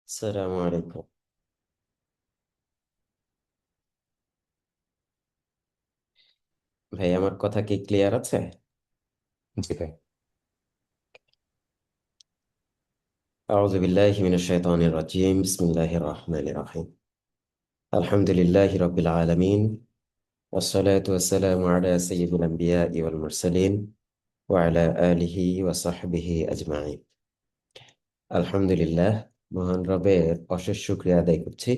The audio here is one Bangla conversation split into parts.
আসসালামু আলাইকুম। ভাই, আমার কথা কি ক্লিয়ার আছে? জি ভাই। আউযু বিল্লাহি মিনাশ শাইতানির রাজিম। বিসমিল্লাহির রহমানির রহিম। আলহামদুলিল্লাহি রাব্বিল আলামিন। ওয়াসসালাতু ওয়াসসালামু আলা সাইয়্যিদিল আমবিয়াই ওয়াল মুরসালিন ওয়া আলা আলিহি ওয়া সাহবিহি আজমাইন। আলহামদুলিল্লাহ, মহান রবের অশেষ শুকরিয়া আদায় করছি,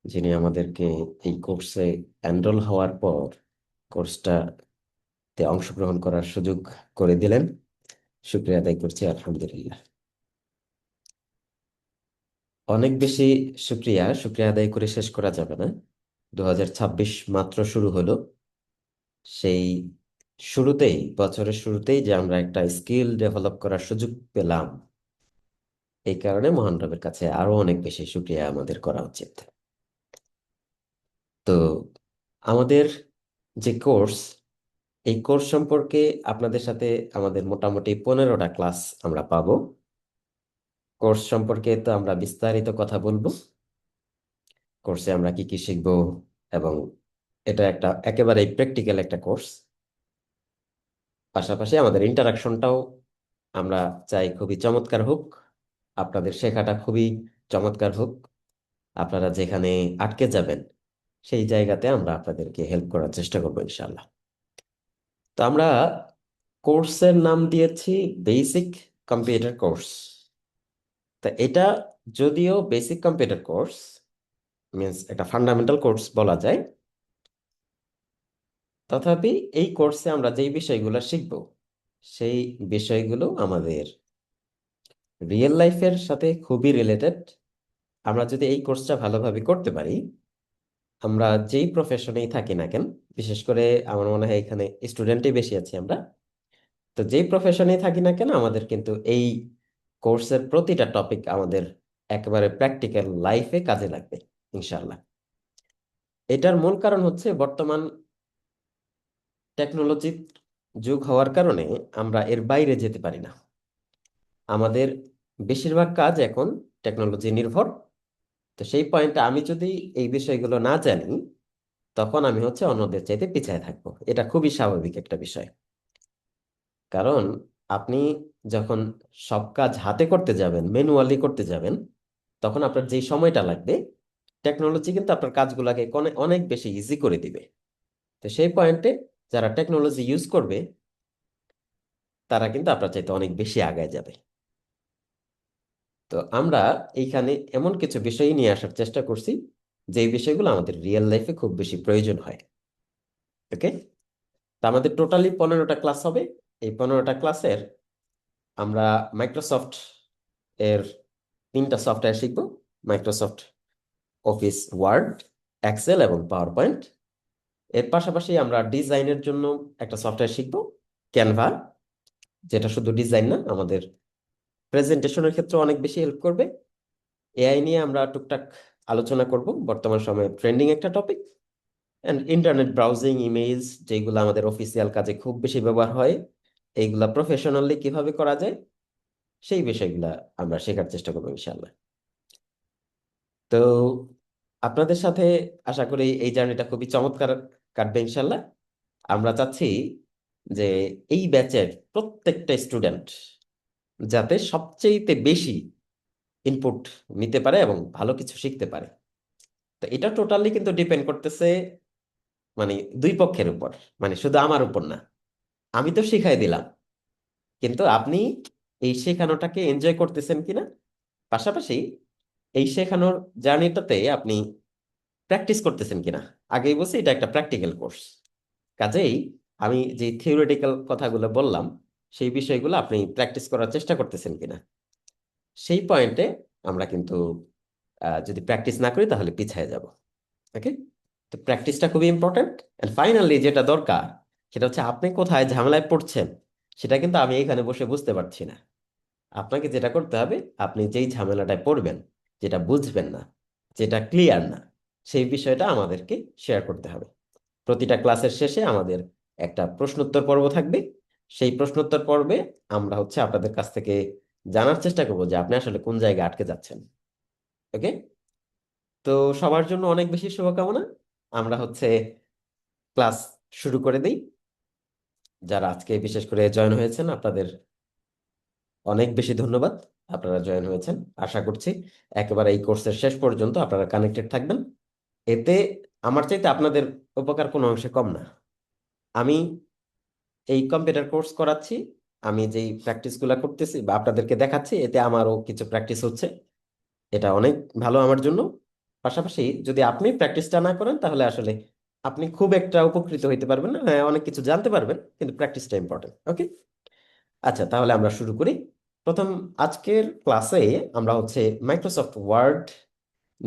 যিনি আমাদেরকে এই কোর্সে এনরোল হওয়ার পর কোর্সটাতে অংশগ্রহণ করার সুযোগ করে দিলেন। শুকরিয়া আদায় করছি, আলহামদুলিল্লাহ। অনেক বেশি শুক্রিয়া শুক্রিয়া আদায় করে শেষ করা যাবে না। 2026 মাত্র শুরু হলো। সেই শুরুতেই, বছরের শুরুতেই যে আমরা একটা স্কিল ডেভেলপ করার সুযোগ পেলাম, এই কারণে মহান রবের কাছে আরো অনেক বেশি শুক্রিয়া আমাদের করা উচিত। তো আমাদের যে কোর্স, এই কোর্স সম্পর্কে আপনাদের সাথে আমাদের মোটামুটি 15টা ক্লাস আমরা পাবো। কোর্স সম্পর্কে তো আমরা বিস্তারিত কথা বলবো, কোর্সে আমরা কি কি শিখবো, এবং এটা একটা একেবারে প্র্যাকটিক্যাল একটা কোর্স। পাশাপাশি আমাদের ইন্টারাকশনটাও আমরা চাই খুবই চমৎকার হোক, আপনাদের শেখাটা খুবই চমৎকার হোক। আপনারা যেখানে আটকে যাবেন সেই জায়গাতে আমরা আপনাদেরকে হেল্প করার চেষ্টা করবো ইনশাল্লাহ। তো আমরা কোর্সের নাম দিয়েছি বেসিক কম্পিউটার কোর্স। তা এটা যদিও বেসিক কম্পিউটার কোর্স, মিন্স একটা ফান্ডামেন্টাল কোর্স বলা যায়, তথাপি এই কোর্সে আমরা যেই বিষয়গুলো শিখব, সেই বিষয়গুলো আমাদের রিয়েল লাইফের সাথে খুবই রিলেটেড। আমরা যদি এই কোর্সটা ভালোভাবে করতে পারি, আমরা যেই প্রফেশনেই থাকি না কেন, বিশেষ করে আমার মনে হয় এখানে স্টুডেন্টই বেশি আছি আমরা, তো যেই প্রফেশনেই থাকি না কেন আমাদের কিন্তু এই কোর্সের প্রতিটা টপিক আমাদের একেবারে প্র্যাকটিক্যাল লাইফে কাজে লাগবে ইনশাল্লাহ। এটার মূল কারণ হচ্ছে বর্তমান টেকনোলজির যুগ হওয়ার কারণে আমরা এর বাইরে যেতে পারি না। আমাদের বেশিরভাগ কাজ এখন টেকনোলজি নির্ভর। তো সেই পয়েন্টে আমি যদি এই বিষয়গুলো না জানি, তখন আমি হচ্ছে অন্যদের চাইতে পিছায় থাকবো। এটা খুবই স্বাভাবিক একটা বিষয়। কারণ আপনি যখন সব কাজ হাতে করতে যাবেন, ম্যানুয়ালি করতে যাবেন, তখন আপনার যেই সময়টা লাগবে, টেকনোলজি কিন্তু আপনার কাজগুলোকে অনেক অনেক বেশি ইজি করে দিবে। তো সেই পয়েন্টে যারা টেকনোলজি ইউজ করবে, তারা কিন্তু আপনার চাইতে অনেক বেশি আগায় যাবে। তো আমরা এইখানে এমন কিছু বিষয় নিয়ে আসার চেষ্টা করছি, যে বিষয়গুলো আমাদের রিয়েল লাইফে খুব বেশি প্রয়োজন হয়। ওকে। তো আমাদের টোটালি 15টা ক্লাস হবে। এই 15টা ক্লাসের আমরা মাইক্রোসফট এর 3টা সফটওয়্যার শিখব: মাইক্রোসফট অফিস ওয়ার্ড, এক্সেল এবং পাওয়ার পয়েন্ট। এর পাশাপাশি আমরা ডিজাইনের জন্য একটা সফটওয়্যার শিখব, ক্যানভা, যেটা শুধু ডিজাইন না, আমাদের প্রেজেন্টেশনের ক্ষেত্রে অনেক বেশি হেল্প করবে। এআই নিয়ে আমরা টুকটাক আলোচনা করব, বর্তমান সময়ে ট্রেন্ডিং একটা topic. And internet browsing, emails, যেগুলো আমাদের অফিসিয়াল কাজে খুব বেশি ব্যবহার হয়, এইগুলা প্রফেশনালি কিভাবে করা যায়, সেই বিষয়গুলা আমরা শেখার চেষ্টা করবো ইনশাল্লাহ। তো আপনাদের সাথে আশা করি এই জার্নিটা খুবই চমৎকার কাটবে ইনশাল্লাহ। আমরা চাচ্ছি যে এই ব্যাচের প্রত্যেকটা স্টুডেন্ট যাতে সবচেয়ে বেশি ইনপুট নিতে পারে এবং ভালো কিছু শিখতে পারে। তো এটা টোটালি কিন্তু ডিপেন্ড করতেছে মানে দুই পক্ষের উপর, মানে শুধু আমার উপর না। আমি তো শিখাই দিলাম, কিন্তু আপনি এই শেখানোটাকে এনজয় করতেছেন কিনা, পাশাপাশি এই শেখানোর জার্নিটাতে আপনি প্র্যাকটিস করতেছেন কিনা। আগেই বলছি এটা একটা প্র্যাকটিক্যাল কোর্স। কাজেই আমি যে থিওরিটিক্যাল কথাগুলো বললাম, সেই বিষয়গুলো আপনি প্র্যাকটিস করার চেষ্টা করতেছেন কিনা, সেই পয়েন্টে আমরা কিন্তু যদি প্র্যাকটিস না করি তাহলে পিছিয়ে যাব। ওকে। তো প্র্যাকটিসটা খুবই ইম্পর্ট্যান্ট। এন্ড ফাইনালি যেটা দরকার, সেটা হচ্ছে আপনি কোথায় ঝামেলায় পড়ছেন, সেটা কিন্তু আমি এখানে বসে বুঝতে পারছি না। আপনাকে যেটা করতে হবে, আপনি যেই ঝামেলাটায় পড়বেন, যেটা বুঝবেন না, যেটা ক্লিয়ার না, সেই বিষয়টা আমাদেরকে শেয়ার করতে হবে। প্রতিটা ক্লাসের শেষে আমাদের একটা প্রশ্নোত্তর পর্ব থাকবে। সেই প্রশ্নোত্তর পর্বে আমরা হচ্ছে আপনাদের কাছ থেকে জানার চেষ্টা করব যে আপনি আসলে কোন জায়গায় আটকে যাচ্ছেন। ওকে, তো সবার জন্য অনেক বেশি শুভকামনা। আমরা ক্লাস শুরু করে দিই। যারা আজকে বিশেষ করে জয়েন হয়েছেন, আপনাদের অনেক বেশি ধন্যবাদ। আপনারা জয়েন হয়েছেন, আশা করছি একেবারে এই কোর্সের শেষ পর্যন্ত আপনারা কানেক্টেড থাকবেন। এতে আমার চাইতে আপনাদের উপকার কোনো অংশে কম না। আমি এই কম্পিউটার কোর্স করাচ্ছি, আমি যেই প্র্যাকটিসগুলো করতেছি বা আপনাদেরকে দেখাচ্ছি, এতে আমারও কিছু প্র্যাকটিস হচ্ছে। এটা অনেক ভালো আমার জন্য। পাশাপাশি যদি আপনি প্র্যাকটিসটা না করেন তাহলে আসলে আপনি খুব একটা উপকৃত হইতে পারবেন না। হ্যাঁ, অনেক কিছু জানতে পারবেন, কিন্তু প্র্যাকটিসটা ইম্পর্টেন্ট। ওকে, আচ্ছা, তাহলে আমরা শুরু করি। প্রথম, আজকের ক্লাসে আমরা মাইক্রোসফট ওয়ার্ড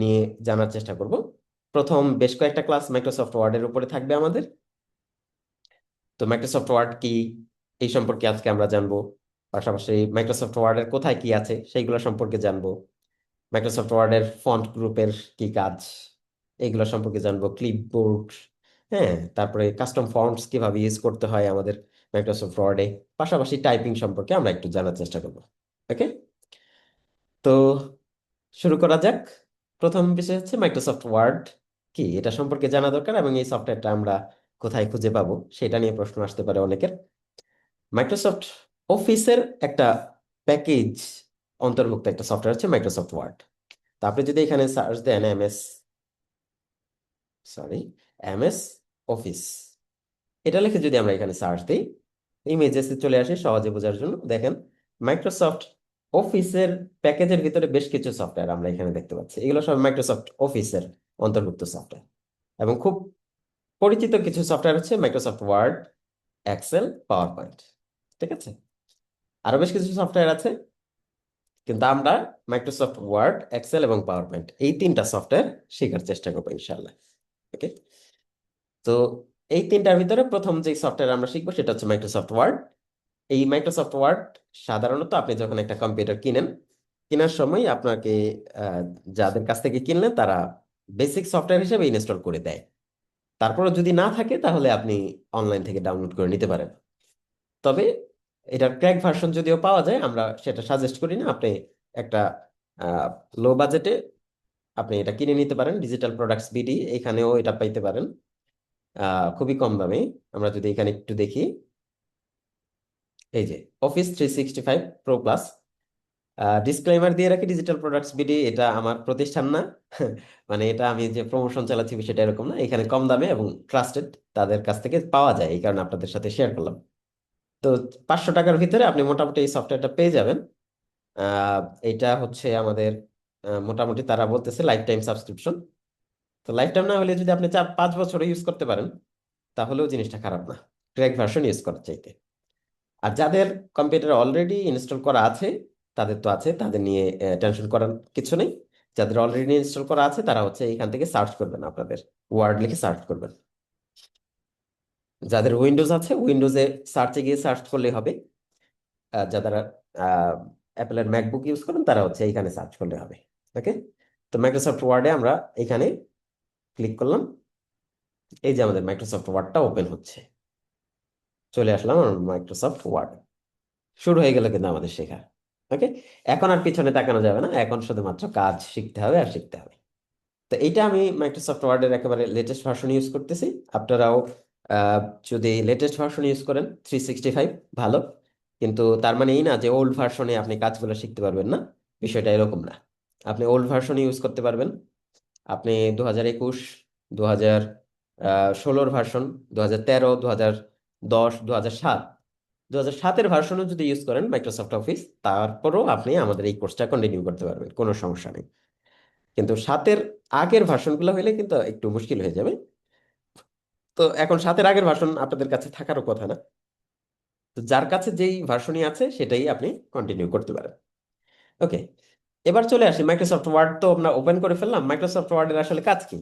নিয়ে জানার চেষ্টা করব। প্রথম বেশ কয়েকটা ক্লাস মাইক্রোসফট ওয়ার্ডের উপরে থাকবে আমাদের। তো মাইক্রোসফট ওয়ার্ড কি, এই সম্পর্কে আজকে আমরা জানবো। পাশাপাশি মাইক্রোসফট ওয়ার্ডের কোথায় কি আছে সেইগুলো সম্পর্কে জানবো। মাইক্রোসফট ওয়ার্ডের ফন্ট গ্রুপের কি কাজ, এইগুলো সম্পর্কে জানবো। ক্লিপবোর্ড, হ্যাঁ, তারপরে কাস্টম ফন্টস কিভাবে ইউজ করতে হয় আমাদের মাইক্রোসফট ওয়ার্ডে। পাশাপাশি টাইপিং সম্পর্কে আমরা একটু জানার চেষ্টা করবো। ওকে, তো শুরু করা যাক। প্রথম বিষয় হচ্ছে মাইক্রোসফট ওয়ার্ড কি, এটা সম্পর্কে জানা দরকার, এবং এই সফটওয়্যারটা আমরা কোথায় খুঁজে পাবো সেটা নিয়ে প্রশ্ন আসতে পারে অনেকের। মাইক্রোসফট অফিসের একটা প্যাকেজ অন্তর্ভুক্ত একটা সফটওয়্যার হচ্ছে মাইক্রোসফট ওয়ার্ড। তো আপনি যদি এখানে সার্চ দেন এমএস অফিস, এটা লিখে যদি আমরা এখানে সার্চ দিই, ইমেজেসে চলে আসে সহজে বোঝার জন্য। দেখেন, মাইক্রোসফট অফিসের প্যাকেজের ভিতরে বেশ কিছু সফটওয়্যার আমরা এখানে দেখতে পাচ্ছি। এগুলো সব মাইক্রোসফট অফিসের অন্তর্ভুক্ত সফটওয়্যার, এবং খুব পরিচিত কিছু সফটওয়্যার হচ্ছে Microsoft Word, Excel, PowerPoint. ঠিক আছে, আরো বেশ কিছু সফটওয়্যার আছে, কিন্তু আমরা মাইক্রোসফট ওয়ার্ড, এক্সেল এবং পাওয়ার পয়েন্ট এই তিনটা সফটওয়্যার শেখার চেষ্টা করবো ইনশাল্লাহ। ওকে, তো এই তিনটার ভিতরে প্রথম যে সফটওয়্যার আমরা শিখবো সেটা হচ্ছে মাইক্রোসফট ওয়ার্ড। এই মাইক্রোসফট ওয়ার্ড সাধারণত আপনি যখন একটা কম্পিউটার কিনেন, কেনার সময় আপনাকে আহ, যাদের কাছ থেকে কিনলেন তারা বেসিক সফটওয়্যার হিসেবে ইনস্টল করে দেয়। তারপরে যদি না থাকে তাহলে আপনি অনলাইন থেকে ডাউনলোড করে নিতে পারেন। তবে এটার ক্র্যাক ভার্সন যদিও পাওয়া যায়, আমরা সেটা সাজেস্ট করি না। আপনি একটা লো বাজেটে আপনি এটা কিনে নিতে পারেন। ডিজিটাল প্রোডাক্টস বিডি, এখানেও এটা পাইতে পারেন খুবই কম দামে। আমরা যদি এখানে একটু দেখি, এই যে অফিস 365 প্রো প্লাস। ডিসক্লেমার দিয়ে রাখি, ডিজিটাল প্রোডাক্টস বিডি এটা আমার প্রতিষ্ঠান না। মানে এটা আমি যে প্রমোশন চালাচ্ছি সেটা এরকম না। এখানে কম দামে এবং ট্রাস্টেড তাদের কাছ থেকে পাওয়া যায়, এই কারণে আপনাদের সাথে শেয়ার করলাম। তো 500 টাকার ভিতরে আপনি মোটামুটি এই সফটওয়্যারটা পেয়ে যাবেন। আহ, এটা আমাদের মোটামুটি তারা বলতেছে লাইফ টাইম সাবস্ক্রিপশন। তো লাইফ টাইম না হলে যদি আপনি 4-5 বছর ইউজ করতে পারেন তাহলেও জিনিসটা খারাপ না, ক্র্যাক ভার্সন ইউজ করার চাইতে। আর যাদের কম্পিউটার অলরেডি ইনস্টল করা আছে, তাদের তো আছে, তাদের নিয়ে টেনশন করার কিছু নেই। যাদের অলরেডি ইনস্টল করা আছে তারা এখান থেকে সার্চ করবেন, আপনাদের ওয়ার্ড লিখে সার্চ করবেন। যাদের উইন্ডোজ আছে, উইন্ডোজে সার্চে গিয়ে সার্চ করলেই হবে। যারা অ্যাপেলের ম্যাকবুক ইউজ করেন তারা এইখানে সার্চ করলে হবে। ওকে, তো মাইক্রোসফট ওয়ার্ডে আমরা এখানে ক্লিক করলাম। এই যে আমাদের মাইক্রোসফট ওয়ার্ডটা ওপেন হচ্ছে, চলে আসলাম মাইক্রোসফট ওয়ার্ড। শুরু হয়ে গেল কিন্তু আমাদের শেখা। ওকে, এখন আর পিছনে তাকানো যাবে না, এখন শুধুমাত্র কাজ শিখতে হবে আর শিখতে হবে। তো এইটা আমি মাইক্রোসফট ওয়ার্ডের একেবারে লেটেস্ট ভার্সন ইউজ করতেছি। আপনারাও আহ, যদি লেটেস্ট ভার্সন ইউজ করেন 365 ভালো, কিন্তু তার মানে এই না যে ওল্ড ভার্সনে আপনি কাজগুলো শিখতে পারবেন না। বিষয়টা এরকম না, আপনি ওল্ড ভার্সন ইউজ করতে পারবেন। আপনি 2021, 2016 ভার্সন, 2013, 2010, 2007 ভার্সনও যদি ইউজ করেন মাইক্রোসফট অফিস, তারপরও আপনি আমাদের এই কোর্সটা কন্টিনিউ করতে পারবেন, কোনো সমস্যা নেই। কিন্তু 7-এর আগের ভার্সনগুলো হইলে কিন্তু একটু মুশকিল হয়ে যাবে। তো এখন 7-এর আগের ভার্সন আপনাদের কাছে থাকারও কথা না। তো যার কাছে যেই ভার্সনই আছে সেটাই আপনি কন্টিনিউ করতে পারেন। ওকে, এবার চলে আসি মাইক্রোসফট ওয়ার্ড। তো আমরা ওপেন করে ফেললাম, মাইক্রোসফট ওয়ার্ডের আসলে কাজ কি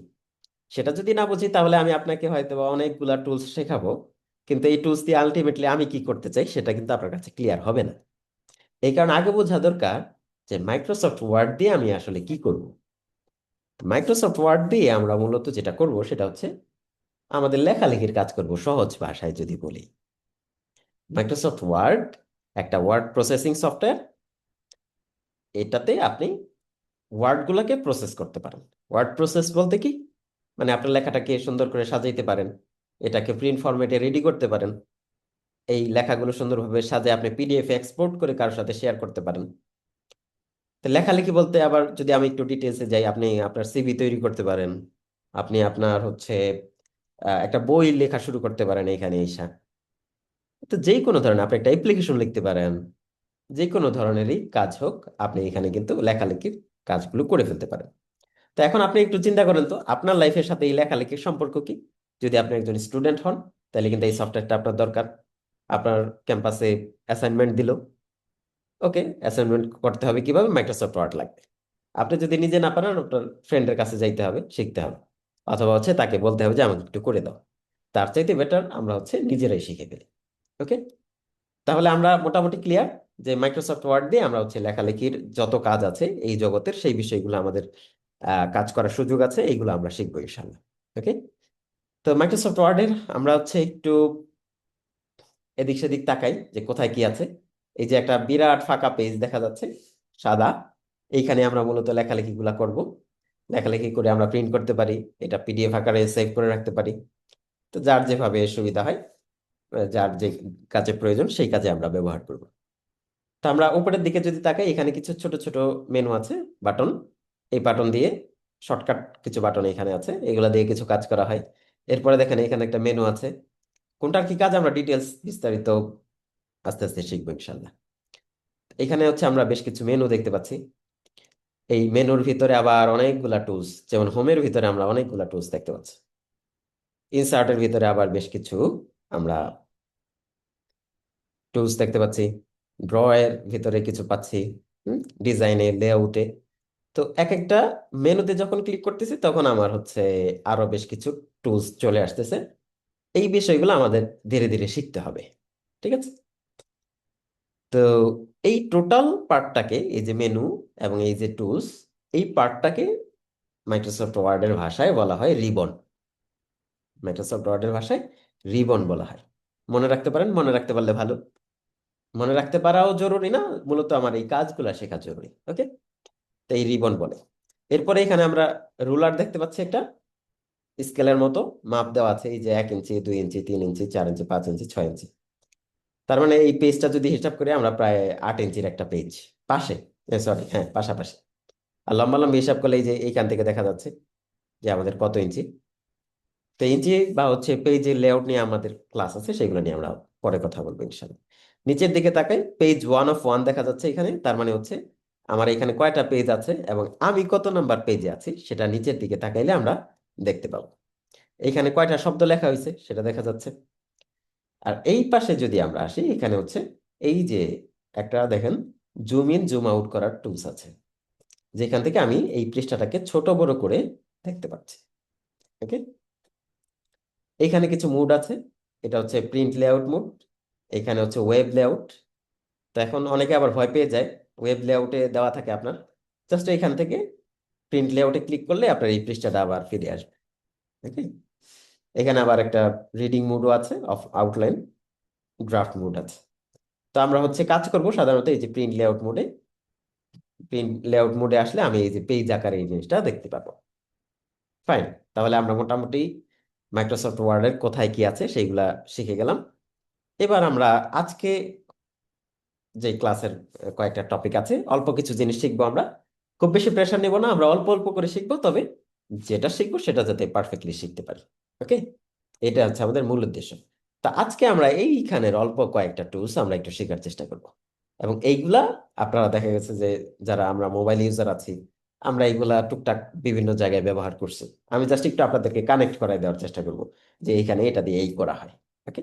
সেটা যদি না বুঝি তাহলে আমি আপনাকে হয়তো বা অনেকগুলা টুলস শেখাবো, কিন্তু এই টুলস দিয়ে আলটিমেটলি আমি কি করতে চাই সেটা কিন্তু আপনার কাছে ক্লিয়ার হবে না। এই কারণে আগে বোঝা দরকার যে মাইক্রোসফট ওয়ার্ড দিয়ে আমি আসলে কি করব। মাইক্রোসফট ওয়ার্ড দিয়ে আমরা মূলত যেটা করব সেটা আমাদের লেখালেখির কাজ করব, সহজ ভাষায় যদি বলি। মাইক্রোসফট ওয়ার্ড একটা ওয়ার্ড প্রসেসিং সফটওয়্যার, এটাতে আপনি ওয়ার্ডগুলোকে প্রসেস করতে পারেন। ওয়ার্ড প্রসেস বলতে কি, মানে আপনার লেখাটাকে সুন্দর করে সাজাইতে পারেন, এটাকে প্রিন্ট ফরম্যাটে রেডি করতে পারেন, এই লেখাগুলো সুন্দরভাবে সাজিয়ে আপনি পিডিএফ এক্সপোর্ট করে কারোর সাথে শেয়ার করতে পারেন। তো লেখালেখি বলতে আবার যদি আমি একটু ডিটেলসে যাই, আপনি আপনার সিভি তৈরি করতে পারেন, আপনি আপনার হচ্ছে একটা বই লেখা শুরু করতে পারেন এখানে এসে। তো যে কোনো ধরনের আপনি একটা অ্যাপ্লিকেশন লিখতে পারেন, যে কোনো ধরনেরই কাজ হোক, আপনি এখানে কিন্তু লেখালেখির কাজগুলো করে ফেলতে পারেন। তো এখন আপনি একটু চিন্তা করেন তো আপনার লাইফের সাথে এই লেখালেখির সম্পর্ক কি। যদি আপনি একজন স্টুডেন্ট হন, তাহলে কিন্তু এই সফটওয়্যারটা আপনার দরকার। আপনার ক্যাম্পাসে অ্যাসাইনমেন্ট দিল, ওকে, অ্যাসাইনমেন্ট করতে হবে কিভাবে, মাইক্রোসফট ওয়ার্ড লাগবে। আপনি যদি নিজে না পারেন, আপনার ফ্রেন্ডের কাছে যাইতে হবে, শিখতে হবে, অথবা হচ্ছে তাকে বলতে হবে যে আমাকে একটু করে দাও। তার চাইতে বেটার আমরা হচ্ছে নিজেরাই শিখে ফেলি। ওকে, তাহলে আমরা মোটামুটি ক্লিয়ার যে মাইক্রোসফট ওয়ার্ড দিয়ে আমরা হচ্ছে লেখালেখির যত কাজ আছে এই জগতের, সেই বিষয়গুলো আমাদের কাজ করার সুযোগ আছে, এইগুলো আমরা শিখবো ইনশাল্লাহ। ওকে, তো মাইক্রোসফট ওয়ার্ডের আমরা হচ্ছে একটু এদিক সেদিক তাকাই যে কোথায় কি আছে। এই যে একটা বিরাট ফাঁকা পেজ দেখা যাচ্ছে, সাদা, এইখানে আমরা মূলত লেখালেখি গুলা করব। লেখালেখি করে আমরা প্রিন্ট করতে পারি, এটা পিডিএফ আকারে সেভ করে রাখতে পারি। তো যার যেভাবে সুবিধা হয়, যার যে কাজে প্রয়োজন সেই কাজে আমরা ব্যবহার করব। তো আমরা উপরের দিকে যদি তাকাই, এখানে কিছু ছোট ছোট মেনু আছে, বাটন। এই বাটন দিয়ে শর্টকাট কিছু বাটন এখানে আছে, এগুলা দিয়ে কিছু কাজ করা হয়। এরপরে দেখেন এখানে একটা মেনু আছে, কোনটার কি কাজ আমরা ডিটেলস বিস্তারিত আস্তে আস্তে শিখবো ইনশাল্লাহ। এখানে হচ্ছে আমরা বেশ কিছু মেনু দেখতে পাচ্ছি। এই মেনুর ভিতরে আবার অনেকগুলা টুলস, যেমন হোমের ভিতরে আমরা অনেকগুলা টুলস দেখতে পাচ্ছি। ইনসার্টের ভিতরে আবার বেশ কিছু আমরা টুলস দেখতে পাচ্ছি। ড্র এর ভিতরে কিছু পাচ্ছি, ডিজাইনে, লেআউটে। তো এক একটা মেনুতে যখন ক্লিক করতেছি তখন আমার হচ্ছে আরো বেশ কিছু টুলস চলে আসতেছে। এই বিষয়গুলো আমাদের ধীরে ধীরে শিখতে হবে। ঠিক আছে, তো এই টোটাল পার্টটাকে, এই যে মেনু এবং এই যে টুলস, এই পার্টটাকে মাইক্রোসফট ওয়ার্ডের ভাষায় বলা হয় রিবন। মাইক্রোসফট ওয়ার্ডের ভাষায় রিবন বলা হয়। মনে রাখতে পারেন, মনে রাখতে পারলে ভালো। মনে রাখতে পারাও জরুরি না, মূলত আমার এই কাজগুলো শেখা জরুরি। ওকে, তো এই রিবন বলে। এরপরে এখানে আমরা রুলার দেখতে পাচ্ছি, একটা স্কেলের মতো মাপ দেওয়া আছে, এই যে 1 ইঞ্চি, 2 ইঞ্চি, 3 ইঞ্চি, 4 ইঞ্চি, 5 ইঞ্চি, 6 ইঞ্চি। তার মানে এই পেজটা যদি হিসাব করি আমরা প্রায় 8 ইঞ্চির একটা পেজ পাশে, সরি হ্যাঁ পাশাপাশি। আর লম্বা লম্বি হিসাব করলে এই যে এইখান থেকে দেখা যাচ্ছে যে আমাদের কত ইঞ্চি। তো ইঞ্চি বা হচ্ছে পেজের লেআউট নিয়ে আমাদের ক্লাস আছে, সেগুলো নিয়ে আমরা পরে কথা বলবো ইনশাল্লাহ। নিচের দিকে তাকাই, পেজ 1 অফ 1 দেখা যাচ্ছে এখানে। তার মানে হচ্ছে আমার এখানে কয়টা পেজ আছে এবং আমি কত নাম্বার পেজে আছি সেটা নিচের দিকে তাকাইলে আমরা দেখতে পাবো। এখানে কয়টা শব্দ লেখা হয়েছে সেটা দেখা যাচ্ছে। আর এই পাশে যদি আমরা আসি, এখানে হচ্ছে এই যে একটা দেখেন জুম ইন জুম আউট করার টুলস আছে, যেখান থেকে আমি এই পৃষ্ঠাটাকে ছোট বড় করে দেখতে পাচ্ছি। ওকে, এখানে কিছু মুড আছে, এটা হচ্ছে প্রিন্ট লেআউট মুড, এখানে হচ্ছে ওয়েব লেআউট। তো এখন অনেকে আবার ভয় পেয়ে যায়, ওয়েব লেআউটে দেওয়া থাকে আপনার, জাস্ট এখান থেকে প্রিন্ট লেআউটে ক্লিক করলে আপনার এই পৃষ্ঠাটা আবার ফিরে আসবে। ওকে, এখানে আবার একটা রিডিং মুডও আছে, অফ আউটলাইন, ড্রাফট মুড আছে। তো আমরা হচ্ছে কাজ করব সাধারণত এই যে প্রিন্ট লেআউট মোডে। প্রিন্ট লেআউট মোডে আসলে আমি এই যে পেজ আকারে এই জিনিসটা দেখতে পাবো। ফাইন, তাহলে আমরা মোটামুটি মাইক্রোসফট ওয়ার্ডের কোথায় কি আছে সেইগুলা শিখে গেলাম। এবার আমরা আজকে যে ক্লাসের কয়েকটা টপিক আছে, অল্প কিছু জিনিস শিখবো আমরা। খুব বেশি প্রেশার নেব না, আমরা অল্প অল্প করে শিখবো, তবে যেটা শিখবো সেটা যাতে পারফেক্টলি শিখতে পারি। ওকে, এটা হচ্ছে আমাদের মূল উদ্দেশ্য। তা আজকে আমরা এইখানের অল্প কয়েকটা টুলস আমরা একটু শেখার চেষ্টা করব, এবং এইগুলা আপনারা দেখা গেছে যে যারা আমরা মোবাইল ইউজার আছি, আমরা এইগুলা টুকটাক বিভিন্ন জায়গায় ব্যবহার করছি। আমি জাস্ট একটু আপনাদেরকে কানেক্ট করাই দেওয়ার চেষ্টা করব যে এইখানে এটা দিয়ে এই করা হয়। ওকে,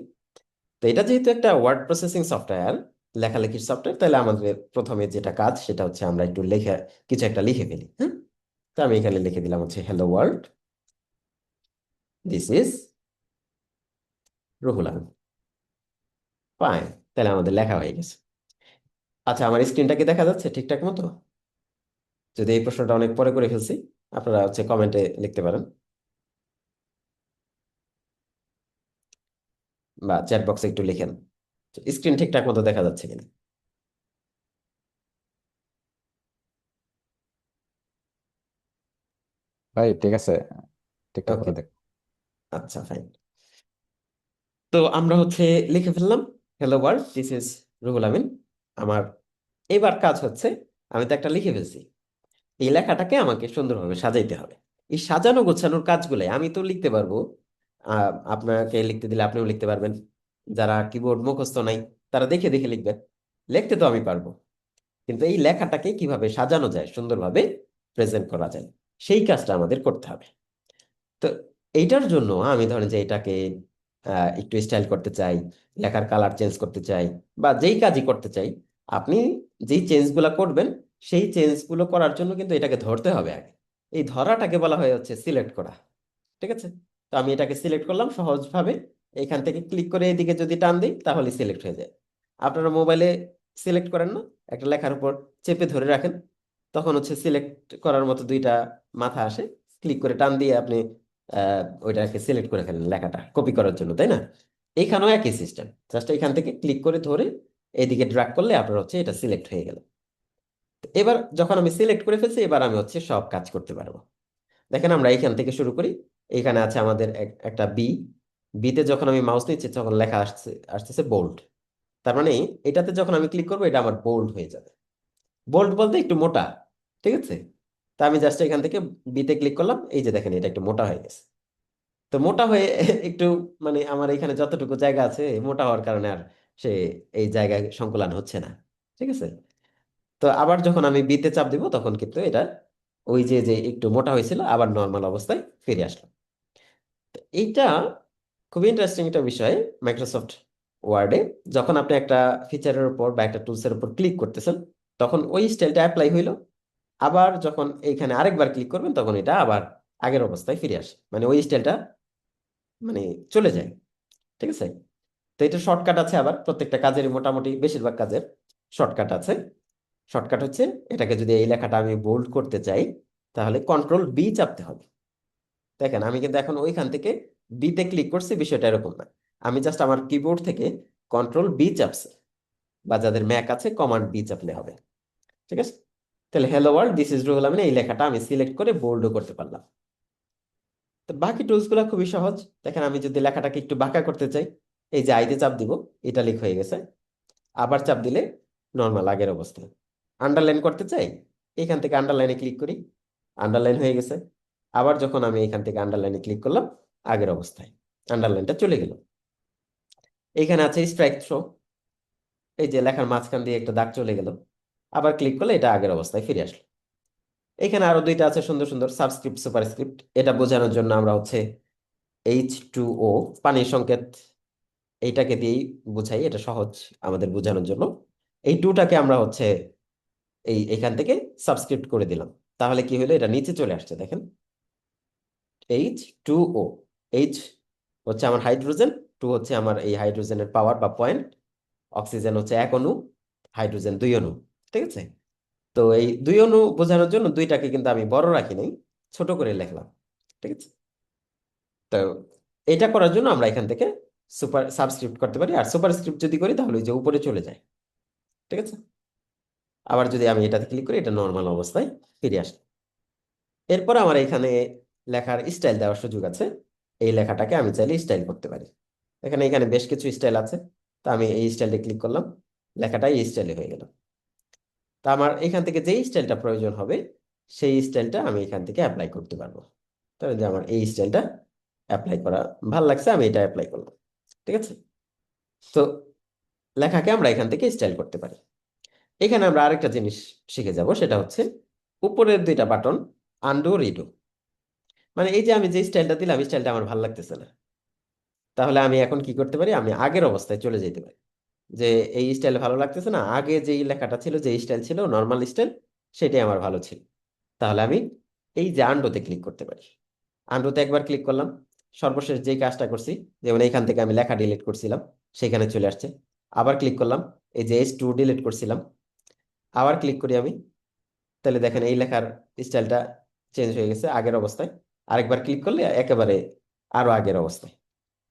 তো এটা যেহেতু একটা ওয়ার্ড প্রসেসিং সফটওয়্যার, লেখালেখির সফটওয়্যার, তাহলে আমাদের প্রথমে যেটা কাজ সেটা হচ্ছে আমরা একটু লেখা, কিছু একটা লিখে ফেলি। হ্যাঁ, তো আমি এখানে লিখে দিলাম হচ্ছে hello world, this is Ruhul Amin. Fine, তাহলে আমাদের লেখা হয়ে গেছে। আচ্ছা, আমার স্ক্রিনটা কি দেখা যাচ্ছে ঠিকঠাক মতো? যদি এই প্রশ্নটা অনেক পরে করে ফেলছি, আপনারা হচ্ছে কমেন্টে লিখতে পারেন, বা চ্যাট বক্সে একটু লিখেন স্ক্রিন ঠিকঠাক মতো দেখা যাচ্ছে কিনা। ভাই ঠিক আছে, ঠিকঠাক ওকে, করে দেখ। আচ্ছা ফাইন। তো আমরা হচ্ছে লিখে ফেললাম, hello world, this is Ruhul Amin. আমার এবার কাজ হচ্ছে, আমি তো একটা লিখে ফেলছি, এই লেখাটাকে আমাকে সুন্দরভাবে সাজাইতে হবে। এই সাজানো গোছানোর কাজগুলো আমি তো লিখতে পারবো, আপনাকে লিখতে দিলে আপনিও লিখতে পারবেন। যারা কিবোর্ড মুখস্থ নাই তারা দেখে দেখে লিখবেন, লিখতে তো আমি পারবো। কিন্তু এই লেখাটাকে কিভাবে সাজানো যায়, সুন্দরভাবে প্রেজেন্ট করা যায়, সেই কাজটা আমাদের করতে হবে। তো এইটার জন্য আমি ধরেন যে এটাকে একটু স্টাইল করতে চাই, লেখার কালার চেঞ্জ করতে চাই, বা যেই কাজই করতে চাই, আপনি যেই চেঞ্জগুলো করবেন সেই চেঞ্জগুলো করার জন্য কিন্তু এটাকে ধরতে হবে আগে। এই ধরাটাকে বলা হয় হচ্ছে সিলেক্ট করা। ঠিক আছে? তো আমি এটাকে সিলেক্ট করলাম সহজভাবে, এখান থেকে ক্লিক করে এদিকে যদি টান দিই তাহলে সিলেক্ট হয়ে যায়। আপনারা মোবাইলে সিলেক্ট করেন না, একটা লেখার উপর চেপে ধরে রাখেন, তখন হচ্ছে সিলেক্ট করার মতো দুইটা মাথা আসে, ক্লিক করে টান দিয়ে আপনি ওইটাকে সিলেক্ট করে ফেলেন লেখাটা কপি করার জন্য, তাই না? এইখানেও একই সিস্টেম, জাস্ট এখান থেকে ক্লিক করে ধরে এদিকে ড্র্যাগ করলে আপনার হচ্ছে এটা সিলেক্ট হয়ে গেল। এবার যখন আমি সিলেক্ট করে ফেলছি, এবার আমি হচ্ছে সব কাজ করতে পারবো। দেখেন আমরা এখান থেকে শুরু করি, এখানে আছে আমাদের একটা বি, বিতে যখন আমি মাউস নিচ্ছি তখন লেখা আসতেছে বোল্ড। তার মানে এটাতে যখন আমি ক্লিক করবো এটা আমার বোল্ড হয়ে যাবে। বোল্ড বলতে একটু মোটা, ঠিক আছে? তা আমি জাস্ট এখান থেকে বিতে ক্লিক করলাম, এই যে দেখেন এটা একটু মোটা হয়ে গেছে। তো মোটা হয়ে একটু, মানে আমার এখানে যতটুকু জায়গা আছে মোটা হওয়ার কারণে আর সে এই জায়গায় সংকুলান হচ্ছে না। ঠিক আছে? তো আবার যখন আমি বিতে চাপ দিব তখন কিন্তু এটা ওই যে যে একটু মোটা হয়েছিল আবার নর্মাল অবস্থায় ফিরে আসলো। তো এইটা খুবই ইন্টারেস্টিং একটা বিষয় মাইক্রোসফট ওয়ার্ডে। যখন আপনি একটা ফিচারের উপর বা একটা টুলসের উপর ক্লিক করতেছেন তখন ওই স্টাইলটা অ্যাপ্লাই হইলো, আবার যখন এইখানে আরেকবার ক্লিক করবেন তখন এটা আবার আগের অবস্থায় ফিরে আসে, মানে ওই স্টাইলটা মানে চলে যায়। ঠিক আছে? তো এটা শর্টকাট আছে, আবার প্রত্যেকটা কাজেরই মোটামুটি বেশিরভাগ কাজের শর্টকাট আছে। শর্টকাট হচ্ছে, এটাকে যদি এই লেখাটা আমি বোল্ড করতে চাই তাহলে কন্ট্রোল বি চাপতে হবে। দেখেন আমি কিন্তু এখন ওইখান থেকে বিতে ক্লিক করছি, বিষয়টা এরকম না। আমি জাস্ট আমার কিবোর্ড থেকে কন্ট্রোল বি চাপছি, বা যাদের ম্যাক আছে কমান্ড বি চাপলে হবে। ঠিক আছে? তাহলে hello world, this is Ruhul Amin, এই লেখাটা আমি সিলেক্ট করে বোল্ডও করতে পারলাম। তো বাকি টুলস গুলো খুবই সহজ। দেখেন আমি যদি লেখাটাকে একটু বাঁকা করতে চাই, এই যে আইতে চাপ দিব, ইটালিক হয়ে গেছে। আবার চাপ দিলে নর্মাল আগের অবস্থায়। আন্ডারলাইন করতে চাই, এখান থেকে আন্ডারলাইনে ক্লিক করি, আন্ডারলাইন হয়ে গেছে। আবার যখন আমি এখান থেকে আন্ডারলাইনে ক্লিক করলাম, আগের অবস্থায় আন্ডারলাইনটা চলে গেল। এখানে আছে স্ট্রাইক থ্রো, এই যে লেখার মাঝখান দিয়ে একটা দাগ চলে গেল, আবার ক্লিক করলে এটা আগের অবস্থায় ফিরে আসলো। এখানে আরো দুইটা আছে সুন্দর সুন্দর, সাবস্ক্রিপ্ট সুপারস্ক্রিপ্ট, এটা বোঝানোর জন্য আমরা হচ্ছে H2O, পানির সংকেত, এইটাকে দিয়েই বুঝাই, এটা সহজ আমাদের বোঝানোর জন্য। এই টুটাকে আমরা হচ্ছে এখান থেকে সাবস্ক্রিপ্ট করে দিলাম, তাহলে কি হলো, এটা নিচে চলে আসছে দেখেন। H2O, এইচ হচ্ছে আমার হাইড্রোজেন, টু হচ্ছে আমার এই হাইড্রোজেনের পাওয়ার বা পয়েন্ট, অক্সিজেন হচ্ছে এক অণু, হাইড্রোজেন দুই অণু। ঠিক আছে? তো এই দুই অণু বোঝানোর জন্য দুইটাকে কিন্তু আমি বড় রাখি নাই, ছোট করে লিখলাম। ঠিক আছে? তো এটা করার জন্য আমরা এখান থেকে সুপার সাবস্ক্রিপ্ট করতে পারি, আর সুপারস্ক্রিপ্ট যদি করি তাহলে ওই যে উপরে চলে যায়। ঠিক আছে? আবার যদি আমি এটাতে ক্লিক করি এটা নর্মাল অবস্থায় ফিরে আসে। এরপর আমার এখানে লেখার স্টাইল দেওয়ার সুযোগ আছে, এই লেখাটাকে আমি চাইলে স্টাইল করতে পারি। এখানে এখানে বেশ কিছু স্টাইল আছে, তা আমি এই স্টাইলে ক্লিক করলাম, লেখাটা এই স্টাইলে হয়ে গেল। তা আমার এখান থেকে যেই স্টাইলটা প্রয়োজন হবে সেই স্টাইলটা আমি এখান থেকে অ্যাপ্লাই করতে পারবো। তাহলে যে আমার এই স্টাইলটা অ্যাপ্লাই করা ভাল লাগছে, আমি এটা অ্যাপ্লাই করলাম। ঠিক আছে? তো লেখাকে আমরা এখান থেকে স্টাইল করতে পারি। এখানে আমরা আরেকটা জিনিস শিখে যাব, সেটা হচ্ছে উপরের দুইটা বাটন, আনডু রিডু। মানে এই যে আমি যে স্টাইলটা দিলাম, স্টাইলটা আমার ভালো লাগতেছে না, তাহলে আমি এখন কি করতে পারি, আমি আগের অবস্থায় চলে যেতে পারি। যে এই স্টাইল ভালো লাগতেছে না, আগে যেই লেখাটা ছিল, যে স্টাইল ছিল নর্মাল স্টাইল, সেটাই আমার ভালো ছিল। তাহলে আমি এই যে আন্ডুতে ক্লিক করতে পারি। আন্ডুতে একবার ক্লিক করলাম, সর্বশেষ যেই কাজটা করছি, যেমন এইখান থেকে আমি লেখা ডিলিট করছিলাম, সেখানে চলে আসছে। আবার ক্লিক করলাম, এই যে H2 ডিলিট করছিলাম, আবার ক্লিক করি আমি, তাহলে দেখেন এই লেখার স্টাইলটা চেঞ্জ হয়ে গেছে আগের অবস্থায়। আরেকবার ক্লিক করলে একেবারে আরো আগের অবস্থায়।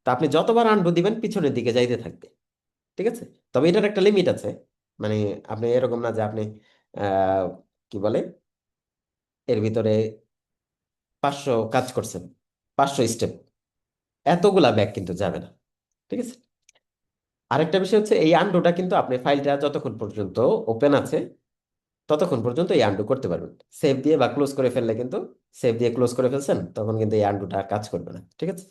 তা আপনি যতবার আনডু দিবেন পিছনের দিকে যাইতে থাকবে। ঠিক আছে? তবে এটার একটা লিমিট আছে, মানে আপনি এরকম না যে আপনি আহ কি বলে এর ভিতরে 500 কাজ করছেন, 500 স্টেপ, এতগুলা ব্যাগ কিন্তু যাবে না। ঠিক আছে। আরেকটা বিষয় হচ্ছে এই আন্ডুটা কিন্তু আপনি ফাইলটা যতক্ষণ পর্যন্ত ওপেন আছে ততক্ষণ পর্যন্ত এই আন্ডু করতে পারবেন। সেভ দিয়ে বা ক্লোজ করে ফেললে কিন্তু, সেভ দিয়ে ক্লোজ করে ফেলছেন তখন কিন্তু এই আন্ডুটা আর কাজ করবে না। ঠিক আছে।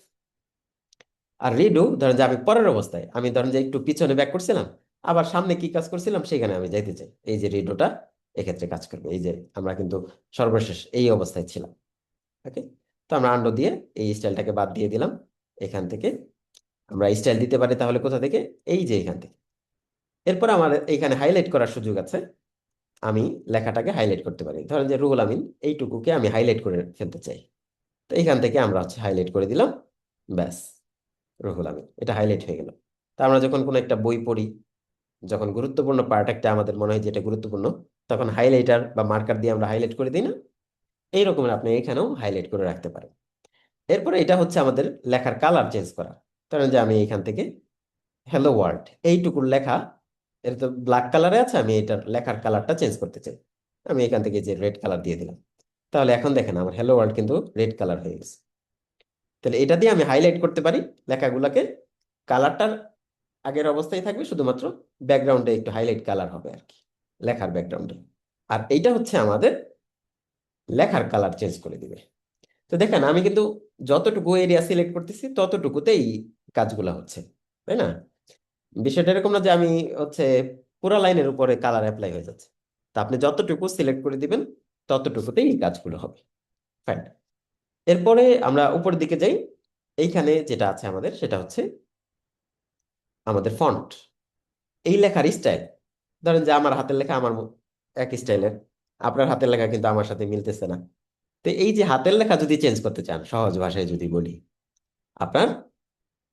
আর রিডু, ধরেন যে আমি পরের অবস্থায়, আমি ধরেন যে একটু পিছনে ব্যাক করছিলাম, আবার সামনে কি কাজ করছিলাম সেখানে আমি যাইতে চাই, এই যে রিডুটা এক্ষেত্রে কাজ করবে। এই যে আমরা কিন্তু সর্বশেষ এই অবস্থায় ছিলাম। ওকে। তো আমরা আন্ডু দিয়ে এই স্টাইলটাকে বাদ দিয়ে দিলাম। এখান থেকে আমরা স্টাইল দিতে পারি তাহলে কোথা থেকে? এই যে এখান থেকে। এরপর আমার এইখানে হাইলাইট করার সুযোগ আছে। আমি লেখাটাকে হাইলাইট করতে পারি। ধরেন যে রুহুল আমিন এইটুকুকে আমি হাইলাইট করে ফেলতে চাই। তো এইখান থেকে আমরা হচ্ছে হাইলাইট করে দিলাম। ব্যাস, রুহুল আমিন এটা হাইলাইট হয়ে গেল। তা আমরা যখন কোনো একটা বই পড়ি, যখন গুরুত্বপূর্ণ পার্ট একটা আমাদের মনে হয় যে এটা গুরুত্বপূর্ণ, তখন হাইলাইটার বা মার্কার দিয়ে আমরা হাইলাইট করে দিই না? এইরকম আপনি এখানেও হাইলাইট করে রাখতে পারেন। এরপরে এটা হচ্ছে আমাদের লেখার কালার চেঞ্জ করা। ধরেন যে আমি এখান থেকে হ্যালো ওয়ার্ল্ড এইটুকুর লেখা, এটা তো ব্ল্যাক কালারে আছে, আমি এটার লেখার কালারটা চেঞ্জ করতে চাই। আমি এখান থেকে যে রেড কালার দিয়ে দিলাম। তাহলে এখন দেখেন আমার হ্যালো ওয়ার্ল্ড কিন্তু রেড কালার হয়ে গেছে। তাহলে এটা দিয়ে আমি হাইলাইট করতে পারি লেখাগুলোকে। কালারটার আগের অবস্থায় থাকবে, শুধুমাত্র ব্যাকগ্রাউন্ডে একটু হাইলাইট কালার হবে আর কি, লেখার ব্যাকগ্রাউন্ডে। আর এইটা হচ্ছে আমাদের লেখার কালার চেঞ্জ করে দিবে। তো দেখেন আমি কিন্তু যতটুকু এরিয়া সিলেক্ট করতেছি ততটুকুতেই কাজগুলো হচ্ছে, তাই না? বিষয়টা এরকম না যে আমি হচ্ছে পুরো লাইনের উপরে কালার অ্যাপ্লাই হয়ে যাচ্ছে। তা আপনি যতটুকু সিলেক্ট করে দিবেন ততটুকুতেই এই কাজগুলো হবে। ফাইন। এরপরে আমরা উপরের দিকে যাই। এইখানে যেটা আছে আমাদের সেটা হচ্ছে আমাদের ফন্ট, এই লেখার স্টাইল। ধরেন যে আমার হাতের লেখা আমার এক স্টাইলের, আপনার হাতের লেখা কিন্তু আমার সাথে মিলতেছে না। তো এই যে হাতের লেখা যদি চেঞ্জ করতে চান, সহজ ভাষায় যদি বলি, আপনার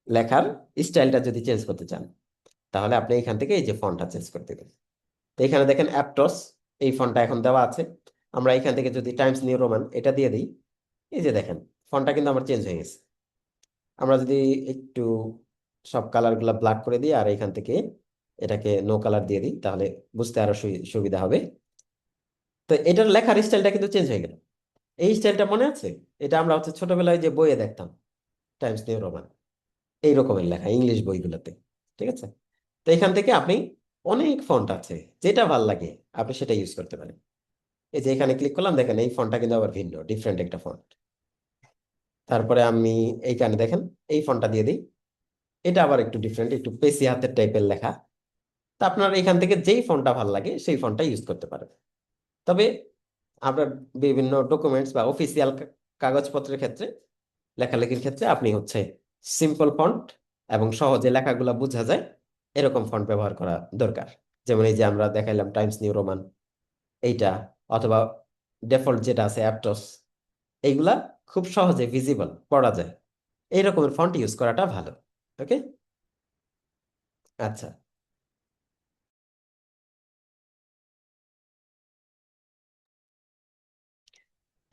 লেখার স্টাইলটা যদি চেঞ্জ করতে চান, তাহলে আপনি এখান থেকে এই যে ফন্টটা চেঞ্জ করতে দিবেন। তো এখানে দেখেন অ্যাপটস, এই ফন্টটা এখন দেওয়া আছে। আমরা এখান থেকে যদি টাইমস নিউ রোমান এটা দিয়ে দিই, এই যে দেখেন ফন্টটা কিন্তু আমার চেঞ্জ হয়ে গেছে। আমরা যদি একটু সব কালারগুলো ব্ল্যাক করে দিই আর এখান থেকে এটাকে নো কালার দিয়ে দিই, তাহলে বুঝতে আরো সুবিধা হবে। তো এটার লেখার স্টাইলটা কিন্তু চেঞ্জ হয়ে গেল। এই স্টাইলটা মনে আছে? এটা আমরা হচ্ছে ছোটবেলায় যে বইয়ে দেখতাম, টাইমস নিউ রোমান, এই রকমের লেখা ইংলিশ বইগুলোতে। ঠিক আছে। তো এখান থেকে আপনি অনেক ফন্ট আছে, যেটা ভাল লাগে আপনি সেটা ইউজ করতে পারেন। এই যে এখানে ক্লিক করলাম, দেখেন এই ফন্টটা কিন্তু আবার ভিন্ন, ডিফারেন্ট একটা ফন্ট। তারপরে আমি এইখানে দেখেন এই ফন্টটা দিয়ে দিই, এটা আবার একটু ডিফারেন্ট, একটু পেশি হাতের টাইপের লেখা। তা আপনার এখান থেকে যেই ফন্টটা ভাল লাগে সেই ফন্টটা ইউজ করতে পারেন। তবে আপনার বিভিন্ন ডকুমেন্টস বা অফিসিয়াল কাগজপত্রের ক্ষেত্রে, লেখালেখির ক্ষেত্রে আপনি হচ্ছে সিম্পল ফন্ট এবং সহজে লেখাগুলো বোঝা যায় এরকম ফন্ট ব্যবহার করা দরকার। যেমন এই যে আমরা দেখাইলাম টাইমস নিউ রোমান এইটা, অথবা ডেফল্ট যেটা আছে অ্যাপটস, এইগুলা খুব সহজে ভিজিবল পড়া যায়, এই রকমের ফন্ট ইউজ করাটা ভালো। ওকে। আচ্ছা।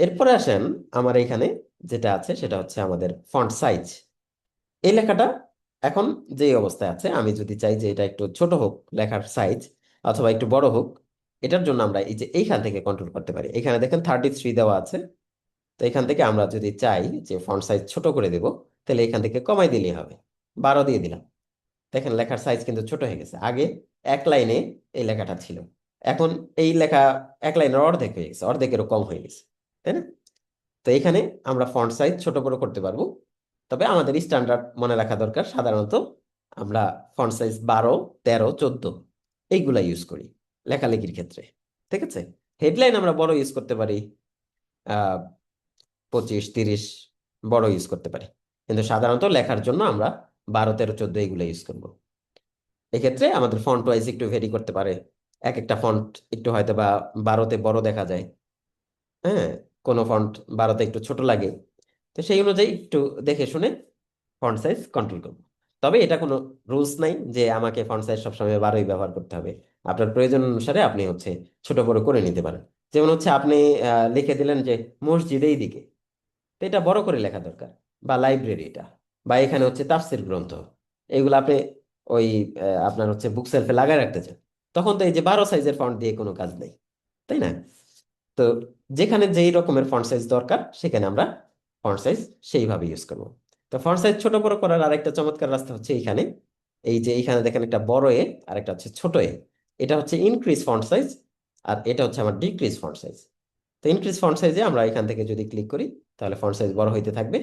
এরপরে আসেন আমার এখানে যেটা আছে সেটা হচ্ছে আমাদের ফন্ট সাইজ। এই লেখাটা এখন যে অবস্থায় আছে, আমি যদি চাই যে এটা একটু ছোট হোক লেখার সাইজ, অথবা একটু বড় হোক, এটার জন্য আমরা এই যে এইখান থেকে কন্ট্রোল করতে পারি। এখানে দেখেন 33 দেওয়া আছে। তো এখান থেকে আমরা যদি চাই যে ফন্ট সাইজ ছোট করে দেব, তাহলে এখান থেকে কমাই দিলেই হবে, 12 দিয়ে দিলাম। দেখেন লেখার সাইজ কিন্তু ছোট হয়ে গেছে। আগে এক লাইনে এই লেখাটা ছিল, এখন এই লেখা এক লাইনের অর্ধেক হয়ে গেছে, অর্ধেকেরও কম হয়ে গেছে, তাই না? তো এখানে আমরা ফন্ট সাইজ ছোট বড় করতে পারবো। তবে আমাদের স্ট্যান্ডার্ড মনে রাখা দরকার, সাধারণত আমরা ফন্ট সাইজ 12, 13, 14 এইগুলা ইউজ করি লেখালেখির ক্ষেত্রে। ঠিক আছে। হেডলাইন আমরা বড় ইউজ করতে পারি, 25, 30 বড় ইউজ করতে পারি। কিন্তু সাধারণত লেখার জন্য আমরা 12, 13, 14 এইগুলো ইউজ করবো। এক্ষেত্রে আমাদের ফন্ট ওয়াইজ একটু ভেরি করতে পারে। এক একটা ফন্ট একটু হয়তো বা 12তে বড় দেখা যায়, হ্যাঁ, কোনো ফন্ট 12তে একটু ছোট লাগে। তো সেই অনুযায়ী একটু দেখে শুনে ফন্ট সাইজ কন্ট্রোল করবো। তবে এটা কোনো রুলস নাই যে আমাকে ফন্ট সাইজ সবসময় 12ই ব্যবহার করতে হবে। আপনার প্রয়োজন অনুসারে আপনি হচ্ছে ছোট বড় করে নিতে পারেন। যেমন হচ্ছে আপনি লিখে দিলেন যে মসজিদ এই দিকে, তো এটা বড় করে লেখা দরকার। বা লাইব্রেরি এটা, বা এখানে হচ্ছে তাফসির গ্রন্থ, এগুলো আপনি ওই আপনার হচ্ছে বুক সেলফে লাগায় রাখতে চান, তখন তো এই যে 12 সাইজের ফন্ট দিয়ে কোনো কাজ নেই, তাই না? তো যেখানে যেই রকমের ফন্ট সাইজ দরকার সেখানে আমরা ফন্ট সাইজ সেইভাবে ইউজ করব। তো ফন্ট সাইজ ছোট বড় করার আরেকটা চমৎকার রাস্তা হচ্ছে এইখানে, এই যে এইখানে দেখেন একটা বড় এ আর একটা হচ্ছে ছোট এ। এটা হচ্ছে ইনক্রিজ ফন্ট সাইজ আর এটা হচ্ছে আমার ডিক্রিজ ফন্ট সাইজ। তো ইনক্রিজ ফন্ট সাইজে আমরা এখান থেকে যদি ক্লিক করি তাহলে ফন্ট সাইজ বড় হইতে থাকবে,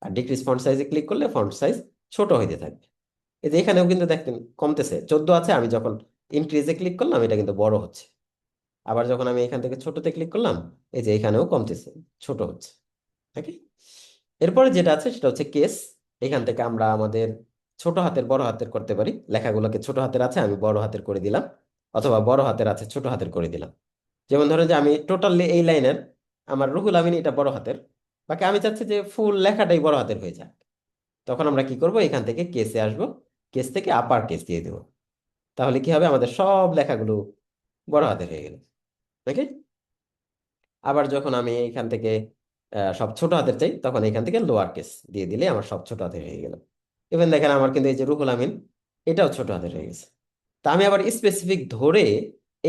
আর ডিক্রিজ ফন্ট সাইজে ক্লিক করলে ফন্ট সাইজ ছোট হইতে থাকবে। এই যে এখানেও কিন্তু দেখেন কমতেছে, 14 আছে, আমি যখন ইনক্রিজে ক্লিক করলাম এটা কিন্তু বড় হচ্ছে। আবার যখন আমি এখান থেকে ছোটতে ক্লিক করলাম এই যে এখানেও কমতেছে, ছোট হচ্ছে। ওকে, এরপরে যেটা আছে সেটা হচ্ছে কেস। এখান থেকে আমরা আমাদের ছোট হাতের বড় হাতের করতে পারি, লেখাগুলোকে ছোট হাতের আছে আমি বড় হাতের করে দিলাম, অথবা বড় হাতের আছে ছোট হাতের করে দিলাম। যেমন ধরেন যে আমি টোটালি এই লাইনের আমার রুহুল আমিন এটা বড় হাতের, বাকি আমি চাচ্ছি যে ফুল লেখাটাই বড় হাতের হয়ে যাক। তখন আমরা কি করব, এখান থেকে কেসে আসব, কেস থেকে আপার কেস দিয়ে দেবো। তাহলে কি হবে, আমাদের সব লেখাগুলো বড় হাতের হয়ে গেল। ওকে, আবার যখন আমি এখান থেকে সব ছোট হাতের চাই তখন এখান থেকে লোয়ার কেস দিয়ে দিলে আমার সব ছোট হাতের হয়ে গেল। ইভেন দেখেন আমার কিন্তু এই যে রুহুল আমিন এটাও ছোট হাতের হয়ে গেছে। তা আমি আবার স্পেসিফিক ধরে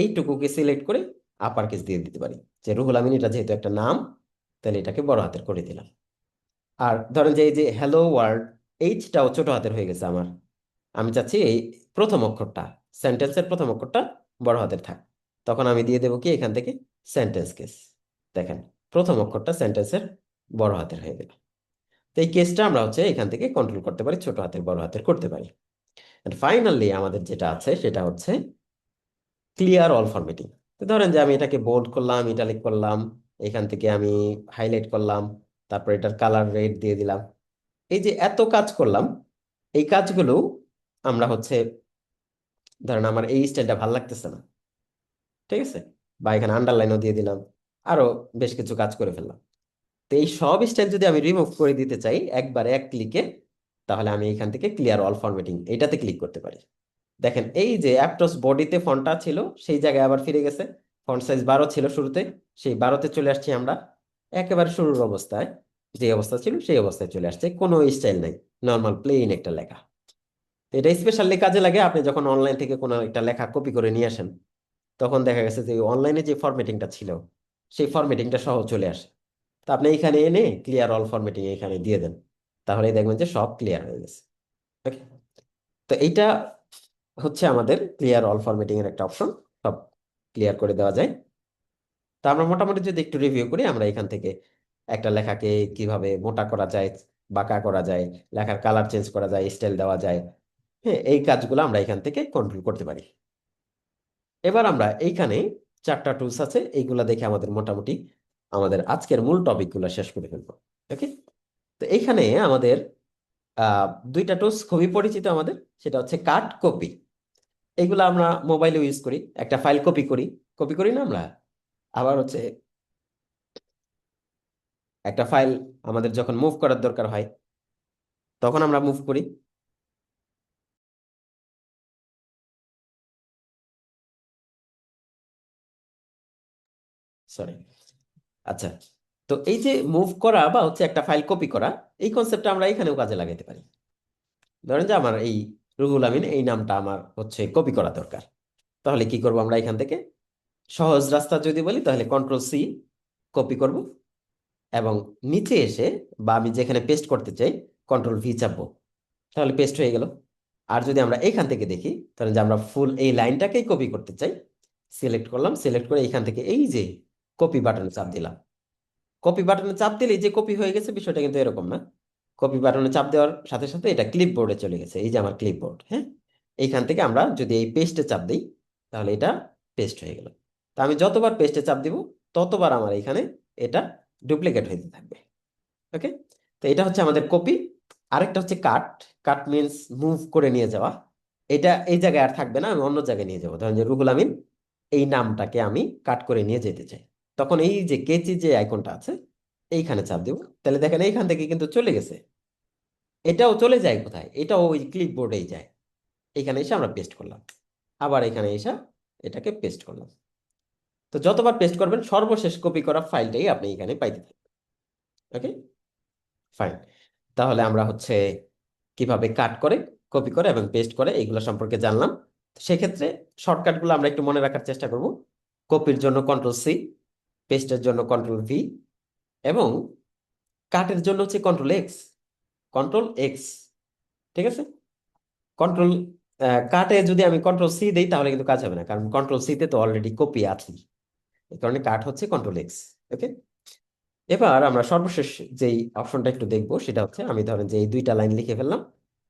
এইটুকুকে সিলেক্ট করে আপার কেস দিয়ে দিতে পারি, যে রুহুল আমিন এটা যেহেতু একটা নাম তাহলে এটাকে বড় হাতের করে দিলাম। আর ধরেন যে এই যে হ্যালো ওয়ার্ল্ড, এইচটাও ছোট হাতের হয়ে গেছে আমার, আমি চাচ্ছি এই প্রথম অক্ষরটা, সেন্টেন্সের প্রথম অক্ষরটা বড় হাতের থাক। তখন আমি দিয়ে দেবো কি এখান থেকে সেন্টেন্স কেস। দেখেন প্রথম অক্ষরটা সেন্টেন্সের বড় হাতের হয়ে গেল। তো এই কেসটা আমরা হচ্ছে এখান থেকে কন্ট্রোল করতে পারি, ছোট হাতের বড় হাতের করতে পারি। ফাইনালি আমাদের যেটা আছে সেটা হচ্ছে ক্লিয়ার অল ফরম্যাটিং। তো ধরেন যে আমি এটাকে বোল্ড করলাম, ইটালিক করলাম, এখান থেকে আমি হাইলাইট করলাম, তারপর এটার কালার রেড দিয়ে দিলাম। এই যে এত কাজ করলাম, এই কাজগুলো আমরা হচ্ছে ধরেন আমার এই স্টাইলটা ভালো লাগতেছে না, ঠিক আছে, বা এখানে আন্ডারলাইনও দিয়ে দিলাম, আরো বেশ কিছু কাজ করে ফেললাম। তো এই সব স্টাইল যদি আমি রিমুভ করে দিতে চাই একবারে এক ক্লিকে, তাহলে আমি এখান থেকে ক্লিয়ার অল ফরম্যাটিং এটাতে ক্লিক করতে পারি। দেখেন এই যে অ্যাপটস বডিতে ফন্টটা ছিল সেই জায়গায় আবার ফিরে গেছে, ফন্ট সাইজ 12 ছিল শুরুতে, সেই 12তে চলে আসছি আমরা, একেবারে শুরুর অবস্থায় যে অবস্থা ছিল সেই অবস্থায় চলে আসছে, কোনো স্টাইল নাই, নর্মাল প্লেন একটা লেখা। তো এটা স্পেশালি কাজে লাগে আপনি যখন অনলাইন থেকে কোনো একটা লেখা কপি করে নিয়ে আসেন, তখন দেখা গেছে যে অনলাইনে যে ফরম্যাটিংটা ছিল সেই ফরম্যাটিংটা সহ চলে আসে। তো আপনি এখানে এনে ক্লিয়ার অল ফরম্যাটিং এখানে দিয়ে দেন, তাহলেই দেখবেন যে সব ক্লিয়ার হয়ে গেছে। ওকে, তো এইটা হচ্ছে আমাদের ক্লিয়ার অল ফরম্যাটিং এর একটা অপশন, সব ক্লিয়ার করে দেওয়া যায়। তা আমরা মোটামুটি যদি একটু রিভিউ করি, আমরা এখান থেকে একটা লেখাকে কিভাবে মোটা করা যায়, বাঁকা করা যায়, লেখার কালার চেঞ্জ করা যায়, স্টাইল দেওয়া যায়, হ্যাঁ এই কাজগুলো আমরা এখান থেকে কন্ট্রোল করতে পারি। এবার আমরা এইখানে 4টা টুলস আছে, এইগুলা দেখে আমাদের মোটামুটি আমাদের আজকের মূল টপিকগুলো শেষ করে ফেলবো। ওকে, তো এইখানে আমাদের আহ 2টা টুলস খুবই পরিচিত আমাদের, সেটা হচ্ছে কাট, কপি। এইগুলো আমরা মোবাইলে ইউজ করি, একটা ফাইল কপি করি, কপি করি না আমরা, আবার হচ্ছে একটা ফাইল আমাদের যখন মুভ করার দরকার হয় তখন আমরা মুভ করি। সরি, আচ্ছা, তো এই যে মুভ করা বা হচ্ছে একটা ফাইল কপি করা, এই কনসেপ্টটা আমরা এখানেও কাজে লাগাতে পারি। ধরেন যে আমার এই রুহুল আমিন এই নামটা আমার হচ্ছে কপি করা দরকার, তাহলে কি করব আমরা এখান থেকে সহজ রাস্তা যদি বলি তাহলে কন্ট্রোল সি, কপি করব, এবং নিচে এসে বা আমি যেখানে পেস্ট করতে চাই কন্ট্রোল ভি চাপবো, তাহলে পেস্ট হয়ে গেল। আর যদি আমরা এখান থেকে দেখি তাহলে যে আমরা ফুল এই লাইনটাকেই কপি করতে চাই, সিলেক্ট করলাম, সিলেক্ট করে এখান থেকে এই যে কপি বাটনে চাপ দিলাম, কপি বাটনে চাপ দিলেই যে কপি হয়ে গেছে বিষয়টা কিন্তু এরকম না। কপি বাটনে চাপ দেওয়ার সাথে সাথে এটা ক্লিপবোর্ডে চলে গেছে, এই যে আমার ক্লিপবোর্ড, হ্যাঁ। এইখান থেকে আমরা যদি এই পেস্টে চাপ দিই তাহলে এটা পেস্ট হয়ে গেল। তা আমি যতবার পেস্টে চাপ দিব ততবার আমার এখানে এটা ডুপ্লিকেট হইতে থাকবে। ওকে, তো এটা হচ্ছে আমাদের কপি। আরেকটা হচ্ছে কাট, কাট মিনস মুভ করে নিয়ে যাওয়া। এটা এই জায়গায় আর থাকবে না, আমি অন্য জায়গায় নিয়ে যাবো। ধরেন যে রুহুল আমিন এই নামটাকে আমি কাট করে নিয়ে যেতে চাই, তখন এই যে কেচি যে আইকনটা আছে এইখানে চাপ দিব, তাহলে দেখেন এইখান থেকে কিন্তু চলে গেছে। এটাও চলে যায় কোথায়, এটাও ওই ক্লিপবোর্ডেই যায়। এখানে এসে আমরা পেস্ট করলাম, আবার এখানে এসে এটাকে পেস্ট করলাম। তো যতবার পেস্ট করবেন সর্বশেষ কপি করা ফাইলটাই আপনি এখানে পাইতে থাকবেন। ওকে, ফাইন। তাহলে আমরা হচ্ছে কিভাবে কাট করে, কপি করে এবং পেস্ট করে এইগুলো সম্পর্কে জানলাম। সেক্ষেত্রে শর্টকাটগুলো আমরা একটু মনে রাখার চেষ্টা করব। কপির জন্য কন্ট্রোল সি, পেস্টের জন্য কন্ট্রোল ভি, এবং কাটের জন্য হচ্ছে কন্ট্রোল এক্স। কন্ট্রোল এক্স, ঠিক আছে। কন্ট্রোল কাটে যদি আমি কন্ট্রোল সি দিই তাহলে কিন্তু কাজ হবে না, কারণ কন্ট্রোল সি তে তো অলরেডি কপি আছে। এই কারণে কাট হচ্ছে কন্ট্রোল এক্স। ওকে, এবার আমরা সর্বশেষ যেই অপশনটা একটু দেখবো সেটা হচ্ছে, আমি ধরেন যে এই দুইটা লাইন লিখে ফেললাম,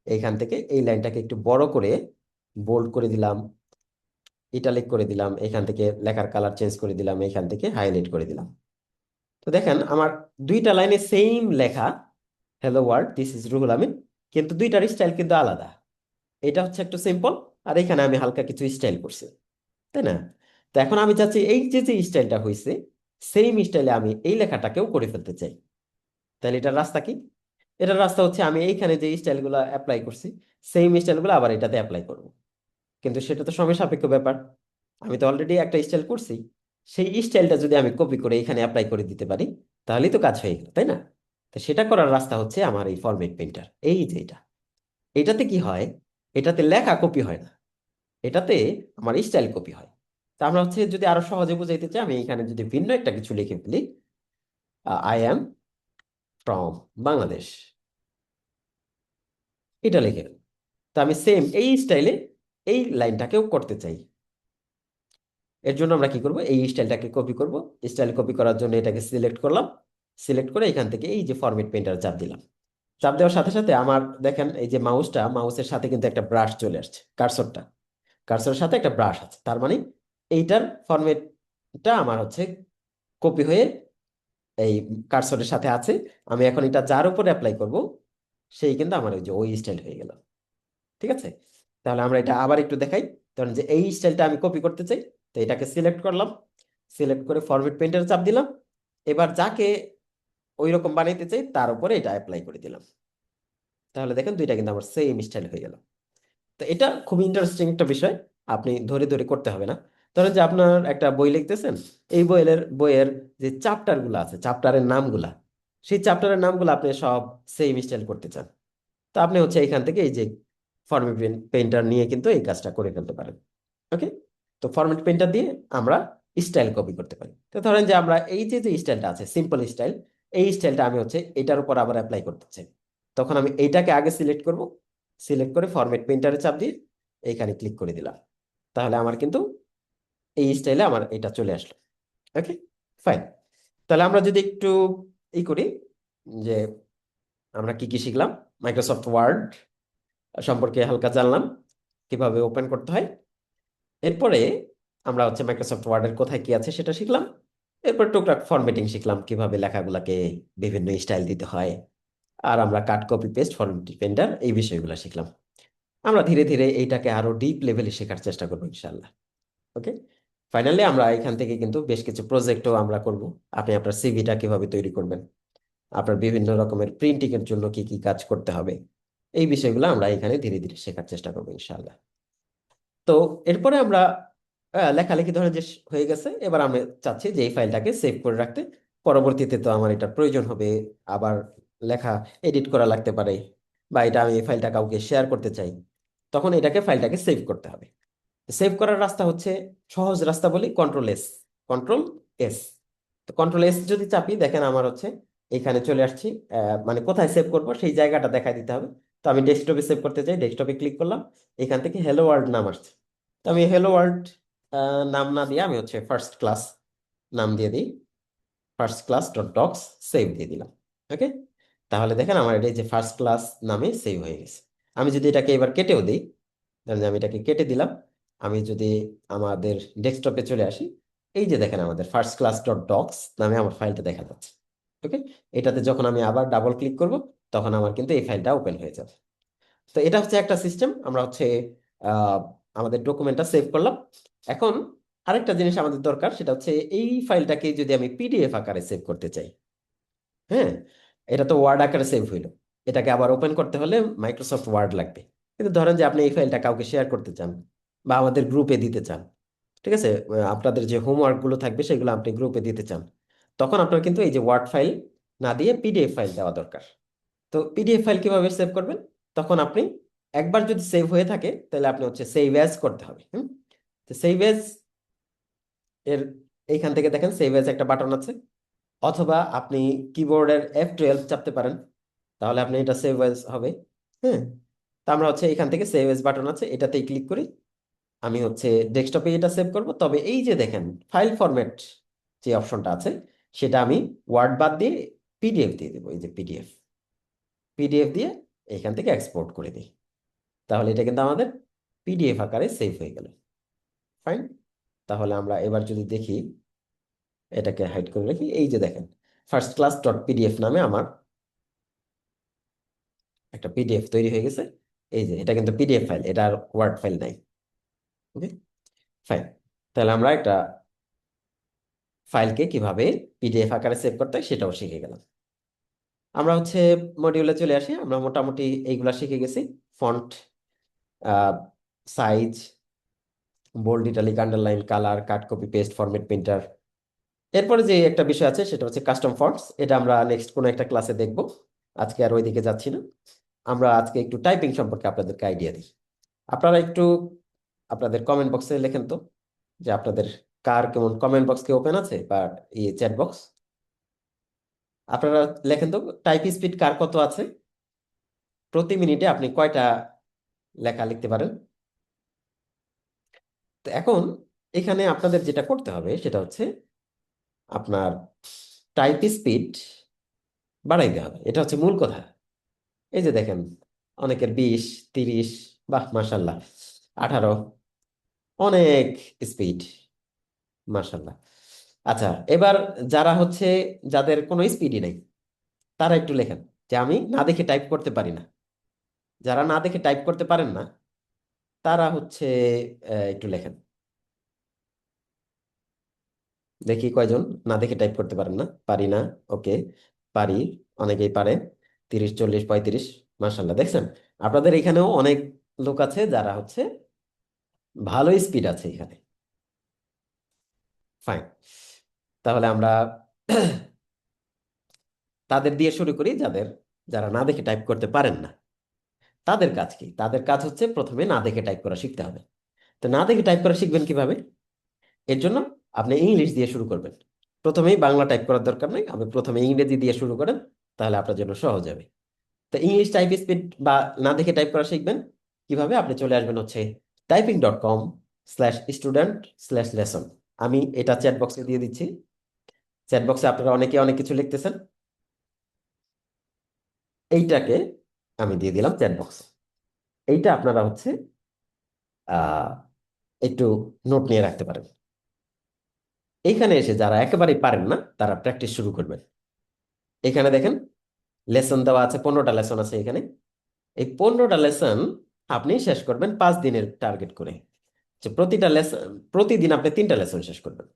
এইখান থেকে এই লাইনটাকে একটু বড় করে বোল্ড করে দিলাম, ইটালিক করে দিলাম, এখান থেকে লেখার কালার চেঞ্জ করে দিলাম, এখান থেকে হাইলাইট করে দিলাম। তো দেখেন আমার দুইটা লাইনে সেম লেখা, hello world this is Ruhul Amin, কিন্তু দুইটার স্টাইল কিন্তু আলাদা। এটা হচ্ছে একটু সিম্পল, আর এখানে আমি হালকা কিছু স্টাইল করছি, তাই না? তো এখন আমি চাচ্ছি এই যে যে স্টাইলটা হয়েছে, সেম স্টাইলে আমি এই লেখাটাকেও করে ফেলতে চাই। তাহলে এটার রাস্তা কি? এটার রাস্তা হচ্ছে আমি এইখানে যে স্টাইলগুলো অ্যাপ্লাই করছি, সেম স্টাইলগুলো আবার এটাতে অ্যাপ্লাই করব। কিন্তু সেটা তো সময় সাপেক্ষ ব্যাপার। আমি তো অলরেডি একটা স্টাইল করছি, সেই স্টাইলটা যদি আমি কপি করে এখানে অ্যাপ্লাই করে দিতে পারি, তাহলেই তো কাজ হয়ে গেল, তাই না? তো সেটা করার রাস্তা হচ্ছে আমার এই ফরম্যাট পেইন্টার, এই যে এটা। এটাতে কি হয়? এটাতে লেখা কপি হয় না, এটাতে আমার স্টাইল কপি হয়। তা আমরা হচ্ছে যদি আরো সহজে বুঝাইতে চাই, আমি এখানে যদি ভিন্ন একটা কিছু লিখে ফেলি, আই অ্যাম ফ্রম বাংলাদেশ, এটা লিখে ফেলি। তা আমি সেম এই স্টাইলে এই লাইনটাকেও করতে চাই। এর জন্য আমরা কি করব, এই স্টাইলটাকে কপি করব। স্টাইল কপি করার জন্য এটাকে সিলেক্ট করলাম, সিলেক্ট করে এখান থেকে এই যে ফরম্যাট পেইন্টার চাপ দিলাম। চাপ দেওয়ার সাথে সাথে আমার দেখেন এই যে মাউসের সাথে কিন্তু একটা ব্রাশ চলে আসছে, কার্সরটা, কার্সরের সাথে একটা ব্রাশ আছে, তার মানে এইটার ফরম্যাটটা আমার হচ্ছে কপি হয়ে এই কার্সরের সাথে আছে। আমি এখন এটা যার উপরে অ্যাপ্লাই করব, সেই কিন্তু আমার ওই যে ওই স্টাইল হয়ে গেল। ঠিক আছে, তাহলে আমরা এটা আবার একটু দেখাই। ধরেন যে এই স্টাইলটা আমি কপি করতে চাই, তো এটাকে সিলেক্ট করলাম, সিলেক্ট করে ফরম্যাট পেইন্টার চাপ দিলাম। এবার যাকে ওই রকম বানাইতে চাই তার উপরে এটা অ্যাপ্লাই করে দিলাম। তাহলে দেখেন দুইটা কিন্তু আমার সেম স্টাইল হয়ে গেল। তো এটা খুব ইন্টারেস্টিং একটা বিষয়, আপনি ধরে ধরে করতে হবে না। ধরেন যে আপনার একটা বই লিখতেছেন, এই বইয়ের যে চ্যাপ্টার গুলো আছে, চ্যাপ্টারের নামগুলা, সেই চ্যাপ্টারের নামগুলো আপনি সব সেম স্টাইল করতে চান, তো আপনি হচ্ছে এখান থেকে এই যে ফরম্যাট পেইন্টার নিয়ে কিন্তু এই কাজটা করে ফেলতে পারেন। ওকে, তো ফরম্যাট পেইন্টার দিয়ে আমরা স্টাইল কপি করতে পারি। তো ধরেন যে আমরা এই যে যে স্টাইলটা আছে সিম্পল স্টাইল, এই স্টাইলটা আমি হচ্ছে এটার উপর আবার অ্যাপ্লাই করতে চাই। তখন আমি এইটাকে আগে সিলেক্ট করব, সিলেক্ট করে ফরম্যাট পেইন্টারে চাপ দিয়ে এইখানে ক্লিক করে দিলাম। তাহলে আমার কিন্তু এই স্টাইলে আমার এটা চলে আসলো। ওকে, ফাইন। তাহলে আমরা যদি একটু করি, যে আমরা কি কি শিখলাম, মাইক্রোসফট ওয়ার্ড সম্পর্কে হালকা জানলাম, কিভাবে ওপেন করতে হয়। এরপরে আমরা হচ্ছে মাইক্রোসফট ওয়ার্ডের কোথায় কি আছে সেটা শিখলাম। এরপর টুকটাক ফরম্যাটিং শিখলাম, কিভাবে লেখাগুলোকে বিভিন্ন স্টাইল দিতে হয়। আর আমরা cut copy paste format painter এই বিষয়গুলো শিখলাম। আমরা ধীরে ধীরে এইটাকে আরো ডিপ লেভেলে শেখার চেষ্টা করবো ইনশাল্লাহ। ওকে, ফাইনালি আমরা এখান থেকে কিন্তু বেশ কিছু প্রজেক্টও আমরা করব। আপনি আপনার সিভিটা কিভাবে তৈরি করবেন, আপনার বিভিন্ন রকমের প্রিন্টিং এর জন্য কি কি কাজ করতে হবে, এই বিষয়গুলো আমরা এখানে ধীরে ধীরে শেখার চেষ্টা করবো ইনশাল্লাহ। তো এরপরে আমরা লেখালেখি ধরে যে হয়ে গেছে, এবার আমি চাচ্ছি যে এই ফাইলটাকে সেভ করে রাখতে। পরবর্তীতে তো আমার এটা প্রয়োজন হবে, আবার লেখা এডিট করা লাগতে পারে, বা এটা আমি এই ফাইলটা কাউকে শেয়ার করতে চাই, তখন ফাইলটাকে সেভ করতে হবে। সেভ করার রাস্তা হচ্ছে সহজ রাস্তা বলি, কন্ট্রোল এস। কন্ট্রোল এস, তো কন্ট্রোল এস যদি চাপি দেখেন আমার হচ্ছে এখানে চলে আসছি। মানে কোথায় সেভ করব সেই জায়গাটা দেখাই দিতে হবে। তো আমি ডেস্কটপে সেভ করতে চাই, ডেস্কটপে ক্লিক করলাম, এখান থেকে হ্যালো ওয়ার্ল্ড নাম আসছে। তো আমি হ্যালো ওয়ার্ল্ড নাম না দিয়ে আমি হচ্ছে ফার্স্ট ক্লাস নাম দিয়ে দিই, first class dot docx, save দিয়ে দিলাম। ওকে, তাহলে দেখেন আমার এটা এই যে ফার্স্ট ক্লাস নামে সেভ হয়ে গেছে। আমি যদি এটাকে এবার কেটেও দিই, ধরেন যে আমি এটাকে কেটে দিলাম, আমি যদি আমাদের ডেস্কটপে চলে আসি, এই যে দেখেন আমাদের ফার্স্ট ক্লাস ডট ডক্স নামে আমার ফাইলটা দেখা যাচ্ছে। ওকে, এটাতে যখন আমি আবার ডাবল ক্লিক করব, তখন আমার কিন্তু এই ফাইলটা ওপেন হয়ে যাবে। তো এটা হচ্ছে একটা সিস্টেম, আমরা হচ্ছে আহ, আমাদের ডকুমেন্টটা সেভ করলাম। এখন আরেকটা জিনিস আমাদের দরকার, সেটা হচ্ছে এই ফাইলটাকে যদি আমি পিডিএফ আকারে সেভ করতে চাই। হ্যাঁ, এটা তো ওয়ার্ড আকারে সেভ হইলো, এটাকে আবার ওপেন করতে হলে মাইক্রোসফট ওয়ার্ড লাগবে। কিন্তু ধরেন যে আপনি এই ফাইলটা কাউকে শেয়ার করতে চান, বা আমাদের গ্রুপে দিতে চান, ঠিক আছে, আপনাদের যে হোমওয়ার্ক গুলো থাকবে সেগুলো আপনি গ্রুপে দিতে চান, তখন আপনার কিন্তু এই যে ওয়ার্ড ফাইল না দিয়ে পিডিএফ ফাইল দেওয়া দরকার। তো পিডিএফ ফাইল কিভাবে সেভ করবেন? তখন আপনি একবার যদি সেভ হয়ে থাকে তাহলে আপনি হচ্ছে সেভ অ্যাজ করতে হবে। তো সেভ অ্যাজ এর এইখান থেকে দেখেন সেভ এজ একটা বাটন আছে, অথবা আপনি কিবোর্ডের F12 চাপতে পারেন, তাহলে আপনি এটা সেভ এজ হবে। হ্যাঁ, তা আমরা হচ্ছে এখান থেকে সেভ এজ বাটন আছে, এটাতেই ক্লিক করি। আমি হচ্ছে ডেস্কটপে এটা সেভ করব, তবে এই যে দেখেন ফাইল ফরম্যাট যে অপশনটা আছে, সেটা আমি ওয়ার্ড বাদ দিয়ে পিডিএফ দিয়ে দেবো। এই যে পিডিএফ, পিডিএফ দিয়ে এখান থেকে এক্সপোর্ট করে দিই, তাহলে এটা কিন্তু আমাদের পিডিএফ আকারে সেভ হয়ে গেল। ফাইন। তাহলে আমরা এবার যদি দেখি, এটাকে হাইড করে রাখি, এই যে দেখেন ফার্স্ট ক্লাস ডট পিডিএফ নামে আমার একটা পিডিএফ তৈরি হয়ে গেছে। এই যে এটা কিন্তু পিডিএফ ফাইল, এটা আর ওয়ার্ড ফাইল নাই। ওকে, ফাইন। তাহলে আমরা একটা ফাইলকে কিভাবে পিডিএফ আকারে সেভ করতে হয় সেটাও শিখে গেলাম। আমরা হচ্ছে মডিউলে চলে আসি, আমরা মোটামুটি এইগুলা শিখে গেছি। Font, size, bold, italic, underline, colour, cut, copy, paste, format, printer. এরপরে যে একটা বিষয় আছে সেটা হচ্ছে কাস্টম ফন্টস, এটা আমরা নেক্সট কোনো একটা ক্লাসে দেখব, আজকে আর ওইদিকে যাচ্ছি না। আমরা আজকে একটু টাইপিং সম্পর্কে আপনাদেরকে আইডিয়া দিই। আপনারা একটু আপনাদের কমেন্ট বক্সে লেখেন তো, যে আপনাদের কার কেমন কমেন্ট বক্স কি ওপেন আছে, বা চ্যাট বক্স। আপনারা লেখেন তো টাইপ স্পিড কার কত আছে, প্রতি মিনিটে আপনি কয়টা লেখা লিখতে পারেন। তো এখন এখানে আপনাদের যেটা করতে হবে সেটা হচ্ছে আপনার টাইপ স্পিড বাড়াইতে হবে, এটা হচ্ছে মূল কথা। এই যে দেখেন অনেকের 20, 30, বাহ মাশাল্লাহ, 18, অনেক স্পিড, মাশাল্লাহ। আচ্ছা, এবার যারা হচ্ছে, যাদের কোনো স্পিডই নেই, তারা একটু লেখেন যে আমি না দেখে টাইপ করতে পারি না। যারা না দেখে টাইপ করতে পারেন না, তারা হচ্ছে একটু লেখেন, দেখি কয়জন না দেখে টাইপ করতে পারেন না। পারি না, ওকে। পারি, অনেকেই পারে। 30, 40, 35, মাশাল্লাহ। দেখছেন আপনাদের এখানেও অনেক লোক আছে যারা হচ্ছে ভালো স্পিড আছে এখানে। ফাইন। তাহলে আমরা তাদের দিয়ে শুরু করি, যারা না দেখে টাইপ করতে পারেন না। তাদের কাজ কি? তাদের কাজ হচ্ছে প্রথমে না দেখে টাইপ করা শিখতে হবে। তো না দেখে টাইপ করা শিখবেন কিভাবে? এর জন্য আপনি ইংলিশ দিয়ে শুরু করবেন। প্রথমেই বাংলা টাইপ করার দরকার নেই, আপনি প্রথমে ইংরেজি দিয়ে শুরু করেন, তাহলে আপনার জন্য সহজ হবে। তো ইংলিশ টাইপ স্পিড বা না দেখে টাইপ করা শিখবেন কিভাবে? আপনি চলে আসবেন হচ্ছে typing.com/student/lesson। আমি এটা চ্যাট বক্সে দিয়ে দিচ্ছি। চ্যাট বক্সে আপনারা অনেকে অনেক কিছু লিখতেছেন, এইটাকে আমি দিয়ে দিলাম চ্যাট বক্স। এইটা আপনারা হচ্ছে আহ একটু নোট নিয়ে রাখতে পারেন। এইখানে এসে যারা একেবারেই পারেন না, তারা প্র্যাকটিস শুরু করবেন। এখানে দেখেন লেসন দেওয়া আছে, 15টা লেসন আছে এখানে। এই 15টা লেসন আপনি শেষ করবেন 5 দিনের টার্গেট করে। যে প্রতিটা লেসন, প্রতিদিন আপনি 3টা লেসন শেষ করবেন।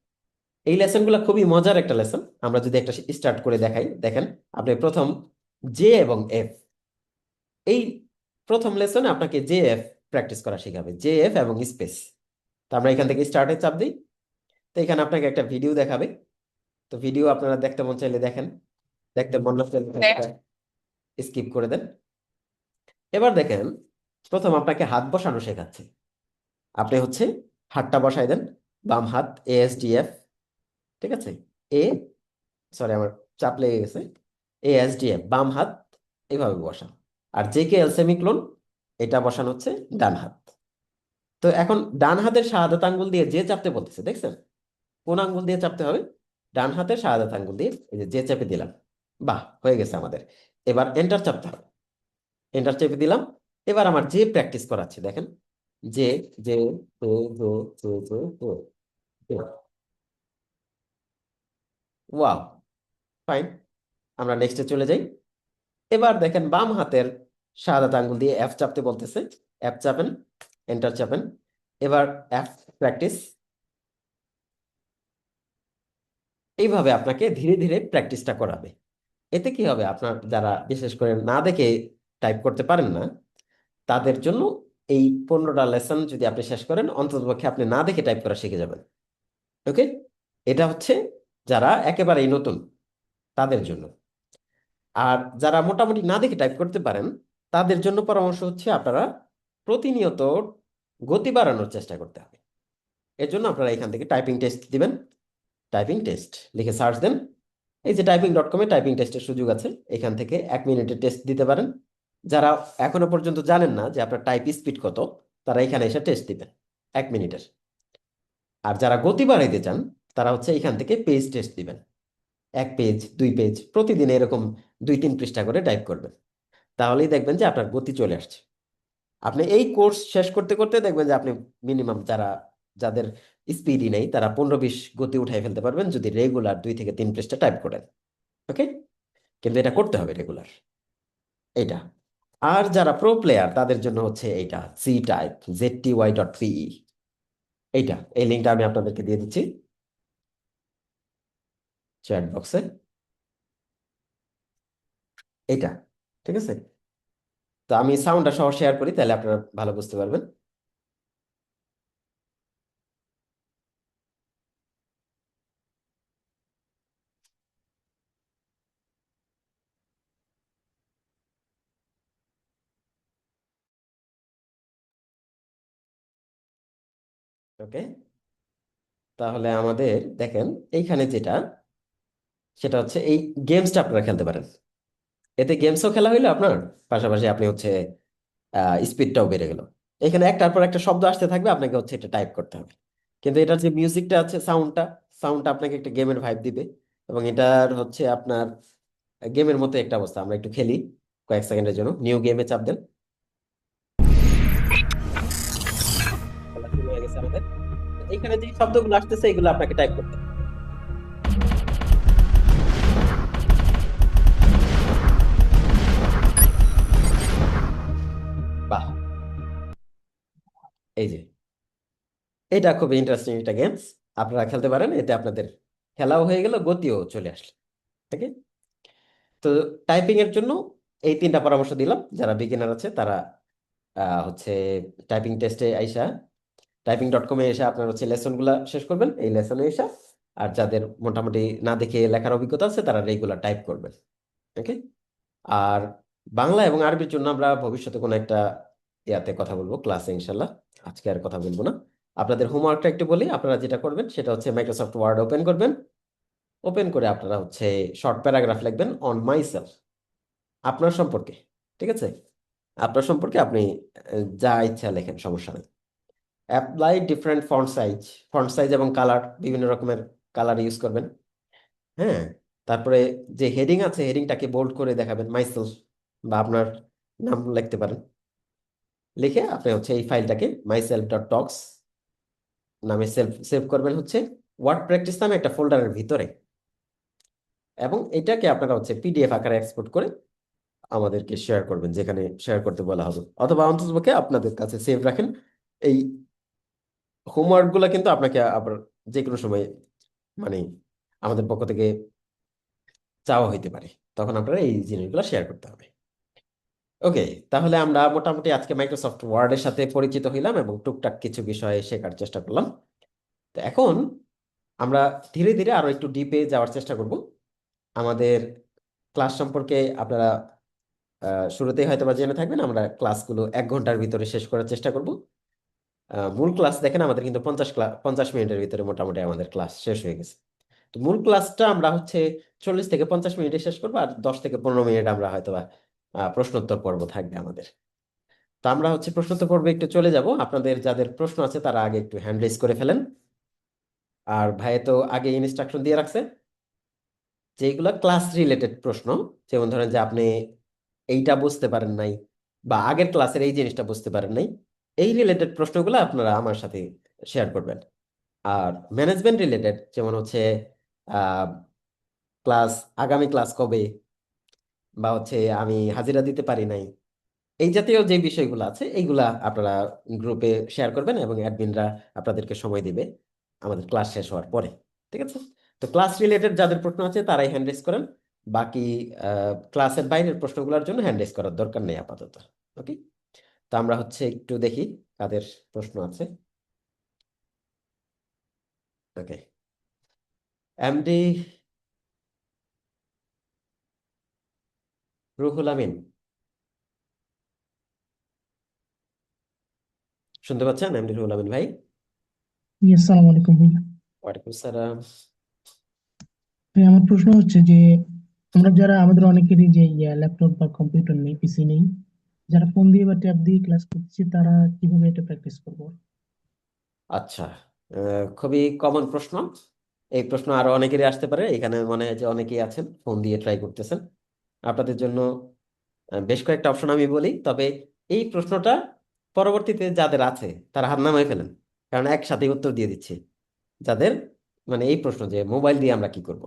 এই লেসনগুলো খুবই মজার একটা লেসন। আমরা যদি একটা স্টার্ট করে দেখাই, দেখেন আপনি প্রথম জে এবং এফ, এই প্রথম লেসনে আপনাকে জে এফ প্র্যাকটিস করা শেখাবে, জে এফ এবং স্পেস। তো আমরা এখান থেকে স্টার্টে চাপ দিই। তো এখানে আপনাকে একটা ভিডিও দেখাবে। তো ভিডিও আপনারা দেখতে মন চাইলে দেখেন, দেখতে মন না চাইলে স্কিপ করে দেন। এবার দেখেন প্রথম আপনাকে হাত বসানো শেখাচ্ছে। আপনি হচ্ছে হাতটা বসাই দেন, বাম হাত ASDF, ঠিক আছে? এ, সরি আমার চাপ লেগে গেছে। ASDF বাম হাত, এইভাবে বসা। আর JKL সেমিক্লোন, এটা বসানো হচ্ছে ডান হাত। তো এখন ডান হাতের শাহাদাত আঙ্গুল দিয়ে যে চাপতে বলতেছে, দেখছেন কোন আঙ্গুল দিয়ে চাপতে হবে? ডান হাতের শাহাদাত আঙ্গুল দিয়ে এই যে চেপে দিলাম। বাহ, হয়ে গেছে আমাদের। এবার এন্টার চাপতে হবে, এন্টার চেপে দিলাম। এবার আমার যে প্র্যাকটিস করাচ্ছে দেখেন, যে যে যে যে যে যে যে যে। Wow, fine. আমরা নেক্সটে চলে যাই। এবার দেখেন বাম হাতের শাহাদাত আঙ্গুল দিয়ে এফ চাপতে বলতেছে, এফ চাপেন, এন্টার চাপেন। এবার এফ প্র্যাকটিস। এইভাবে আপনাকে ধীরে ধীরে প্র্যাকটিসটা করাবে। এতে কি হবে, আপনার যারা বিশেষ করে না দেখে টাইপ করতে পারেন না, তাদের জন্য এই 15টা লেসন যদি আপনি শেষ করেন, অন্ততপক্ষে আপনি না দেখে টাইপ করা শিখে যাবেন। ওকে, এটা হচ্ছে যারা একেবারেই নতুন তাদের জন্য। আর যারা মোটামুটি না দেখে টাইপ করতে পারেন, তাদের জন্য পরামর্শ হচ্ছে আপনারা প্রতিনিয়ত গতি বাড়ানোর চেষ্টা করতে হবে। এর জন্য আপনারা এখান থেকে টাইপিং টেস্ট দিবেন। টাইপিং টেস্ট লিখে সার্চ দেন। এই যে typing.com-এ টাইপিং টেস্টের সুযোগ আছে, এখান থেকে 1 মিনিটের টেস্ট দিতে পারেন। যারা এখনো পর্যন্ত জানেন না যে আপনার টাইপ স্পিড কত, তারা এখানে এসে টেস্ট দিবেন 1 মিনিটের। আর যারা গতি বাড়াইতে চান, তারা হচ্ছে এখান থেকে পেজ টেস্ট দিবেন। 1 পেজ 2 পেজ প্রতিদিন এরকম 2-3 পৃষ্ঠা করে টাইপ করবেন। তাহলেই দেখবেন যে আপনার গতি চলে আসছে। আপনি এই কোর্স শেষ করতে করতে দেখবেন যে আপনি মিনিমাম যাদের স্পিডই নেই, তারা 15-20 গতি উঠাই ফেলতে পারবেন যদি রেগুলার 2 থেকে 3 পৃষ্ঠা টাইপ করেন। ওকে, কিন্তু এটা করতে হবে রেগুলার, এইটা। আর যারা প্রো প্লেয়ার তাদের জন্য হচ্ছে এইটা সি টাইপ, ZTY.PE। এইটা, এই লিঙ্কটা আমি আপনাদেরকে দিয়ে দিচ্ছি চ্যাট বক্সে। এইটা, ঠিক আছে। তো আমি সাউন্ডটা সহ শেয়ার করি, তাহলে আপনারা ভালো বুঝতে পারবেন। ওকে, তাহলে আমাদের দেখেন এইখানে যেটা, সেটা হচ্ছে এই গেমসটা আপনারা খেলতে পারেন। এতে গেমসও খেলা হইলো আপনার, পাশাপাশি আপনি হচ্ছে স্পিডটাও বেড়ে গেল। এখানে একটার পর একটা শব্দ আসতে থাকবে, আপনাকে হচ্ছে এটা টাইপ করতে হবে। কিন্তু এটার যে মিউজিকটা আছে, সাউন্ডটা আপনাকে একটা গেমের ভাইব দিবে। এবং এটার হচ্ছে আপনার গেমের মতো একটা অবস্থা। আমরা একটু খেলি কয়েক সেকেন্ডের জন্য, নিউ গেমে চাপ দেন। খেলা শুরু হয়ে গেছে আমাদের। এইখানে যে শব্দগুলো আসতেছে এগুলো আপনাকে টাইপ করতে হবে। বাহ, এই যে এটা খুবই ইন্টারেস্টিং একটা গেমস, আপনারা খেলতে পারেন। এতে আপনাদের খেলাও হয়ে গেল, গতিও চলে আসলো। ঠিক আছে। তো টাইপিং এর জন্য এই 3টা পরামর্শ দিলাম। যারা বিগিনার আছে তারা হচ্ছে টাইপিং টেস্টে আইসা typing.com-এ এসে আপনার হচ্ছে লেসন গুলা শেষ করবেন, এই লেসনে এসে। আর যাদের মোটামুটি না দেখে লেখার অভিজ্ঞতা আছে, তারা রেগুলার টাইপ করবেন। ওকে। আর বাংলা এবং আরবির জন্য আমরা ভবিষ্যতে কোনো একটা ইয়াতে কথা বলবো, ক্লাসে ইনশাল্লাহ। আজকে আর কথা বলবো না। আপনাদের হোমওয়ার্কটা একটু বলি। আপনারা যেটা করবেন সেটা হচ্ছে মাইক্রোসফট ওয়ার্ড ওপেন করবেন। ওপেন করে আপনারা হচ্ছে শর্ট প্যারাগ্রাফ লিখবেন অন মাই সেলফ, আপনার সম্পর্কে। ঠিক আছে, আপনার সম্পর্কে আপনি যা ইচ্ছা লেখেন, সমস্যা নেই। অ্যাপ্লাই ডিফারেন্ট ফন্ট সাইজ এবং কালার, বিভিন্ন রকমের কালার ইউজ করবেন। হ্যাঁ, তারপরে যে হেডিং আছে, হেডিংটাকে বোল্ড করে দেখাবেন মাইসেলফ, বা আপনার নাম লিখতে পারেন। লিখে আপনি হচ্ছে এই ফাইলটাকে myself.talks নামে সেভ করবেন হচ্ছে ওয়ার্ড প্র্যাকটিস নামে একটা ফোল্ডারের ভিতরে। এবং এটাকে আপনারা হচ্ছে পিডিএফ আকারে এক্সপোর্ট করে আমাদেরকে শেয়ার করবেন, যেখানে শেয়ার করতে বলা হবে। অথবা অন্ততপক্ষে আপনাদের কাছে সেভ রাখেন। এই হোমওয়ার্ক গুলা কিন্তু আপনাকে আবার যে কোনো সময়, মানে আমাদের পক্ষ থেকে চাওয়া হইতে পারে, তখন আপনারা এই জিনিসগুলো শেয়ার করতে হবে। ওকে, তাহলে আমরা মোটামুটি আজকে মাইক্রোসফট ওয়ার্ডের সাথে পরিচিত হইলাম এবং টুকটাক কিছু বিষয়ে শেখার চেষ্টা করলাম। তো এখন আমরা ধীরে ধীরে আরো একটু ডিপে যাওয়ার চেষ্টা করব। আমাদের ক্লাস সম্পর্কে আপনারা শুরুতেই হয়তো বা জেনে থাকবেন, আমরা ক্লাসগুলো 1 ঘন্টার ভিতরে শেষ করার চেষ্টা করব। মূল ক্লাস দেখেন আমাদের কিন্তু 50 মিনিটের ভিতরে মোটামুটি আমাদের ক্লাস শেষ হয়ে গেছে। তো মূল ক্লাসটা আমরা হচ্ছে 40 থেকে 50 মিনিটে শেষ করবো, আর 10 থেকে 15 মিনিট আমরা হয়তো বা প্রশ্নোত্তর পর্ব থাকবে আমাদের। তো আমরা হচ্ছে প্রশ্নোত্তর পর্বে একটু চলে যাব। আপনাদের যাদের প্রশ্ন আছে তারা আগে একটু হ্যান্ড রেজ করে ফেলেন। আর ভাই তো আগে ইনস্ট্রাকশন দিয়ে রাখছে যেগুলো ক্লাস রিলেটেড প্রশ্ন, যেমন ধরেন যে আপনি এইটা বুঝতে পারেন নাই, বা আগের ক্লাসের এই জিনিসটা বুঝতে পারেন নাই, এই রিলেটেড প্রশ্নগুলো আপনারা আমার সাথে শেয়ার করবেন। আর ম্যানেজমেন্ট রিলেটেড, যেমন হচ্ছে আহ ক্লাস, আগামী ক্লাস কবে, বা হচ্ছে আমি হাজিরা দিতে পারি নাই, এই জাতীয় যে বিষয়গুলো আছে এইগুলা আপনারা গ্রুপে শেয়ার করবেন, এবং অ্যাডমিনরা আপনাদেরকে সময় দিবে আমাদের ক্লাস শেষ হওয়ার পরে। ঠিক আছে। তো ক্লাস রিলেটেড যাদের প্রশ্ন আছে তারাই হ্যান্ড রেজ করেন। বাকি ক্লাসের বাইরের প্রশ্নগুলোর জন্য হ্যান্ড রেজ করার দরকার নেই আপাতত। ওকে, তো আমরা হচ্ছে একটু দেখি কাদের প্রশ্ন আছে। ওকে, এমডি রুহুল আমিন, শুনতে পাচ্ছেন? এমডি রুহুল আমিন ভাই। জি, আসসালামু আলাইকুম ভাইয়া। ওয়ালাইকুম সালাম। আমার প্রশ্ন হচ্ছে যে আমরা যারা আমাদের অনেকেরই যে ল্যাপটপ বা কম্পিউটার নেই, পিসি নেই, যারা ফোন দিয়ে বা ট্যাব দিয়ে ক্লাস করছে তারা কিভাবে এটা প্র্যাকটিস করবো? আচ্ছা, খুবই কমন প্রশ্ন। এই প্রশ্ন আরো অনেকেরই আসতে পারে, এখানে মনে হয় যে অনেকেই আছেন ফোন দিয়ে ট্রাই করতেছেন। আপনাদের জন্য বেশ কয়েকটা অপশন আমি বলি, তবে এই প্রশ্নটা পরবর্তীতে যাদের আছে তারা হাত নামায় ফেলেন, কারণ একসাথে উত্তর দিয়ে দিচ্ছি। যাদের মানে এই প্রশ্ন যে মোবাইল দিয়ে আমরা কি করব,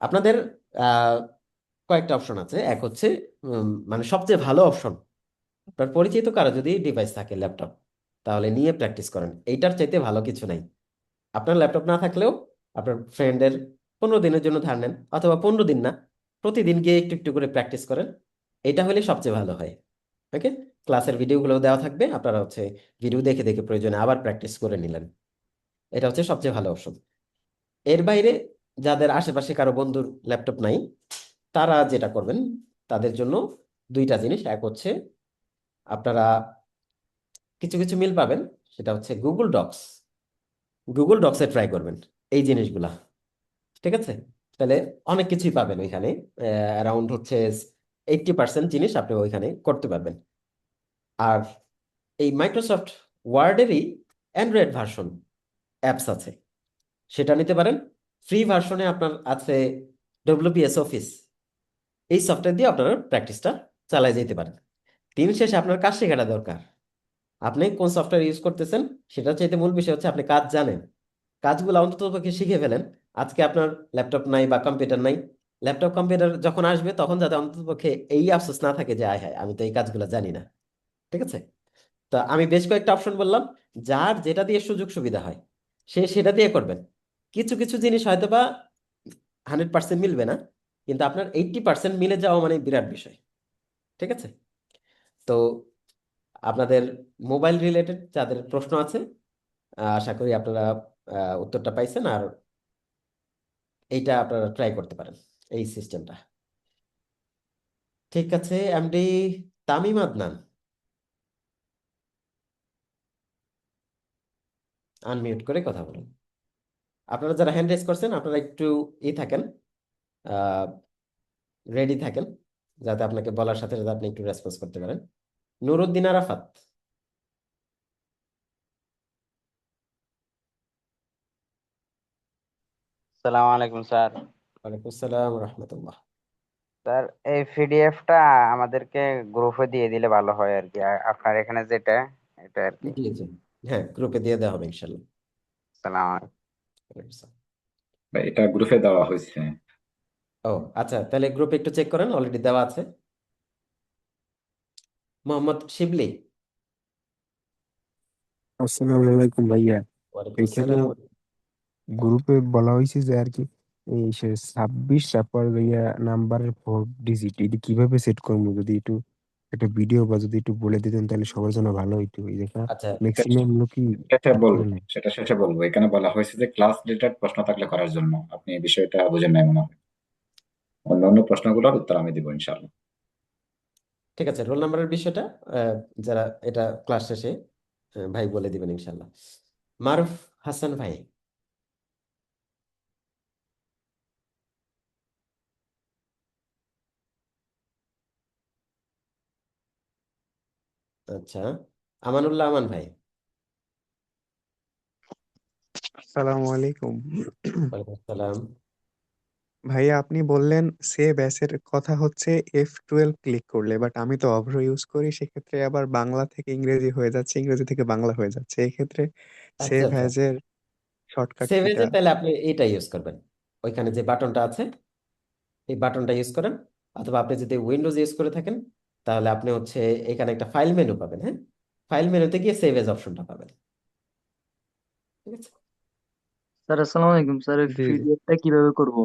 আপনাদের আহ কয়েকটা অপশন আছে। এক হচ্ছে মানে সবচেয়ে ভালো অপশন, আপনার পরিচিত কারো যদি ডিভাইস থাকে ল্যাপটপ, তাহলে নিয়ে প্র্যাকটিস করেন। এইটার চাইতে ভালো কিছু নাই। আপনার ল্যাপটপ না থাকলেও আপনার ফ্রেন্ডের 15 দিনের জন্য ধার নেন, অথবা 15 দিন না, প্রতিদিন গিয়ে একটু একটু করে প্র্যাকটিস করেন। এটা হলে সবচেয়ে ভালো হয়। ওকে, ক্লাসের ভিডিওগুলো দেওয়া থাকবে, আপনারা হচ্ছে ভিডিও দেখে দেখে প্রয়োজনে আবার প্র্যাকটিস করে নিলেন। এটা হচ্ছে সবচেয়ে ভালো অপশন। এর বাইরে যাদের আশেপাশে কারো বন্ধুর ল্যাপটপ নাই, তারা যেটা করবেন, তাদের জন্য দুইটা জিনিস। এক হচ্ছে আপনারা কিছু কিছু মিল পাবেন, সেটা হচ্ছে গুগল ডক্সে ট্রাই করবেন এই জিনিসগুলা। ঠিক আছে, তাহলে অনেক কিছুই পাবেন ওইখানে। অ্যারাউন্ড হচ্ছে 80% জিনিস আপনি ওইখানে করতে পারবেন। আর এই মাইক্রোসফট ওয়ার্ডেরই অ্যান্ড্রয়েড ভার্সন অ্যাপস আছে, সেটা নিতে পারেন। ফ্রি ভার্সনে আপনার আছে ডব্লিউপিএস অফিস। এই সফটওয়্যার দিয়ে আপনারা প্র্যাকটিসটা চালায় যেতে পারেন। দিন শেষে আপনার কাজ শেখাটা দরকার। আপনি কোন সফটওয়্যার ইউজ করতেছেন সেটা চাইতে মূল বিষয় হচ্ছে আপনি কাজ জানেন। কাজগুলো অন্ততপক্ষে শিখে ফেলেন। আজকে আপনার ল্যাপটপ নাই বা কম্পিউটার নাই, ল্যাপটপ কম্পিউটার যখন আসবে তখন যাতে অন্ততপক্ষে এই আফসোস না থাকে যে আয় হায় আমি তো এই কাজগুলো জানি না। ঠিক আছে, তো আমি বেশ কয়েকটা অপশন বললাম, যার যেটা দিয়ে সুযোগ সুবিধা হয় সে সেটা দিয়ে করবেন। কিছু কিছু জিনিস হয়তো বা 100% মিলবে না, কিন্তু আপনার 80% মিলে যাওয়া মানে বিরাট বিষয়। ঠিক আছে, তো আপনাদের মোবাইল রিলেটেড যাদের প্রশ্ন আছে, আশা করি আপনারা উত্তরটা পাইছেন। আর এইটা আপনারা ট্রাই করতে পারেন, এই সিস্টেমটা। ঠিক আছে, এমডি তামিম আদনান, আনমিউট করে কথা বলুন। আপনারা যারা হ্যান্ড রেজ করছেন আপনারা একটু থাকেন, রেডি থাকেন, যাতে আপনাকে বলার সাথে সাথে আপনি একটু রেসপন্স করতে পারেন। নুরুদ্দিন আরাফাত। সালাম আলাইকুম স্যার। ওয়ালাইকুম আসসালাম রহমতুল্লাহ। স্যার, এই পিডিএফটা আমাদেরকে গ্রুপে দিয়ে দিলে ভালো হয় আর কি, আপনার এখানে যেটা, এটা আর কি। জি জি, হ্যাঁ গ্রুপে দিয়ে দেওয়া হবে ইনশাল্লাহ। সালাম আলাইকুম। ওয়ালাইকুম আসসালাম। বা এটা গ্রুপে দেওয়া হয়েছে। ও আচ্ছা, তাহলে গ্রুপে একটু চেক করেন, অলরেডি দেওয়া আছে। মোহাম্মদ শিবলি। আসসালামু আলাইকুম ভাইয়া। ওয়ালাইকুম এখানে আসসালাম। গ্রুপে বলা হয়েছে যে আর কি এই 26 তারপর ভাইয়া নাম্বারের 4 ডিজিট এটা কিভাবে সেট করবো, যদি একটু একটা ভিডিও বা যদি একটু বলে দিতেন তাহলে সবার জন্য ভালো হইতো। এই দেখা আচ্ছা ম্যাক্সিমাম লোকই শেষে ভুল বলবো, করে নেয়। সেটা শেষে বলবো। এখানে বলা হয়েছে যে ক্লাস রিলেটেড প্রশ্ন থাকলে করার জন্য। আপনি এই বিষয়টা বুঝেন নাই মনে হয়। অন্যান্য প্রশ্নগুলোর উত্তর আমি দিব ইনশাআল্লাহ। ঠিক আছে, রোল নাম্বারের বিষয়টা আহ, যারা এটা ক্লাস শেষে ভাই বলে দিবেন ইনশাল্লাহ। মারুফ হাসান ভাই। আচ্ছা, আমানুল্লাহ আমান ভাই। আসসালামু আলাইকুম। ওয়ালাইকুম আসসালাম। ভাইয়া, আপনি বললেন সেভ অ্যাস এর কথা হচ্ছে F12 ক্লিক করলে, বাট আমি তো অভ্র ইউজ করি, সেক্ষেত্রে আবার বাংলা থেকে ইংরেজি হয়ে যাচ্ছে, ইংরেজি থেকে বাংলা হয়ে যাচ্ছে। এক্ষেত্রে আচ্ছা সেভ আচ্ছা, অ্যাজ এর শর্টকাট সেভেজে কিটা? তাহলে আপনি এটা ইউজ করবেন, ওইখানে যে বাটনটা আছে এই বাটনটা ইউজ করেন। অথবা আপনি যদি উইন্ডোজ ইউজ করে থাকেন তাহলে আপনি হচ্ছে এখানে একটা ফাইল মেনু পাবেন। হ্যাঁ, ফাইল মেনুতে গিয়ে সেভ এজ অপশনটা পাবেন। ঠিক আছে, স্যার আসসালামু আলাইকুম স্যার, জি জি। পিডিএফটা কিভাবে করব?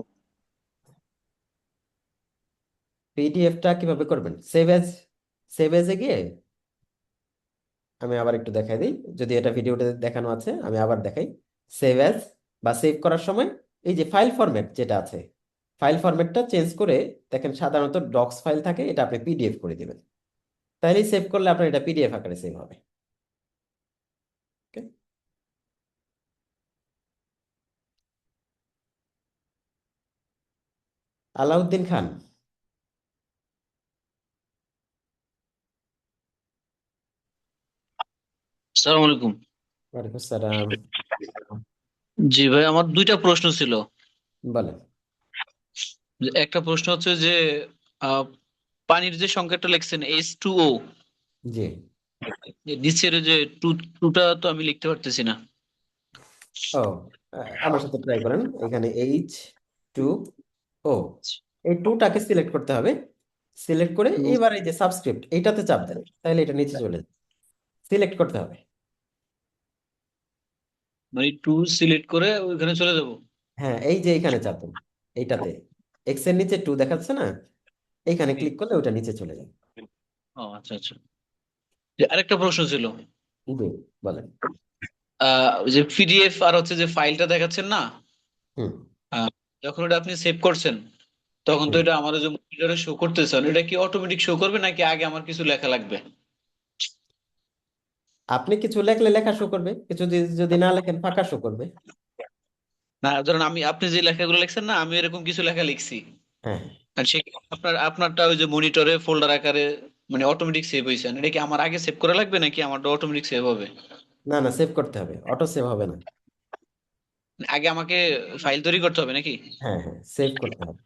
পিডিএফটা কিভাবে করবেন, সেভ এজে গিয়ে আমি আবার একটু দেখাই দিই, যদি এটা ভিডিওতে দেখানো আছে আমি আবার দেখাই। সেভ অ্যাজ বা সেভ করার সময় এই যে ফাইল ফরম্যাট যেটা আছে, ফাইল ফরম্যাটটা চেঞ্জ করে দেখেন সাধারণত ডক্স ফাইল থাকে, এটা আপনি পিডিএফ করে দিবেন। তাইলেই সেভ করলে আপনার এটা পিডিএফ আকারে সেভ হবে। Okay? আলাউদ্দিন খান। আসসালামু আলাইকুম। ওয়ালাইকুম আসসালাম। জি ভাই, আমার দুইটা প্রশ্ন ছিল। বলেন। একটা প্রশ্ন হচ্ছে যে আহ, পানির যে সংকেতটা লিখছেন H2O, জি। নিচের যে টুটা তো আমি লিখতে পারতেছি না। ও, আমার সাথে ট্রাই করেন। এখানে H2O, এই টুটাকে সিলেক্ট করতে হবে। সিলেক্ট করে টু এবার এই যে সাবস্ক্রিপ্ট এইটাতে চাপ দেন, তাহলে এটা নিচে চলে যাবে। সিলেক্ট করতে হবে। মানে টু সিলেক্ট করে ওইখানে চলে যাব। হ্যাঁ, এই যে এখানে চাপ দেন, এইটাতে এক্স এর নিচে টু দেখাচ্ছে না, এইখানে জি। ক্লিক করলে ওটা নিচে চলে যাবে। ও আচ্ছা আচ্ছা। যে আরেকটা প্রশ্ন ছিল, জি, বলেন। ওই যে পিডিএফ আর হচ্ছে যে ফাইলটা দেখাচ্ছেন না, হুম আহ, যখন ওটা আপনি সেভ করছেন তখন তো হুম। এটা আমার যে মনিটরে শো করতেছেন, এটা কি অটোমেটিক শো করবে নাকি আগে আমার কিছু লেখা লাগবে? আপনি কিছু লেখলে লেখা শো করবে, কিছু যদি যদি না লেখেন ফাঁকা শো করবে। না, ধরেন আপনি যে লেখাগুলো লিখছেন না, আমি এরকম কিছু লেখা লিখছি, হ্যাঁ, আর সে আপনারটা ওই যে মনিটরে ফোল্ডার আকারে মানে অটোমেটিক সেভ হয়েছে, এটা কি আমার আগে সেভ করা লাগবে নাকি আমারটা অটোমেটিক সেভ হবে? না না, সেভ করতে হবে, অটো সেভ হবে না। আগে আমাকে ফাইল তৈরি করতে হবে নাকি? হ্যাঁ হ্যাঁ, সেভ করতে হবে।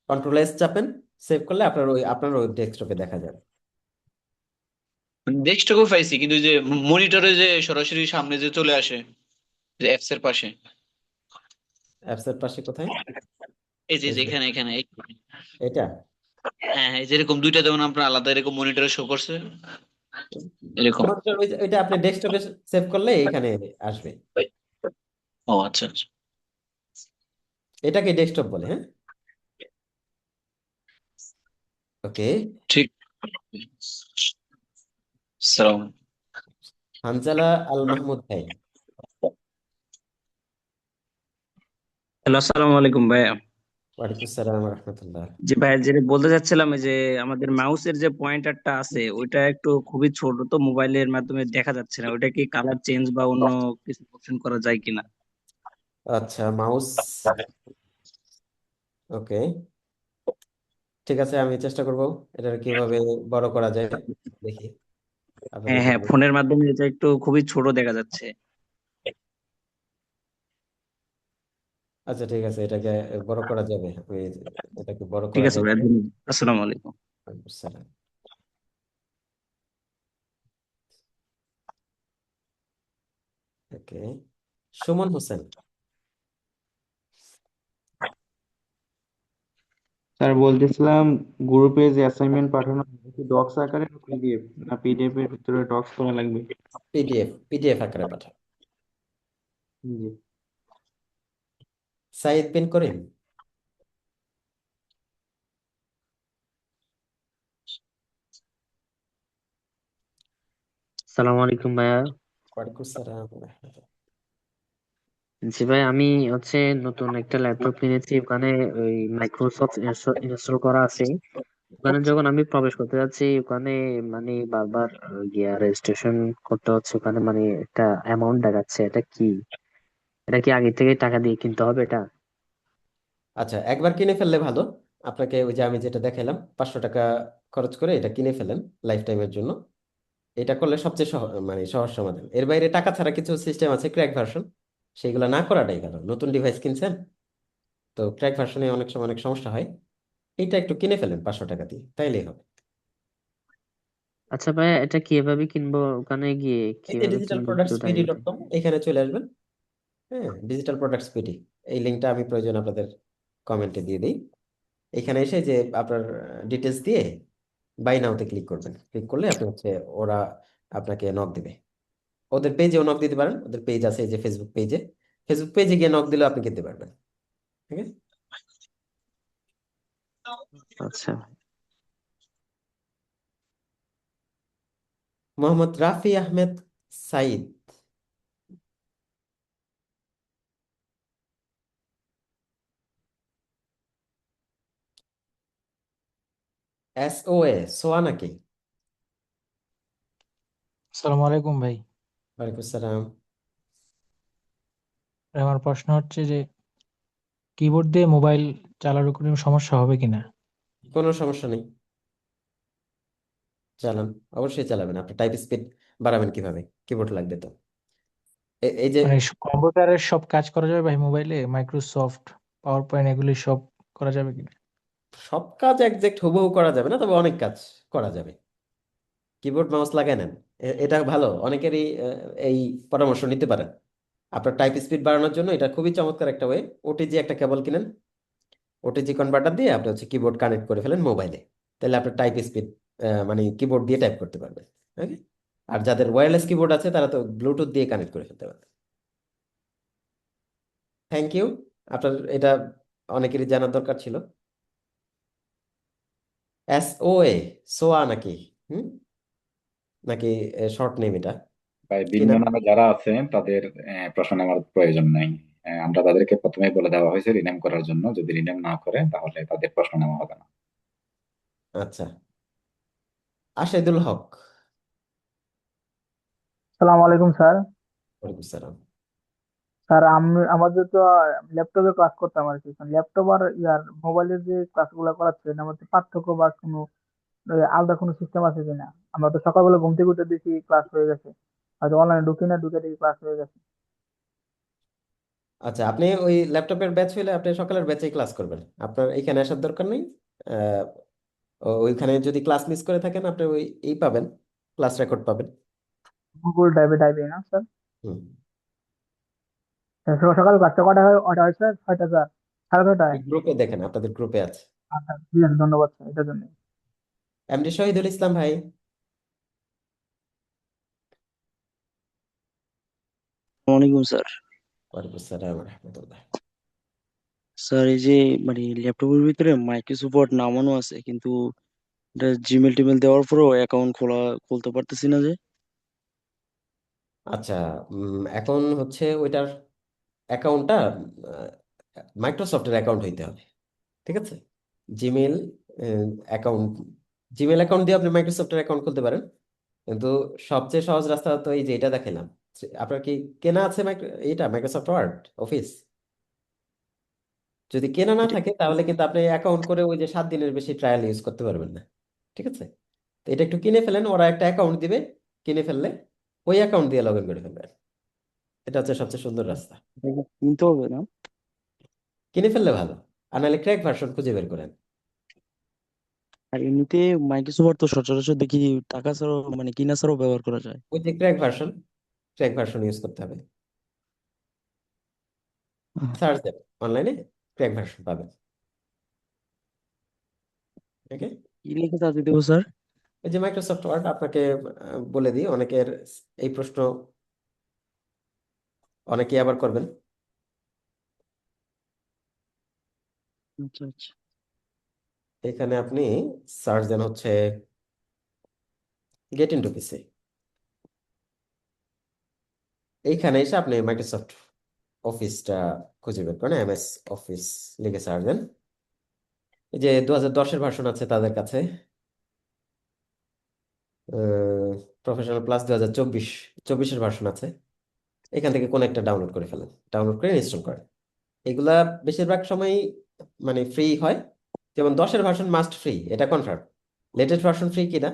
কন্ট্রোল এস চাপেন, সেভ করলে আপনার ওই ডেস্কটপে দেখা যাবে। ডেস্কটপে পাইছি, কিন্তু ওই যে মনিটরে যে সরাসরি সামনে যে চলে আসে, যে অ্যাপস এর পাশে, অ্যাপস এর পাশে কোথায়? এই যে এই যে যে এখানে এখানে এটা। হ্যাঁ হ্যাঁ, যেরকম দুইটা যেমন আপনার আলাদা এরকম মনিটরে শো করছে এরকম। ওইটা আপনি ডেস্কটপে সেভ করলে এইখানে আসবে। ও আচ্ছা আচ্ছা। এটাকে ডেস্কটপ বলে, হ্যাঁ। ওকে। ঠিক। সালাম। হানজালা আল মাহমুদ ভাই। হ্যালো, আসসালামু আলাইকুম ভাইয়া। ওয়ালাইকুম আসসালাম রহমতুল্লাহ। যে ভাইয়া, যেটা বলতে চাচ্ছিলাম, এই যে আমাদের মাউসের যে পয়েন্টারটা আছে ওইটা একটু খুবই ছোট, তো মোবাইলের মাধ্যমে দেখা যাচ্ছে না, ওইটা কি কালার চেঞ্জ বা অন্য কিছু অপশন করা যায় কিনা? আচ্ছা, মাউস। ওকে, ঠিক আছে, আমি চেষ্টা করব এটা কিভাবে বড় করা যায়, দেখি হ্যাঁ আপনাদেরকে হ্যাঁ, ফোনের মাধ্যমে এটা একটু খুবই ছোট দেখা যাচ্ছে। আচ্ছা ঠিক আছে, এটাকে বড় করা যাবে। আমি এটাকে বড় ঠিক করা আছে যায়। ভাইয়া, ধন্যবাদ। আসসালামু আলাইকুম। সালাম। ওকে, সুমন হোসেন। স্যার বলতেছিলাম, গ্রুপে যে অ্যাসাইনমেন্ট পাঠানো হবে কি ডক্স আকারে না পিডিএফ, না পিডিএফ এর ভিতরে ডক্স করা লাগবে? পিডিএফ আকারে পাঠান। জি। সাইদ বিন করিম। সালাম আলাইকুম ভাইয়া। ওয়ালাইকুম আসসালাম রাহমাতুল্লাহ। জি ভাই, আমি হচ্ছে নতুন একটা ল্যাপটপ কিনেছি, ওখানে ওই মাইক্রোসফট ইনস্টল করা আছে। ওখানে যখন আমি প্রবেশ করতে যাচ্ছি, ওখানে মানে বারবার গিয়া রেজিস্ট্রেশন করতে হচ্ছে। ওখানে মানে একটা অ্যামাউন্ট দেখাচ্ছে, এটা কি? এটা কি আগে থেকে টাকা দিয়ে কিনতে হবে এটা? আচ্ছা, একবার কিনে ফেললে ভালো। আপনাকে ওই যে আমি যেটা দেখালাম, 500 টাকা খরচ করে এটা কিনে ফেলেন লাইফ টাইমের জন্য। এটা করলে সবচেয়ে মানে সহজ সমাধান। এর বাইরে টাকা ছাড়া কিছু সিস্টেম আছে, ক্র্যাক ভার্সন, সেইগুলো না করাটাই ভালো। নতুন ডিভাইস কিনছেন তো ক্র্যাক ভার্সনে অনেক সময় অনেক সমস্যা হয়। এইটা একটু কিনে ফেলেন 500 টাকা দিয়ে, তাইলেই হবে। আচ্ছা ভাইয়া, এটা কিভাবে কিনবো? ওখানে গিয়ে এই যে কিভাবে ডিজিটাল কিনবো একটু প্রোডাক্টস তাই পিডি ডট বলতেন। কম, এখানে চলে আসবেন। হ্যাঁ, ডিজিটাল প্রোডাক্টস পিডি, এই লিঙ্কটা আমি প্রয়োজন আপনাদের কমেন্টে দিয়ে দিই। এখানে এসে যে আপনার ডিটেলস দিয়ে বাই নাওতে ক্লিক করবেন। ক্লিক করলে আপনি হচ্ছে ওরা আপনাকে নক দিবে। ওদের পেজেও নক দিতে পারেন, ওদের পেজ আছে এই যে ফেসবুক পেজে গিয়ে নক দিলে আপনি কিনতে পারবেন। ঠিক আছে। আচ্ছা। মোহাম্মদ রাফি আহমেদ সাইদ। SOA, সোয়া নাকি? আসসালামু আলাইকুম ভাই। ওয়ালাইকুম আসসালাম। আমার প্রশ্ন হচ্ছে যে কিবোর্ড দিয়ে মোবাইল চালানোর কোনো সমস্যা হবে কিনা? কোনো সমস্যা নেই, চালান, অবশ্যই চালাবেন। আপনি টাইপ স্পিড বাড়াবেন কিভাবে? কিবোর্ড লাগবে তো। এই যে মানে কম্পিউটারের সব কাজ করা যাবে ভাই মোবাইলে? মাইক্রোসফট, পাওয়ার পয়েন্ট এগুলি সব করা যাবে কিনা? সব কাজ একজ্যাক্ট হুবহু করা যাবে না, তবে অনেক কাজ করা যাবে। কিবোর্ড মাউস লাগায় নেন, এটা ভালো। অনেকেরই এই পরামর্শ নিতে পারেন। আপনার টাইপ স্পিড বাড়ানোর জন্য এটা খুবই চমৎকার একটা ওয়ে। ওটিজি একটা কেবল কিনেন, ওটিজি কনভার্টার দিয়ে আপনি হচ্ছে কিবোর্ড কানেক্ট করে ফেলেন মোবাইলে। তাহলে আপনার টাইপ স্পিড মানে কিবোর্ড দিয়ে টাইপ করতে পারবেন। ওকে। আর যাদের ওয়্যারলেস কিবোর্ড আছে তারা তো ব্লুটুথ দিয়ে কানেক্ট করে ফেলতে পারবে। Thank you. আপনার এটা অনেকেরই জানার দরকার ছিল। SOA, সোয়া নাকি? হুম, নাকি শর্ট নেম এটা? ভাই কি ভিন্ন নাম? নামে যারা আছেন তাদের প্রশ্ন নেওয়ার প্রয়োজন নাই। আমরা তাদেরকে প্রথমেই বলে দেওয়া হয়েছে রিনেম করার জন্য, যদি রিনেম না করে তাহলে তাদের প্রশ্ন নেওয়া হবে না। আচ্ছা, আশাদুল হক। সালাম আলাইকুম স্যার। ওয়ালাইকুম সালাম। স্যার আমি আমাদের তো ল্যাপটপে ক্লাস করতাম আর কি। ল্যাপটপ আর ইয়ার মোবাইলের যে ক্লাসগুলো করাচ্ছে এর মধ্যে পার্থক্য বা কোনো আলাদা কোনো সিস্টেম আছে কিনা? আমরা তো সকালবেলা ঘুম থেকে উঠে দেখি ক্লাস হয়ে গেছে, হয়তো অনলাইনে ঢুকি না, ঢুকে দেখি ক্লাস হয়ে গেছে। আচ্ছা, আপনি ওই ল্যাপটপের ব্যাচ হলে আপনি সকালের ব্যাচেই ক্লাস করবেন, আপনার এখানে আসার দরকার নেই। আহ, ওইখানে যদি ক্লাস মিস করে থাকেন আপনি ওই এই পাবেন, ক্লাস রেকর্ড পাবেন। গুগল ড্রাইভে টাইপে না স্যার? হুম। সকাল ক্লাসটা কটা হয়? ওটা হয় স্যার 6টা স্যার, 6:30টায়? গ্রুপে দেখেন, আপনাদের গ্রুপে আছে। আচ্ছা ঠিক আছে, ধন্যবাদ স্যার এটার জন্য। এমডি শহীদুল ইসলাম ভাই। ওয়ালাইকুম স্যার। ওয়ালাইকুম আসসালাম রহমতুল্লাহ। স্যার এই যে মানে ল্যাপটপের ভিতরে মাইক্রোসফট নামানো আছে, কিন্তু এটা জিমেল টিমেল দেওয়ার পরেও অ্যাকাউন্ট খুলতে পারতেছি না যে। আচ্ছা, এখন হচ্ছে ওইটার অ্যাকাউন্টটা মাইক্রোসফটের অ্যাকাউন্ট হইতে হবে, ঠিক আছে? জিমেল অ্যাকাউন্ট, জিমেল অ্যাকাউন্ট দিয়ে আপনি মাইক্রোসফটের অ্যাকাউন্ট খুলতে পারেন, কিন্তু সবচেয়ে সহজ রাস্তা তো এই যে এটা দেখালাম। আপনার কি কেনা আছে এটা মাইক্রোসফট ওয়ার্ড, অফিস? যদি কেনা না এটা থাকে তাহলে কিন্তু আপনি অ্যাকাউন্ট করে ওই যে 7 দিনের বেশি ট্রায়াল ইউজ করতে পারবেন না, ঠিক আছে? তো এটা একটু কিনে ফেলেন, ওরা একটা অ্যাকাউন্ট দিবে, কিনে ফেললে ওই অ্যাকাউন্ট দিয়ে লগ ইন করে ফেলবেন। এটা হচ্ছে সবচেয়ে সুন্দর রাস্তা। এটা কিনতে হবে না? কিনে ফেললে ভালো, আর নাহলে ক্র্যাক ভার্সন খুঁজে বের করেন। আর এমনিতে মাইক্রোসফট তো সচরাচর দেখি টাকা ছাড়াও মানে কিনা ছাড়াও ব্যবহার করা যায়। ওই যে ক্র্যাক ভার্সন ইউজ করতে হবে। আহ, সার্চ দেন অনলাইনে, ক্র্যাক ভার্সন পাবেন। ওকে। কি লিখে চার্জ দেবো স্যার? এই যে মাইক্রোসফট ওয়ার্ড আপনাকে বলে দিই, অনেকের এই প্রশ্ন অনেকেই আবার করবেন। আচ্ছা আচ্ছা। এখানে আপনি সার্চ দেন হচ্ছে গেট ইনটু পিসি। এইখানে এসে আপনি মাইক্রোসফট অফিসটা খুঁজে বের করেন, MS অফিস লিখে সার্চ দেন। এই যে 2010-এর ভার্সন আছে তাদের কাছে, প্রফেশনাল প্লাস 2024-এর ভার্সন আছে। এখান থেকে কোন একটা ডাউনলোড করে ফেলেন, ডাউনলোড করে ইনস্টল করেন। এগুলা বেশিরভাগ সময় মানে ফ্রি হয়, যেমন 10-এর ভার্সন মাস্ট ফ্রি, এটা কনফার্ম। লেটেস্ট ভার্সন ফ্রি কিনা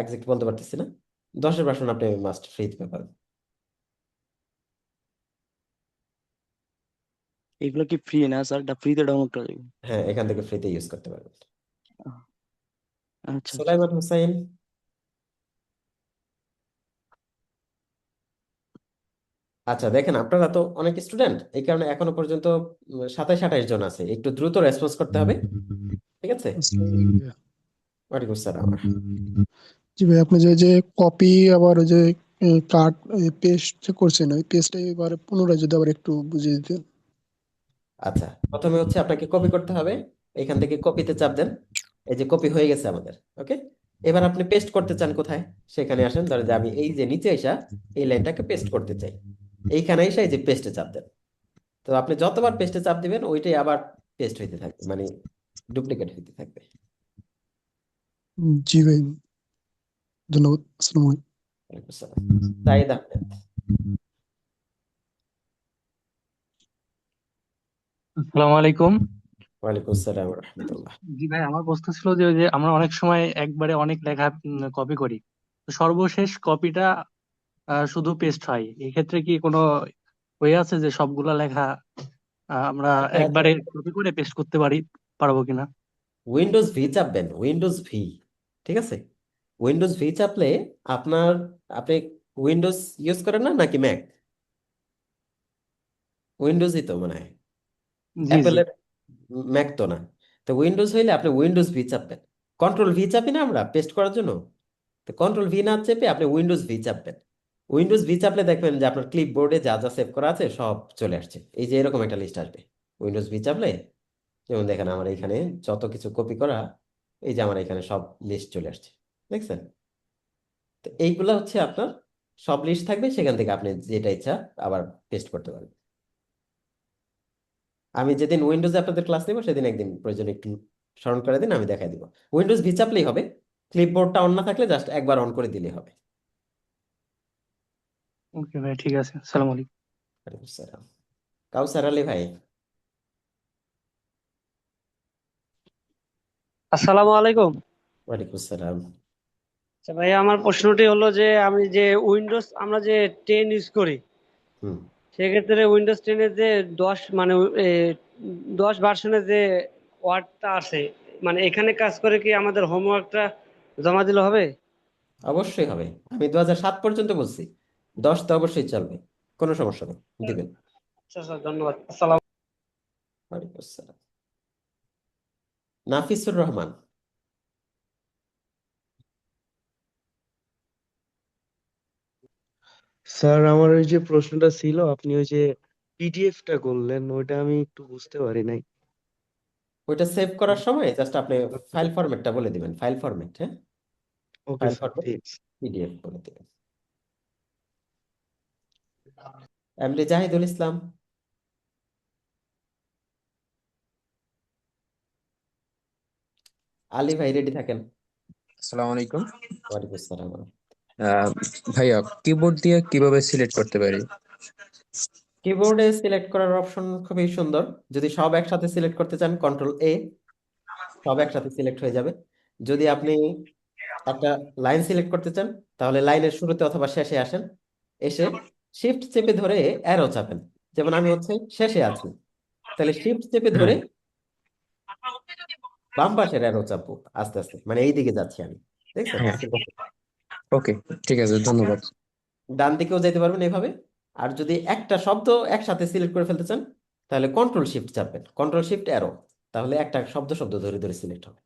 এক্সাক্ট বলতে পারতেছি না। 10-এর ভার্সন আপনি মাস্ট ফ্রি পাবেন। এগুলো কি ফ্রি না স্যার? এটা ফ্রিতে ডাউনলোড করা যাবে? হ্যাঁ, এখান থেকে ফ্রিতে ইউজ করতে পারবেন। আহ, আচ্ছা আচ্ছা। সুলাইমান হুসাইন। আচ্ছা দেখেন, আপনারা তো অনেক স্টুডেন্ট, এই কারণে এখনো পর্যন্ত 27-28 জন আছে, একটু দ্রুত রেসপন্স করতে হবে, ঠিক আছে? আসসালামু আলাইকুম ভাইয়া। ওয়ালাইকুম আসসালাম। জি ভাই, আপনি যে যে কপি আবার ওই যে কাট পেস্ট যে করছেন, ওই পেস্টটা এবার পুনরায় যদি আবার একটু বুঝিয়ে দিতেন। আচ্ছা, প্রথমে হচ্ছে আপনাকে কপি করতে হবে, এখান থেকে কপিতে চাপ দেন। এই যে কপি হয়ে গেছে আমাদের, ওকে। এবার আপনি পেস্ট করতে চান কোথায়, সেখানে আসেন। ধরেন যে আমি এই যে নিচে এসা এই লাইনটাকে পেস্ট করতে চাই, এইখানে এসে এই যে পেস্টে চাপ দেন। তো আপনি যতবার পেস্টে চাপ দিবেন ওইটাই আবার পেস্ট হইতে থাকবে, মানে ডুপ্লিকেট হইতে থাকবে। জি ভাই, ধন্যবাদ। আসসালামু আলাইকুম। ওয়ালাইকুম আসসালাম। সাইদ আহমেদ। আসসালামু আলাইকুম। ওয়ালাইকুম আসসালাম রহমতুল্লাহ। জি ভাই, আমার প্রশ্ন ছিল যে ওই যে আমরা অনেক সময় একবারে অনেক লেখা কপি করি, তো সর্বশেষ কপিটা শুধু পেস্ট হয়, এক্ষেত্রে কি কোনো ওয়ে আছে যে সবগুলা লেখা আমরা আছে আছে একবারে কপি করে পেস্ট করতে পারবো কিনা? উইন্ডোজ ভি চাপবেন, উইন্ডোজ ভি। ঠিক আছে, উইন্ডোজ ভি চাপলে আপনার, আপনি উইন্ডোজ ইউজ করেন না নাকি ম্যাক? উইন্ডোজই তো মনে হয়, জি জি। অ্যাপেলের। ম্যাক তো না। তো উইন্ডোজ হইলে আপনি উইন্ডোজ ভি চাপবেন। কন্ট্রোল ভি চাপি না আমরা পেস্ট করার জন্য, তো কন্ট্রোল ভি না চেপে আপনি উইন্ডোজ ভি চাপবেন। উইন্ডোজ ভি চাপলে দেখবেন যে আপনার ক্লিপবোর্ডে যা যা সেভ করা আছে সব চলে আসছে, এই যে এরকম একটা লিস্ট আসবে উইন্ডোজ ভি চাপলে। যেমন দেখেন আমার এখানে যত কিছু কপি করা, এই যে আমার এখানে সব লিস্ট চলে আসছে, দেখছেন? তো এইগুলা হচ্ছে আপনার সব লিস্ট থাকবে, সেখান থেকে আপনি যেটা ইচ্ছা আবার পেস্ট করতে পারবেন। আমি যেদিন উইন্ডোজে আপনাদের ক্লাস নেব সেদিন একদিন প্রয়োজনে একটু স্মরণ করে দিন, আমি দেখাই দিব। উইন্ডোজ ভি চাপলেই হবে, ক্লিপবোর্ডটা অন না থাকলে জাস্ট একবার অন করে দিলেই হবে। ওকে ভাই, ঠিক আছে। আসসালামু আলাইকুম। ওয়ালাইকুম আসসালাম। কাউসার আলী ভাই। আসসালামু আলাইকুম। ওয়ালাইকুম আসসালাম। আচ্ছা ভাই, আমার প্রশ্নটি হলো যে আমি যে উইন্ডোজ আমরা যে 10 ইউজ করি, হুম। সেক্ষেত্রে উইন্ডোজ 10 এর যে 10 মানে 10 ভার্সনের যে ওয়ার্ডটা আছে, মানে এখানে কাজ করে কি আমাদের হোমওয়ার্কটা জমা দিলে হবে? অবশ্যই হবে, আমি 2007 পর্যন্ত বলছি, 10 তো অবশ্যই চলবে, কোনো সমস্যা নেই, দিবেন। আচ্ছা স্যার, ধন্যবাদ। আসসালাম। ওয়ালাইকুম আসসালাম। নাফিসুর রহমান। স্যার, আমার ওই যে প্রশ্নটা ছিল, আপনি ওই যে পিডিএফটা করলেন, ওইটা আমি একটু বুঝতে পারি নাই। ওইটা সেভ করার সময় জাস্ট আপনি ফাইল ফরম্যাটটা বলে দিবেন, ফাইল ফরম্যাট, হ্যাঁ, ওকে ফাইল স্যার, ফরম্যাট ঠিক আছে। পিডিএফ বলে দিবেন। এমডি জাহিদুল ইসলাম। আলী ভাই রেডি থাকেন। আসসালামু আলাইকুম। ওয়ালাইকুম আসসালাম। আহ, ভাইয়া কিবোর্ড দিয়ে কিভাবে সিলেক্ট করতে পারি? কিবোর্ডে সিলেক্ট করার অপশন খুবই সুন্দর। যদি সব একসাথে সিলেক্ট করতে চান কন্ট্রোল এ, সব একসাথে সিলেক্ট হয়ে যাবে। যদি আপনি একটা লাইন সিলেক্ট করতে চান তাহলে লাইনের শুরুতে অথবা শেষে আসেন, এসে শিফট চেপে ধরে অ্যারো চাপেন। যেমন আমি হচ্ছে শেষে আছি, তাহলে শিফট চেপে হুম। ধরে বাম পাশের অ্যারো চাপবো আস্তে আস্তে, মানে এই দিকে যাচ্ছি আমি, দেখছেন? হ্যাঁ, ওকে, ঠিক আছে, ধন্যবাদ। ডান দিকেও যেতে পারবেন এইভাবে। আর যদি একটা শব্দ একসাথে সিলেক্ট করে ফেলতে চান তাহলে কন্ট্রোল শিফট চাপবেন, কন্ট্রোল শিফট অ্যারো, তাহলে একটা শব্দ শব্দ ধরে ধরে সিলেক্ট হবে।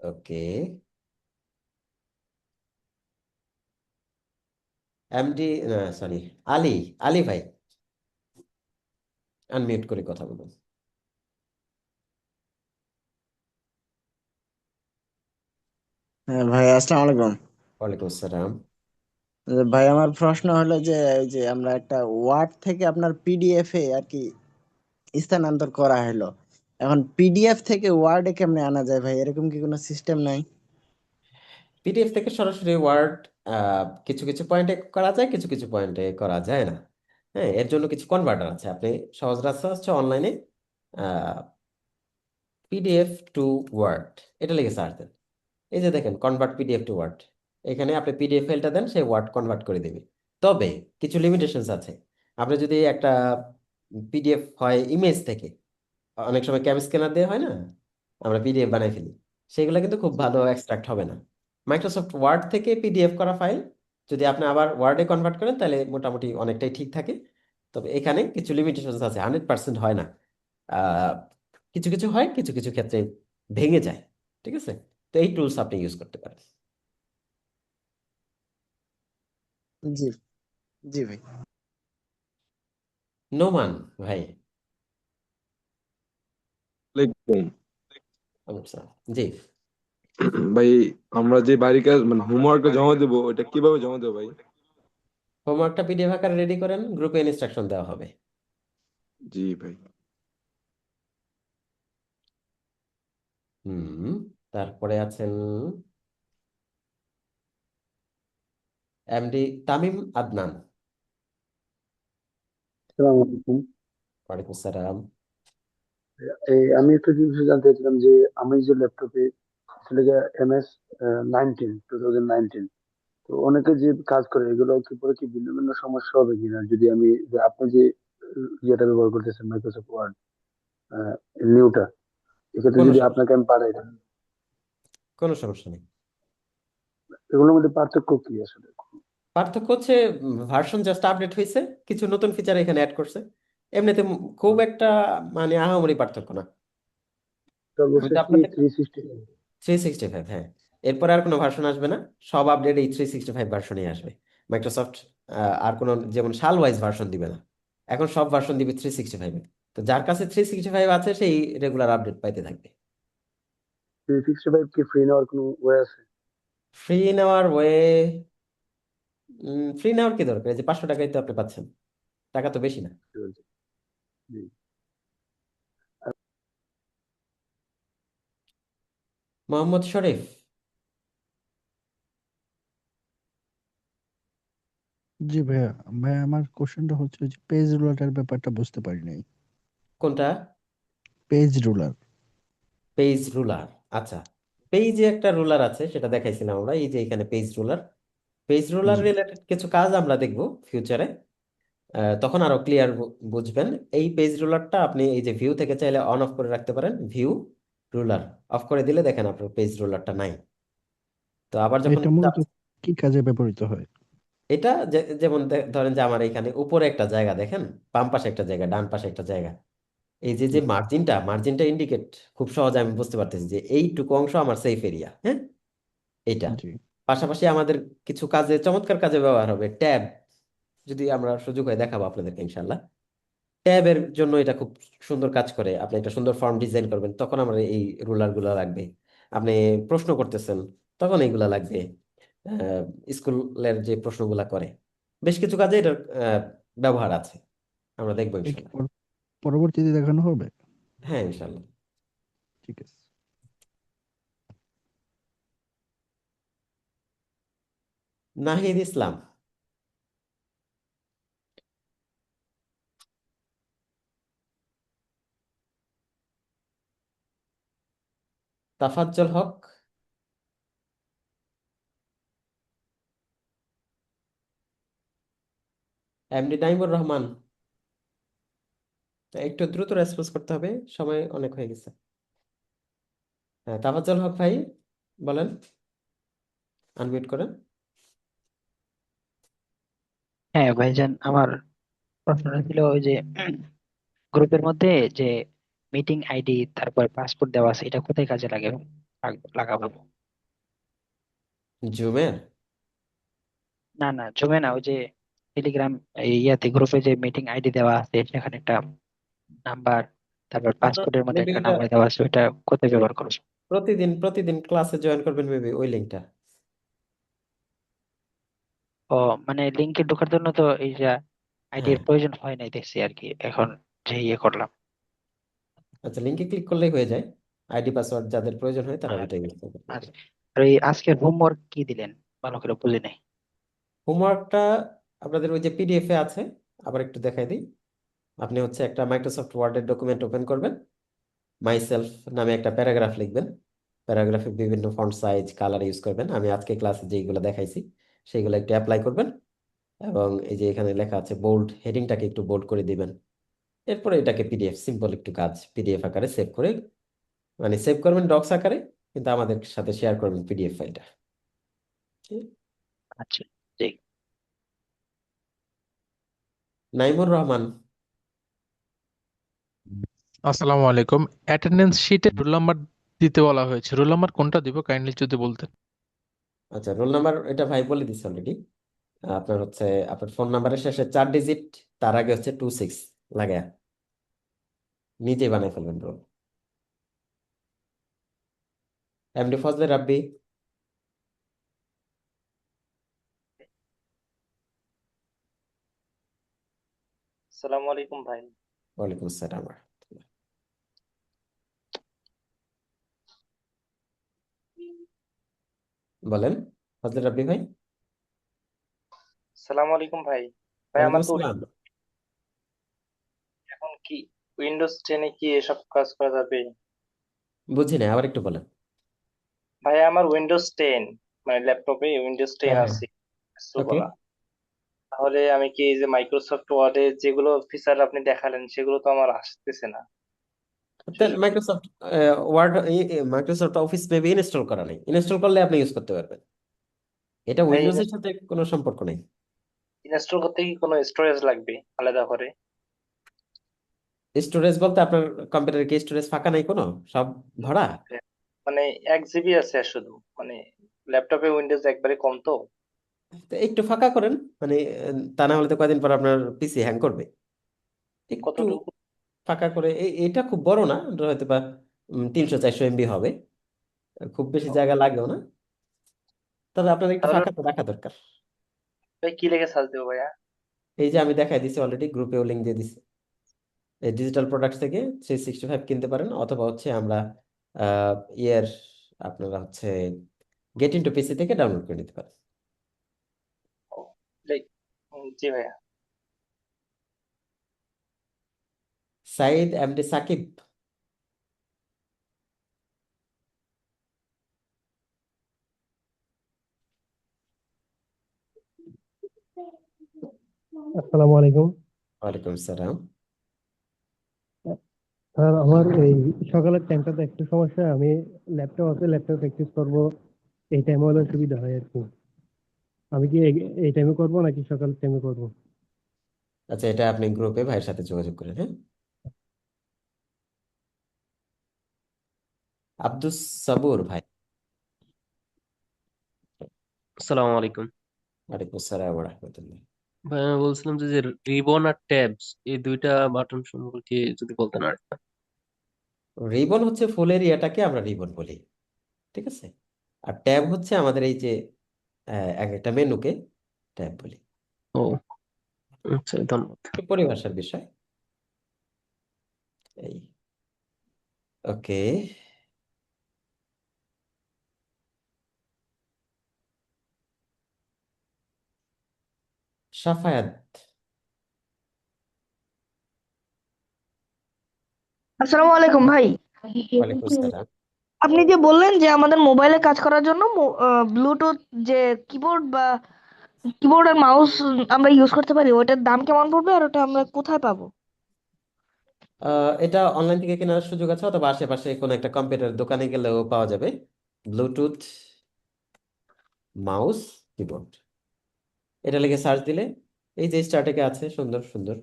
Okay. MD, sorry, Ali, Ali ভাই আনমিউট করে কথা বলুন। হ্যাঁ ভাই, আসসালামু আলাইকুম। ওয়ালাইকুম আসসালাম। ভাই, আমার প্রশ্ন হলো যে এই যে আমরা একটা ওয়ার্ড থেকে আপনার পিডিএফ এ আর কি স্থানান্তর করা হলো, এখন পিডিএফ থেকে ওয়ার্ডে কেমনে আনা যায় ভাই? এরকম কি কোনো সিস্টেম নাই? পিডিএফ থেকে সরাসরি ওয়ার্ড কিছু কিছু পয়েন্টে করা যায়, কিছু কিছু পয়েন্টে করা যায় না। হ্যাঁ, এর জন্য কিছু কনভার্টার আছে। আপনি সহজ রাস্তা হচ্ছে অনলাইনে পিডিএফ টু ওয়ার্ড এটা লিখে সার্চ দেন। এই যে দেখেন কনভার্ট পিডিএফ টু ওয়ার্ড, এখানে আপনি পিডিএফ ফাইলটা দেন, সেই ওয়ার্ড কনভার্ট করে দেবে। তবে কিছু লিমিটেশনস আছে। আপনি যদি একটা পিডিএফ হয় ইমেজ থেকে, অনেক সময় ক্যাম স্ক্যানার দিয়ে হয় না, আমরা পিডিএফ বানাই ফেলি, সেগুলো কিন্তু খুব ভালো এক্সট্রাক্ট হবে না। মাইক্রোসফট ওয়ার্ড থেকে পিডিএফ করা ফাইল যদি আপনি আবার ওয়ার্ডে কনভার্ট করেন তাহলে মোটামুটি অনেকটাই ঠিক থাকে। তবে এখানে কিছু লিমিটেশনস আছে, 100% হয় না। আহ, কিছু কিছু হয়, কিছু কিছু ক্ষেত্রে ভেঙে যায়। ঠিক আছে, তো এই টুলস আপনি ইউজ করতে পারেন। জি, জি ভাই। নোমান ভাই। আলাইকুম। আচ্ছা, জি। ভাই, আমরা যে বাড়ির কাজ মানে হোমওয়ার্কটা জমা দেবো, ওটা কিভাবে জমা দেবো ভাই? হোমওয়ার্কটা পিডিএফ আকারে রেডি করেন, গ্রুপে ইনস্ট্রাকশন দেওয়া হবে। জি ভাই। হুম। তারপরে আছেন এমডি তামিম আদনান। আসসালামু আলাইকুম। ওয়ালাইকুম আসসালাম। আমি একটা জিনিস জানতে চাইছিলাম যে আমি যে ল্যাপটপে আসলে MS 2019 তো অনেকে যে কাজ করে এগুলো কি পরে কি ভিন্ন ভিন্ন সমস্যা হবে কিনা যদি আমি যে আপনি যে ইয়েটা ব্যবহার করতেছেন মাইক্রোসফট ওয়ার্ড নিউটা এক্ষেত্রে কোনো যদি সমস্যা আপনাকে আমি পাঠাই দেন কোনো সমস্যা নেই। এগুলোর মধ্যে পার্থক্য কি আসলে? পার্থক্য হচ্ছে ভার্সন জাস্ট আপডেট হয়েছে, কিছু নতুন ফিচার এখানে অ্যাড করছে। এমনিতে খুব একটা মানে আহামরি পার্থক্য না। আমি তো সর্বশেষ কি আপনাদের 365? 365, হ্যাঁ। এরপরে আর কোনো ভার্সন আসবে না, সব আপডেট এই 365 ভার্সনেই আসবে। মাইক্রোসফট আর কোনো যেমন সাল ওয়াইজ ভার্সন দিবে না, এখন সব ভার্সন দিবে 365-এ। তো যার কাছে 365 আছে সেই রেগুলার আপডেট পাইতে থাকবে। 365 কি ফ্রি নেওয়ার কোনো ওয়ে আছে? ফ্রি নেওয়ার ওয়ে, ফ্রি নেওয়ার কি দরকার? এই যে 500 টাকায় তো আপনি পাচ্ছেন, টাকা তো বেশি না। জি। মোহাম্মদ শরীফ, জি ভাইয়া। ভাইয়া আমার কোশ্চেনটা হচ্ছে যে পেজ রুলারের ব্যাপারটা বুঝতে পারি নাই। কোনটা? Page ruler. পেজ রুলার, আচ্ছা। পেজে একটা রুলার আছে, সেটা দেখাইছিলাম আমরা, এই যে এখানে পেজ রুলার। পেজ রুলার জি রিলেটেড কিছু কাজ আমরা দেখব ফিউচারে, তখন আরো ক্লিয়ার বুঝবেন। এই পেজ রুলারটা আপনি এই যে ভিউ থেকে চাইলে অন অফ করে রাখতে পারেন। ভিউ রুলার অফ করে দিলে দেখেন আপনার পেজ রুলারটা নাই। তো আবার যখন এটা মূলত কি কাজে ব্যবহৃত হয়? এটা যেমন ধরেন যে আমার এখানে উপরে একটা জায়গা দেখেন, বাম পাশে একটা জায়গা, ডান পাশে একটা জায়গা, এই যে যে মার্জিনটা ইন্ডিকেট খুব সহজে আমি বুঝতে পারতেছি যে এইটুকু অংশ আমার সেফ এরিয়া, হ্যাঁ। এইটা জি পাশাপাশি আমাদের কিছু কাজে, চমৎকার কাজে ব্যবহার হবে ট্যাব। যদি আমরা সুযোগ হয় দেখাবো আপনাদেরকে ইনশাল্লাহ। ট্যাবের জন্য এটা খুব সুন্দর কাজ করে। আপনি একটা সুন্দর ফর্ম ডিজাইন করবেন, তখন আমরা এই রুলার গুলা লাগবে। আপনি প্রশ্ন করতেছেন, তখন এইগুলা লাগবে। স্কুলের যে প্রশ্নগুলা করে, বেশ কিছু কাজে এটার ব্যবহার আছে, আমরা দেখবো এটা কি ইনশাল্লাহ। পরবর্তীতে দেখানো হবে? হ্যাঁ, ইনশাল্লাহ। ঠিক আছে। নাহিদ ইসলাম, তাফাজ্জল হক, এমডি নাইমুর রহমান। তো একটু দ্রুত রেসপন্স করতে হবে, সময় অনেক হয়ে গেছে। হ্যাঁ, তাফাজ্জল হক ভাই বলেন, আনমিউট করেন। হ্যাঁ ভাইজান, আমার প্রশ্নটা ছিল ওই যে গ্রুপের মধ্যে যে মিটিং আইডি তারপর পাসপোর্ট দেওয়া আছে, এটা কোথায় কাজে লাগে লাগাবো? জুমের? না না, জমে না, ওই যে টেলিগ্রাম ইয়াতে গ্রুপে যে মিটিং আইডি দেওয়া আছে সেখানে একটা নাম্বার, তারপর আপনার পাসপোর্টের মধ্যে মেবি একটা ওইটা নাম্বার দেওয়া আছে, ওইটা কোথায় ব্যবহার করবো? প্রতিদিন প্রতিদিন ক্লাসে জয়েন করবেন মেবি ওই লিঙ্কটা। ও, মানে লিঙ্কে ঢোকার জন্য তো এই যে হ্যাঁ, আইডির প্রয়োজন হয় নাই দেখছি আর কি, এখন যে ইয়ে করলাম। আচ্ছা, লিঙ্কে ক্লিক করলেই হয়ে যায়। আইডি পাসওয়ার্ড যাদের প্রয়োজন হয় তারা আর ওইটাই ইউজ করবে। আর আর এই আজকের হোমওয়ার্ক কি দিলেন? ভালো করে বুঝি নাই। হোমওয়ার্কটা আপনাদের ওই যে পিডিএফ এ আছে, আবার একটু দেখাই দিই। আপনি হচ্ছে একটা মাইক্রোসফট ওয়ার্ডের ডকুমেন্ট ওপেন করবেন, মাইসেলফ নামে একটা প্যারাগ্রাফ লিখবেন। প্যারাগ্রাফে বিভিন্ন ফন্ট সাইজ কালার ইউজ করবেন। আমি আজকে ক্লাসে যেগুলো দেখাইছি সেইগুলো একটু অ্যাপ্লাই করবেন, এবং এই যে এখানে লেখা আছে বোল্ড, হেডিংটাকে একটু বোল্ড করে দিবেন। এরপরে এটাকে পিডিএফ, সিম্পল একটু কাজ, পিডিএফ আকারে সেভ করে, মানে সেভ করবেন ডক্স আকারে, কিন্তু আমাদের সাথে শেয়ার করবেন পিডিএফ ফাইলটা। আচ্ছা, জি। নাইমুর রহমান, আসসালামু আলাইকুম। অ্যাটেন্ডেন্স শিটে রোল নাম্বার দিতে বলা হয়েছে, রোল নাম্বার কোনটা দিব কাইন্ডলি যদি বলতেন। আচ্ছা রোল নাম্বার এটা ভাই বলে দিচ্ছে অলরেডি। আপনার হচ্ছে আপনার ফোন নাম্বারের শেষে 4 ডিজিট, তার আগে হচ্ছে 26 লাগে, নিজেই বানাই ফেলবেন রোল। এমডি ফজলে রাব্বি, আসসালামু আলাইকুম ভাই। ওয়ালাইকুম আসসালাম। বলেন ফজলে রাব্বি ভাই। আসসালামু আলাইকুম ভাই। ভাই ওয়ালাইকুম আমার তো আসসালাম। কি উইন্ডোজ 10-এ কি এসব কাজ করা যাবে? বুঝি না, আবার একটু বলেন। ভাই আমার উইন্ডোজ 10, মানে ল্যাপটপে উইন্ডোজ 10 হ্যাঁ, হ্যাঁ, আছে ইনস্টল ওকে। করা। তাহলে আমি কি এই যে মাইক্রোসফট ওয়ার্ডে যেগুলো ফিচার আপনি দেখালেন সেগুলো তো আমার আসতেছে না সুযোগ। Microsoft Word, Microsoft Office maybe install করা নেই, ইনস্টল করলে আপনি ইউজ করতে পারবেন। এটা ভাই উইন্ডোজের সাথে কোনো সম্পর্ক নেই। ইনস্টল করতে কি কোনো স্টোরেজ লাগবে আলাদা করে? স্টোরেজ বলতে আপনার কম্পিউটারে কি স্টোরেজ ফাঁকা নাই কোনো, সব ভরা? মানে 1 GB আছে শুধু, মানে ল্যাপটপে উইন্ডোজ একবারে কম তো। তো একটু ফাঁকা করেন, মানে তা না হলে তো কয়দিন পর আপনার পিসি হ্যাং করবে। একটু কতটুকু? ফাঁকা করে, এটা খুব বড় না, হয়তো বা 300-400 MB হবে, খুব বেশি জায়গা লাগেও না, তবে আপনার একটু তাহলে ফাঁকা তো রাখা দরকার। ভাই কি লেগে সার্চ দেবো ভাইয়া? এই যে আমি দেখাই দিছি অলরেডি, গ্রুপেও লিঙ্ক দিয়ে দিছি। এই ডিজিটাল প্রোডাক্ট থেকে 365 কিনতে পারেন, অথবা হচ্ছে আমরা ইয়ের আপনারা হচ্ছে গেট ইনটু পিসি থেকে ডাউনলোড করে নিতে পারেন। লাইক জি ভাইয়া। সাইদ এমডি সাকিব, আসসালামু আলাইকুম ওয়ালাইকুম আসসালাম। স্যার। আমার এই সকালের টাইমটাতে একটু সমস্যা। আমি ল্যাপটপ আছে, ল্যাপটপ প্র্যাকটিস করবো, এই টাইমে হলে সুবিধা হয় আর কি। আমি কি এই টাইমে করবো নাকি সকাল টাইমে করবো? আচ্ছা, এটা আপনি গ্রুপে ভাইয়ের সাথে যোগাযোগ করেন, হ্যাঁ। আব্দুস সাবুর ভাই। আসসালামু আলাইকুম ওয়ালাইকুম আসসালাম ওয়া রাহমাতুল্লাহ। ভাই, আমি বলছিলাম যে যে রিবন আর ট্যাবস এই দুইটা বাটন সম্পর্কে যদি বলতেন আর একটা। রিবন হচ্ছে ফুল এরিয়াটাকে আমরা রিবন বলি, ঠিক আছে। আর ট্যাব হচ্ছে আমাদের এই যে এক একটা মেনুকে ট্যাব বলি। ও আচ্ছা, ধন্যবাদ। একটু পরিভাষার বিষয় এই। ওকে, সাফায়াত। আসসালামু আলাইকুম ভাই। ওয়ালাইকুম আসসালাম। আপনি যে বললেন যে আমাদের মোবাইলে কাজ করার জন্য ব্লুটুথ যে কিবোর্ড বা কিবোর্ড আর মাউস আমরা ইউজ করতে পারি, ওটার দাম কেমন পড়বে আর ওটা আমরা কোথায় পাবো? এটা অনলাইন থেকে কেনার সুযোগ আছে, অথবা আশেপাশে কোনো একটা কম্পিউটার দোকানে গেলেও পাওয়া যাবে। ব্লুটুথ মাউস কিবোর্ড, এটা লিখে সার্চ দিলে এই যে স্টার্টেকে আছে সুন্দর সুন্দর,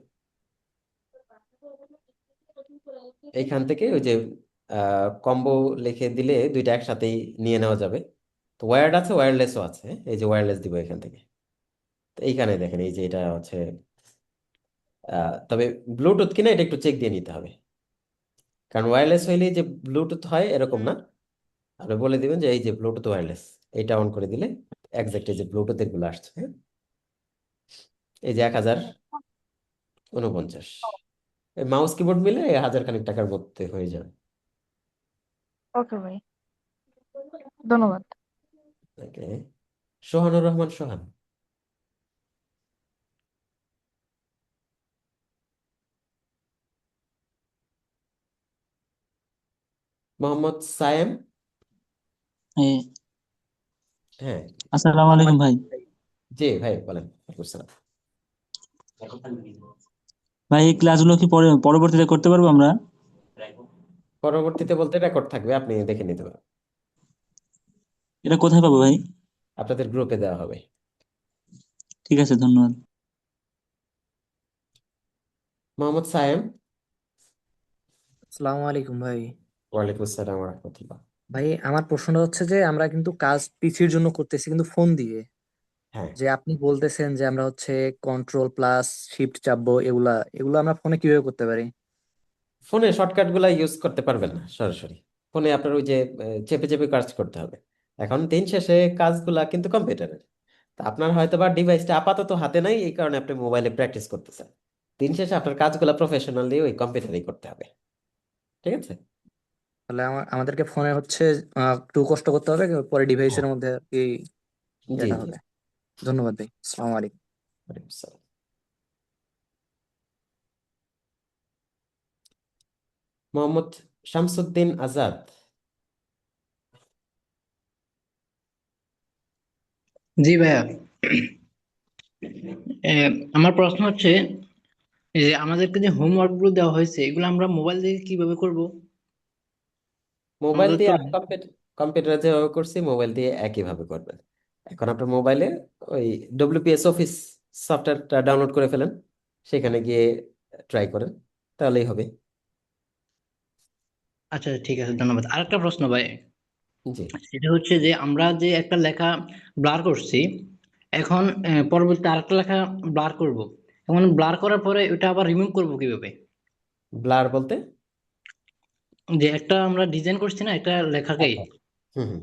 এইখান থেকে ওই যে কম্বো লিখে দিলে দুইটা একসাথেই নিয়ে নেওয়া যাবে। তো ওয়্যার্ড আছে, ওয়্যারলেসও আছে, এই যে ওয়্যারলেস দিব এখান থেকে। তো এইখানে দেখেন এই যে এটা হচ্ছে তবে ব্লুটুথ কিনা এটা একটু চেক দিয়ে নিতে হবে, কারণ ওয়্যারলেস হইলে যে ব্লুটুথ হয় এরকম না। আপনি বলে দিবেন যে এই যে ব্লুটুথ ওয়্যারলেস, এটা অন করে দিলে একজাক্ট এই যে ব্লুটুথের গুলো আসছে, হ্যাঁ। এই যে 1049, এই মাউস কিবোর্ড মিলে 1000 খানিক টাকার মধ্যে হয়ে যাবে। ওকে ভাই, ধন্যবাদ। ওকে, সোহানুর রহমান সোহান। মোহাম্মদ সায়েম। হ্যাঁ, আসসালামু আলাইকুম ভাই। জি ভাই বলেন। ওয়ালাইকুম আসসালাম। ভাই এই ক্লাসগুলো কি পরবর্তীতে করতে পারবো আমরা? পরবর্তীতে বলতে রেকর্ড থাকবে, আপনি দেখে নিতে পারেন। এটা কোথায় পাবো ভাই? আপনাদের গ্রুপে দেওয়া হবে। ঠিক আছে, ধন্যবাদ। মোহাম্মদ সায়েম। আসসালামু আলাইকুম ভাই। ওয়ালাইকুম আসসালাম ওয়া রাহমাতুল্লাহ। ভাই আমার প্রশ্নটা হচ্ছে যে আমরা কিন্তু কাজ পিসির জন্য করতেছি কিন্তু ফোন দিয়ে, হ্যাঁ, যে আপনি বলতেছেন যে আমরা হচ্ছে কন্ট্রোল প্লাস শিফট চাপবো, এগুলা এগুলো আমরা ফোনে কিভাবে করতে পারি? ফোনে শর্টকাট গুলা ইউজ করতে পারবেন না সরাসরি। ফোনে আপনার ওই যে চেপে চেপে কাজ করতে হবে। এখন দিন শেষে কাজগুলা কিন্তু কম্পিউটারের। তা আপনার হয়তো বা ডিভাইসটা আপাতত হাতে নাই, এই কারণে আপনি মোবাইলে প্র্যাকটিস করতেছেন। দিন শেষে আপনার কাজগুলা প্রফেশনালি ওই কম্পিউটারেই করতে হবে, ঠিক আছে। তাহলে আমাদেরকে ফোনে হচ্ছে একটু কষ্ট করতে হবে, পরে ডিভাইসের হ্যাঁ, মধ্যে আর কি জি এটা জি। হবে। ধন্যবাদ ভাই, আসসালামু আলাইকুম। ওয়ালাইকুম আসসালাম। মোহাম্মদ শামসুদ্দিন আজাদ। জি ভাইয়া। এ, আমার প্রশ্ন হচ্ছে এই যে আমাদেরকে যে হোমওয়ার্ক গুলো দেওয়া হয়েছে এগুলো আমরা মোবাইল দিয়ে কিভাবে করব? মোবাইল আমাদের দিয়ে তো আর কম্পিউটারে যেভাবে করছি মোবাইল দিয়ে একইভাবে করবেন। এখন আপনার মোবাইলে ওই ডব্লিউপিএস অফিস সফটওয়্যারটা ডাউনলোড করে ফেলেন, সেখানে গিয়ে ট্রাই করেন, তাহলেই হবে। আচ্ছা ঠিক আছে, ধন্যবাদ। আরেকটা প্রশ্ন ভাই, জি, সেটা হচ্ছে যে আমরা যে একটা লেখা ব্লার করছি, এখন পরবর্তীতে আরেকটা লেখা ব্লার করব, এখন ব্লার করার পরে ওটা আবার রিমুভ করব কিভাবে? ব্লার বলতে? যে একটা আমরা ডিজাইন করছি না একটা লেখাকে, আচ্ছা, হুম হুম,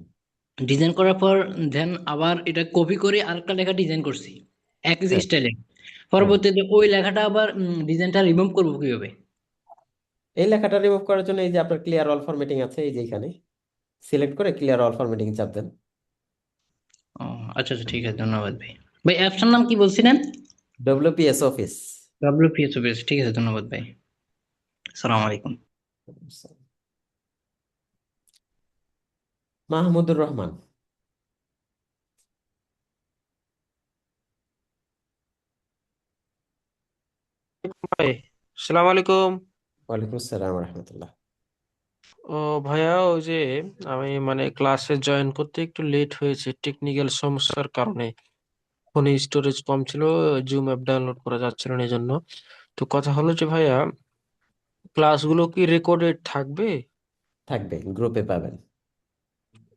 ডিজাইন করার পর দেন আবার এটা কপি করে আরেকটা লেখা ডিজাইন করছি একই হ্যাঁ স্টাইলে, হ্যাঁ। পরবর্তীতে ওই লেখাটা আবার ডিজাইনটা রিমুভ করব কিভাবে? এই লেখাটা রিমুভ করার জন্য এই যে আপনার ক্লিয়ার অল ফরম্যাটিং আছে, এই যে এখানে সিলেক্ট করে ক্লিয়ার অল ফরম্যাটিং চাপ দেন। ও আচ্ছা আচ্ছা, ঠিক আছে, ধন্যবাদ ভাই। ভাই অ্যাপসটার নাম কি বলছিলেন? WPS office. WPS, ঠিক আছে, ধন্যবাদ ভাই। আসসালামু আলাইকুম। মাহমুদুর রহমান। ভাই, সালাম আলাইকুম। ওয়ালাইকুম আসসালাম রহমতুল্লাহ। ও ভাইয়া, ওই যে আমি মানে ক্লাসে জয়েন করতে একটু লেট হয়েছে টেকনিক্যাল সমস্যার কারণে। ফোনে স্টোরেজ কম ছিল, জুম অ্যাপ ডাউনলোড করা যাচ্ছিল না, এই জন্য। তো কথা হলো যে ভাইয়া, ক্লাসগুলো কি রেকর্ডেড থাকবে? থাকবে, গ্রুপে পাবেন।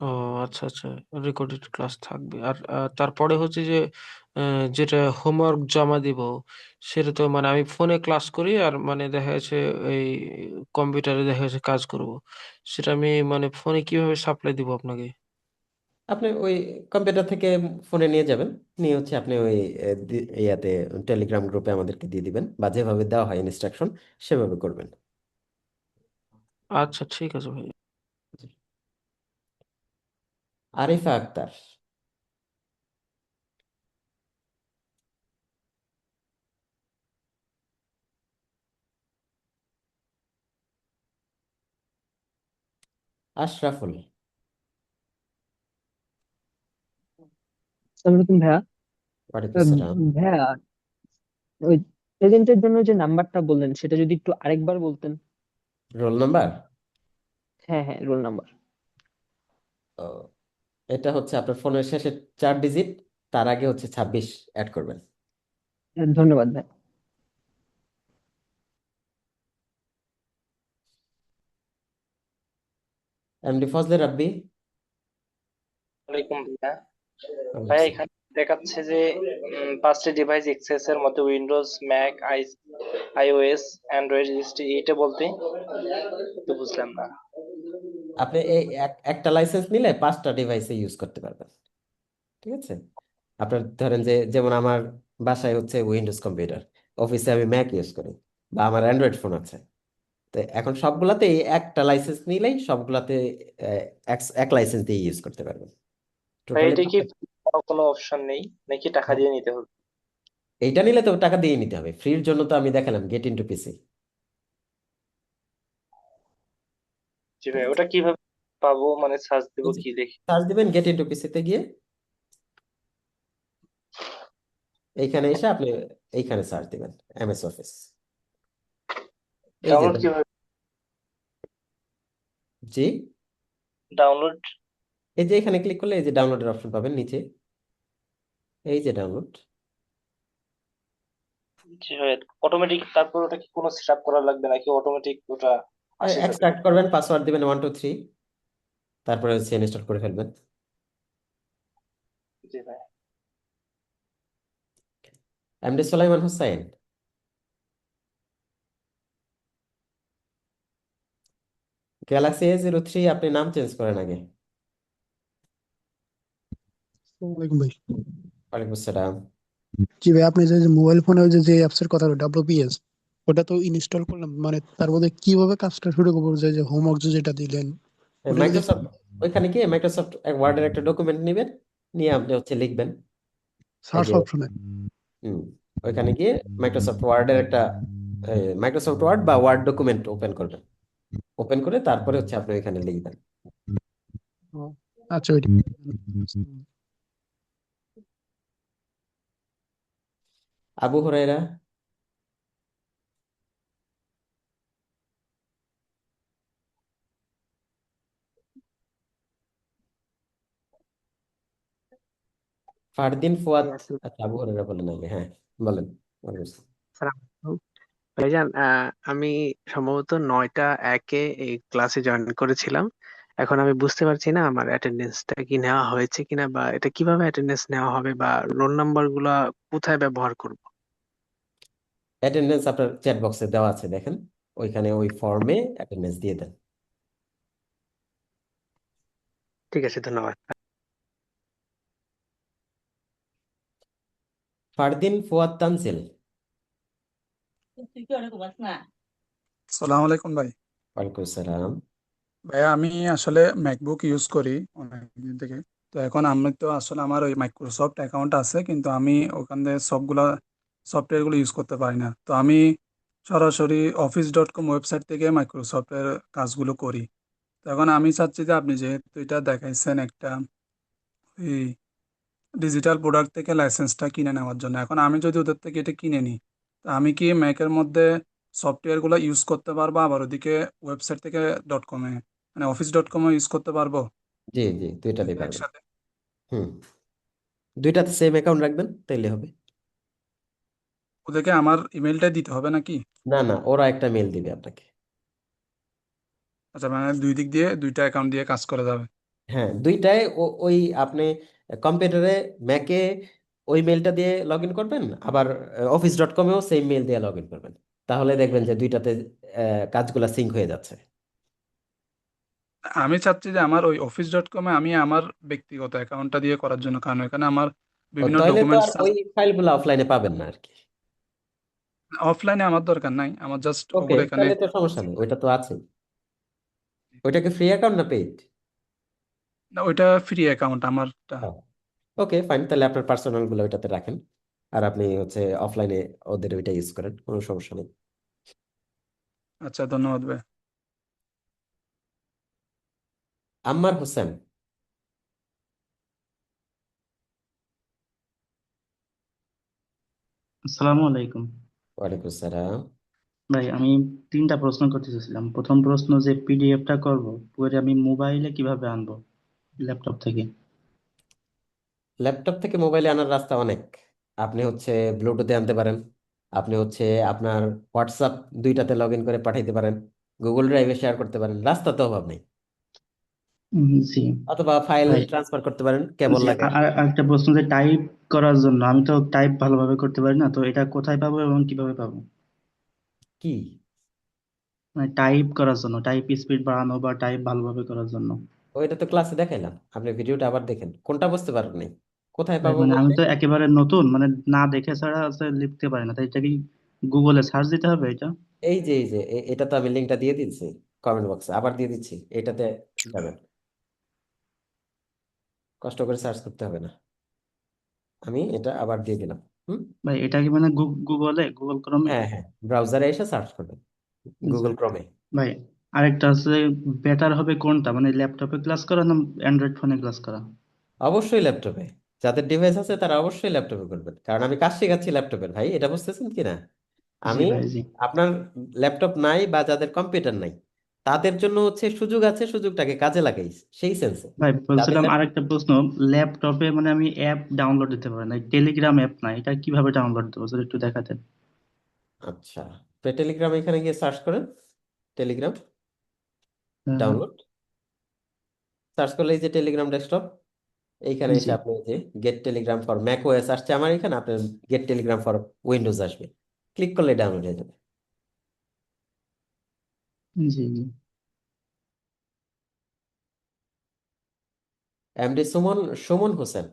ও আচ্ছা আচ্ছা, রেকর্ডেড ক্লাস থাকবে। আর তারপরে হচ্ছে যে যেটা হোমওয়ার্ক জমা দিব, সেটা তো মানে আমি ফোনে ক্লাস করি আর মানে দেখা যাচ্ছে এই কম্পিউটারে দেখা যাচ্ছে কাজ করব, সেটা আমি মানে ফোনে কিভাবে সাপ্লাই দিব আপনাকে? আপনি ওই কম্পিউটার থেকে ফোনে নিয়ে যাবেন, নিয়ে হচ্ছে আপনি ওই ইয়াতে টেলিগ্রাম গ্রুপে আমাদেরকে দিয়ে দিবেন, বা যেভাবে দেওয়া হয় ইনস্ট্রাকশন সেভাবে করবেন। আচ্ছা ঠিক আছে ভাই। আরিফা আক্তার। আশরাফুল। আসসালামু আলাইকুম ভাইয়া। ওয়ালাইকুম আসসালাম। ভাইয়া, ওই প্রেজেন্টের জন্য যে নাম্বারটা বললেন সেটা যদি একটু আরেকবার বলতেন। Roll number? হ্যাঁ হ্যাঁ, রোল নাম্বার। ও, এটা হচ্ছে আপনার ফোনের শেষে 4 ডিজিট, তার আগে হচ্ছে 26 অ্যাড করবেন। ধন্যবাদ ভাই। এমডি ফজলে রাব্বি। ওয়ালাইকুম ভাইয়া। ভাইয়া এখানে দেখাচ্ছে যে 5টি ডিভাইস এক্সেস এর মধ্যে Windows, Mac, iOS, Android, GST, এইটা বলতে তো বুঝলাম না। আপনি এই একটা লাইসেন্স নিলে 5টা ডিভাইসে ইউজ করতে পারবেন, ঠিক আছে? আপনার ধরেন যে যেমন আমার বাসায় হচ্ছে উইন্ডোজ কম্পিউটার, অফিসে আমি ম্যাক ইউজ করি, বা আমার অ্যান্ড্রয়েড ফোন আছে। তো এখন সবগুলাতে এই একটা লাইসেন্স নিলেই সবগুলাতে এক লাইসেন্স দিয়ে ইউজ করতে পারবেন। ভাই টোটালি এটা কি কোনো অপশন নেই নাকি টাকা দিয়ে নিতে হবে? এইটা নিলে তো টাকা দিয়ে নিতে হবে। ফ্রির জন্য তো আমি দেখালাম গেট ইনটু পিসি। জি ভাই, ওটা কিভাবে পাবো, মানে সার্চ দেবো কি দেখি? সার্চ দিবেন গেট ইনটু পিসিতে গিয়ে, এইখানে এসে আপনি এইখানে সার্চ দিবেন এমএস অফিস। এই যে ডাউনলোড কিভাবে? জি, ডাউনলোড? এই যে এখানে ক্লিক করলে এই যে ডাউনলোডের অপশন পাবেন নিচে, এই যে ডাউনলোড। জি ভাই, অটোমেটিক তারপর ওটা কি কোনো সেটআপ করা লাগবে নাকি অটোমেটিক ওটা আসে যাবে? এক্সট্রাক্ট করবেন, পাসওয়ার্ড দিবেন 1 2 3, তারপরে হচ্ছে ইনস্টল করে ফেলবেন। জি ভাই। MD Sulaiman Hossain. Galaxy A03 আপনি নাম চেঞ্জ করেন আগে। আসসালামু আলাইকুম ভাই। ওয়ালাইকুম আসসালাম। জি ভাই, আপনি যে মোবাইল ফোনে যে অ্যাপস এর কথা WPS, ওটা তো ইনস্টল করলাম, মানে তার মধ্যে কিভাবে কাজটা শুরু করবো? যে হোমওয়ার্ক যেটা দিলেন ওটা কি মাইক্রোসফট, ওইখানে গিয়ে মাইক্রোসফট ওয়ার্ডের একটা ডকুমেন্ট নেবেন, নিয়ে আপনি হচ্ছে লিখবেন এই সার্চ যে অপশনে? ওইখানে গিয়ে মাইক্রোসফট ওয়ার্ডের একটা মাইক্রোসফট ওয়ার্ড বা ওয়ার্ড ডকুমেন্ট ওপেন করবেন। ওপেন করে তারপরে হচ্ছে আপনি ওইখানে লিখবেন। ও, আচ্ছা ওইটা আবু হুরায়রা, ফারদিন ফুয়াদ। আচ্ছা, আবু হুরায়রা বলেন আগে, হ্যাঁ বলেন। ওয়ালাইকুম আসসালাম। সালাম আলাইকুম। ভাইজান, আমি সম্ভবত 9টা 1-এ এই ক্লাসে জয়েন করেছিলাম। এখন আমি বুঝতে পারছি না আমার অ্যাটেন্ডেন্সটা কি নেওয়া হয়েছে কিনা, বা এটা কিভাবে অ্যাটেন্ডেন্স নেওয়া হবে, বা রোল নাম্বার গুলা কোথায় ব্যবহার করব। অ্যাটেন্ডেন্স আপনার চ্যাট বক্সে দেওয়া আছে, দেখেন ওইখানে ওই ফর্মে অ্যাটেন্ডেন্স দিয়ে দেন। ঠিক আছে, ধন্যবাদ। ফারদিন ফুয়াদ তানজিল। সালাম আলাইকুম ভাই। ওয়ালাইকুম আসসালাম। ভাইয়া আমি আসলে ম্যাকবুক ইউজ করি অনেকদিন থেকে। তো এখন আমি তো আসলে আমার ওই মাইক্রোসফট অ্যাকাউন্ট আছে, কিন্তু আমি ওখান থেকে সবগুলা সফটওয়্যার গুলো ইউজ করতে পারি না। তো আমি সরাসরি office.com ওয়েবসাইট থেকে মাইক্রোসফটের কাজগুলো করি। তো এখন আমি চাচ্ছি যে আপনি যেহেতু এটা দেখাইছেন একটা এই ডিজিটাল প্রোডাক্ট থেকে লাইসেন্সটা কিনে নেওয়ার জন্য, এখন আমি যদি ওদের থেকে এটা কিনে নিই, তা আমি কি ম্যাকের মধ্যে সফটওয়্যারগুলো ইউজ করতে পারবো, আবার ওদিকে ওয়েবসাইট থেকে .com-এ মানে office.com-এ ইউজ করতে পারবো জি জি, দুইটাতেই পারবেন। একসাথে? হুম, দুইটাতে সেম অ্যাকাউন্ট রাখবেন তাইলে হবে। ওদেরকে আমার ইমেলটা দিতে হবে নাকি? না না, ওরা একটা মেল দিবে আপনাকে। আচ্ছা, মানে দুই দিক দিয়ে দুইটা অ্যাকাউন্ট দিয়ে কাজ করা যাবে। হ্যাঁ, দুইটায় ওই আপনি কম্পিউটারে, ম্যাকে ওই মেলটা দিয়ে লগ ইন করবেন, আবার office.com-এও সেম মেল দিয়ে লগ ইন করবেন। তাহলে দেখবেন যে দুইটাতে কাজগুলা সিঙ্ক হয়ে যাচ্ছে। আমি চাচ্ছি যে আমার ওই office.com-এ আমি আমার ব্যক্তিগত অ্যাকাউন্টটা দিয়ে করার জন্য, কারণ এখানে আমার বিভিন্ন তাহলে তো ডকুমেন্টস আর ওই ফাইলগুলো অফলাইনে পাবেন না আর কি। অফলাইনে আমার দরকার নাই, আমার জাস্ট ওকে, ওগুলো এখানে। তাহলে তো সমস্যা নেই, ওইটা তো আছে। ওইটা কি ফ্রি অ্যাকাউন্ট না পেইড? না, ওইটা ফ্রি অ্যাকাউন্ট আমারটা। ওকে ফাইন, তাহলে আপনার পার্সোনাল গুলো ওইটাতে রাখেন, আর আপনি হচ্ছে অফলাইনে ওদের ওইটা ইউজ করেন, কোনো সমস্যা নেই। আচ্ছা, ধন্যবাদ ভাই। আম্মার হোসেন। আসসালামু আলাইকুম। ওয়ালাইকুম আসসালাম। ভাই, আমি 3টা প্রশ্ন করতে চাইছিলাম। প্রথম প্রশ্ন, যে পিডিএফটা করব পরে আমি মোবাইলে কিভাবে আনবো ল্যাপটপ থেকে? ল্যাপটপ থেকে মোবাইলে আনার রাস্তা অনেক। আপনি হচ্ছে ব্লুটুথে আনতে পারেন, আপনি হচ্ছে আপনার হোয়াটসঅ্যাপ দুইটাতে লগ ইন করে পাঠাইতে পারেন, গুগল ড্রাইভে শেয়ার করতে পারেন, রাস্তা তো অভাব নেই। জি অথবা ফাইল ভাই। ট্রান্সফার করতে পারেন, কেবল জি, লাগে। আর একটা প্রশ্ন, যে টাইপ করার জন্য আমি তো টাইপ ভালোভাবে করতে পারি না, তো এটা কোথায় পাবো এবং কিভাবে পাবো? কি? মানে টাইপ করার জন্য, টাইপ স্পিড বাড়ানো বা টাইপ ভালোভাবে করার জন্য। ওইটা তো ক্লাসে দেখাইলাম, আপনি ভিডিওটা আবার দেখেন, কোনটা বুঝতে পারেন নাই? কোথায় ভাই, পাবো মানে আমি বলতে? তো একেবারে নতুন, মানে না দেখে ছাড়া লিখতে পারি না, তাই এটা কি গুগলে সার্চ দিতে হবে এটা? এই যে এটা তো আমি লিঙ্কটা দিয়ে দিচ্ছি কমেন্ট বক্সে, আবার দিয়ে দিচ্ছি, এটাতে যাবেন, কষ্ট করে সার্চ করতে হবে না, আমি এটা আবার দিয়ে দিলাম। হুম, ভাই, এটা কি মানে গুগল ক্রমে? হ্যাঁ হ্যাঁ, ব্রাউজারে এসে সার্চ করবেন, জি। গুগল ক্রোমে। ভাই, আরেকটা আছে, বেটার হবে কোনটা, মানে ল্যাপটপে ক্লাস করা না অ্যান্ড্রয়েড ফোনে ক্লাস করা? অবশ্যই ল্যাপটপে, যাদের ডিভাইস আছে তারা অবশ্যই ল্যাপটপে করবেন, কারণ আমি কাজ শেখাচ্ছি ল্যাপটপের, ভাই এটা বুঝতেছেন কি না? জি আমি ভাই, জি। আপনার ল্যাপটপ নাই বা যাদের কম্পিউটার নাই তাদের জন্য হচ্ছে সুযোগ আছে, সুযোগটাকে কাজে লাগাই সেই সেন্সে। ভাই, যাদের বলছিলাম আরেকটা প্রশ্ন, ল্যাপটপে মানে আমি অ্যাপ ডাউনলোড দিতে পারি না, টেলিগ্রাম অ্যাপ না, এটা কিভাবে ডাউনলোড দেবো যদি একটু দেখাতেন? আচ্ছা, তো টেলিগ্রাম এখানে গিয়ে সার্চ করেন, টেলিগ্রাম ডাউনলোড, সার্চ করলে এই যে টেলিগ্রাম ডেস্কটপ, এইখানে জি এসে আপনি এই যে get Telegram for Mac OS আসছে আমার এখানে, আপনার গেট টেলিগ্রাম ফর উইন্ডোজ আসবে, ক্লিক করলে ডাউনলোড হয়ে যাবে। জি জি। এমডি সুমন, সুমন হোসেন।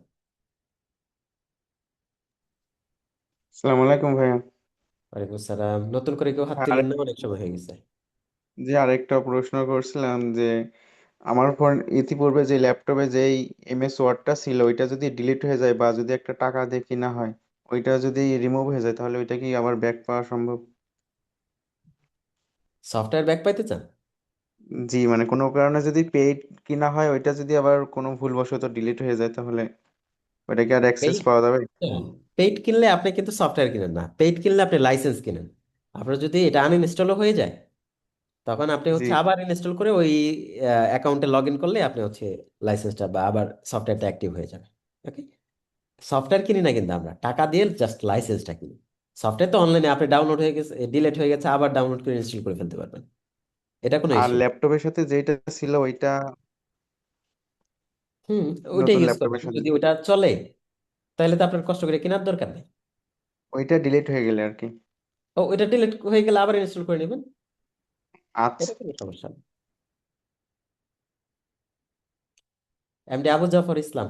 আসসালামু আলাইকুম ভাইয়া। ওয়ালাইকুম আসসালাম। নতুন করে কেউ হাত আর তুলেন না, অনেক সময় হয়ে গেছে। যে আরেকটা প্রশ্ন করছিলাম যে আমার ফোন ইতিপূর্বে যে ল্যাপটপে যেই এমএস ওয়ার্ডটা ছিল ওইটা যদি ডিলিট হয়ে যায় বা যদি একটা টাকা দিয়ে কিনা হয়, ওইটা যদি রিমুভ হয়ে যায় তাহলে ওইটা কি আবার ব্যাক পাওয়া সম্ভব? সফটওয়্যার ব্যাক পাইতে চান? জি মানে কোনো কারণে যদি পেইড কিনা হয় ওইটা যদি আবার কোনো ভুলবশত ডিলিট হয়ে যায় তাহলে ওইটা কি আর অ্যাক্সেস পেইড পাওয়া যাবে? পেইড কিনলে আপনি কিন্তু সফটওয়্যার কিনেন না, পেইড কিনলে আপনি লাইসেন্স কিনেন। আপনার যদি এটা আনইনস্টলও হয়ে যায় তখন আপনি জি হচ্ছে আবার ইনস্টল করে ওই অ্যাকাউন্টে লগ ইন করলে আপনি হচ্ছে লাইসেন্সটা বা আবার সফটওয়্যারটা অ্যাক্টিভ হয়ে যাবে। ওকে, সফটওয়্যার কিনি না কিন্তু আমরা, টাকা দিয়ে জাস্ট লাইসেন্সটা কিনি। সফটওয়্যার তো অনলাইনে আপনি ডাউনলোড হয়ে গেছে, ডিলিট হয়ে গেছে, আবার ডাউনলোড করে ইনস্টল করে ফেলতে পারবেন, এটা কোনো আর ইস্যু না। ল্যাপটপের সাথে যেটা ছিল ওইটা হুম, ওইটা নতুন ইউজ ল্যাপটপের করবেন সাথে যদি ওইটা চলে, তাহলে তো আপনার কষ্ট করে কেনার দরকার নেই। ওইটা ডিলিট হয়ে গেলে আর কি। ও, ওইটা ডিলিট হয়ে গেলে আবার ইনস্টল করে নেবেন, আচ্ছা এটা কোনো সমস্যা না। এমডি আবু জাফর ইসলাম।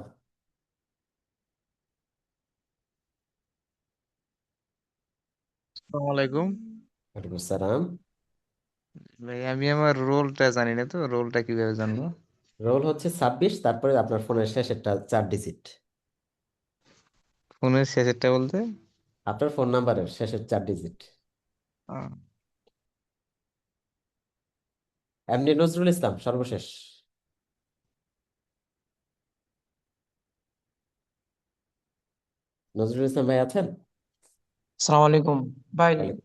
আসসালামু আলাইকুম। ওয়ালাইকুম আসসালাম। ভাই আমি আমার রোলটা জানি না, তো রোলটা কিভাবে জানবো? রোল হচ্ছে 26, তারপরে আপনার ফোনের শেষেরটা 4 ডিজিট। ফোনের শেষেরটা বলতে? আপনার ফোন নাম্বারের শেষের 4 ডিজিট। আহ, এমডি নজরুল ইসলাম সর্বশেষ। নজরুল ইসলাম ভাই আছেন? সালাম আলাইকুম ভাই। ওয়ালাইকুম।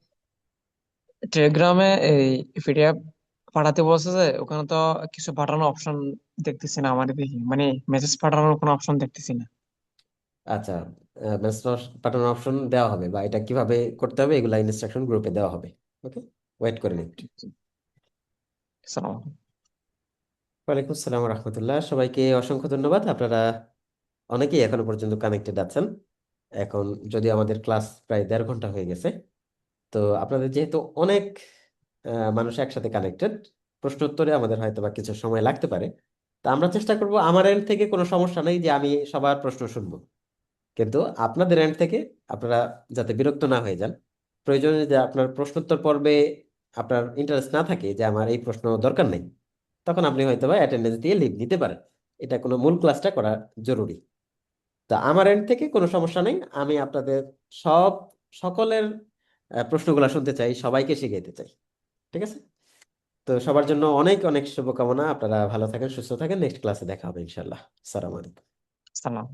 টেলিগ্রামে এই পিডিএফ পাঠাতে বলছে যে ওখানে তো কিছু পাঠানোর অপশন দেখতেছি না, আমার দেখি মানে মেসেজ পাঠানোর কোনো অপশন দেখতেছি না। আচ্ছা, মেসেজ পাঠানোর অপশন দেওয়া হবে বা এটা কিভাবে করতে হবে এগুলা ইনস্ট্রাকশন গ্রুপে দেওয়া হবে। ওকে, ওয়েট করে নিন একটু। সালাম। ওয়ালাইকুম আসসালাম রহমতুল্লাহ, সবাইকে অসংখ্য ধন্যবাদ। আপনারা অনেকেই এখনো পর্যন্ত কানেক্টেড আছেন। এখন যদি আমাদের ক্লাস প্রায় 1.5 ঘন্টা হয়ে গেছে, তো আপনাদের যেহেতু অনেক মানুষ একসাথে কানেক্টেড, প্রশ্ন উত্তরে আমাদের হয়তো বা কিছু সময় লাগতে পারে। তা আমরা চেষ্টা করব, আমার এন্ড থেকে কোনো সমস্যা নেই যে আমি সবার প্রশ্ন শুনবো, কিন্তু আপনাদের এন্ড থেকে আপনারা যাতে বিরক্ত না হয়ে যান, প্রয়োজনে যে আপনার প্রশ্নোত্তর পর্বে আপনার ইন্টারেস্ট না থাকে যে আমার এই প্রশ্ন দরকার নেই, তখন আপনি হয়তো বা অ্যাটেন্ডেন্স দিয়ে লিভ নিতে পারেন। এটা কোনো মূল ক্লাসটা করা জরুরি। তা আমার এন্ড থেকে কোনো সমস্যা নেই, আমি আপনাদের সব সকলের প্রশ্নগুলো শুনতে চাই, সবাইকে শিখাইতে চাই। ঠিক আছে? তো সবার জন্য অনেক অনেক শুভকামনা। আপনারা ভালো থাকেন, সুস্থ থাকেন। নেক্সট ক্লাসে দেখা হবে ইনশাল্লাহ। আসসালামু আলাইকুম। সালাম।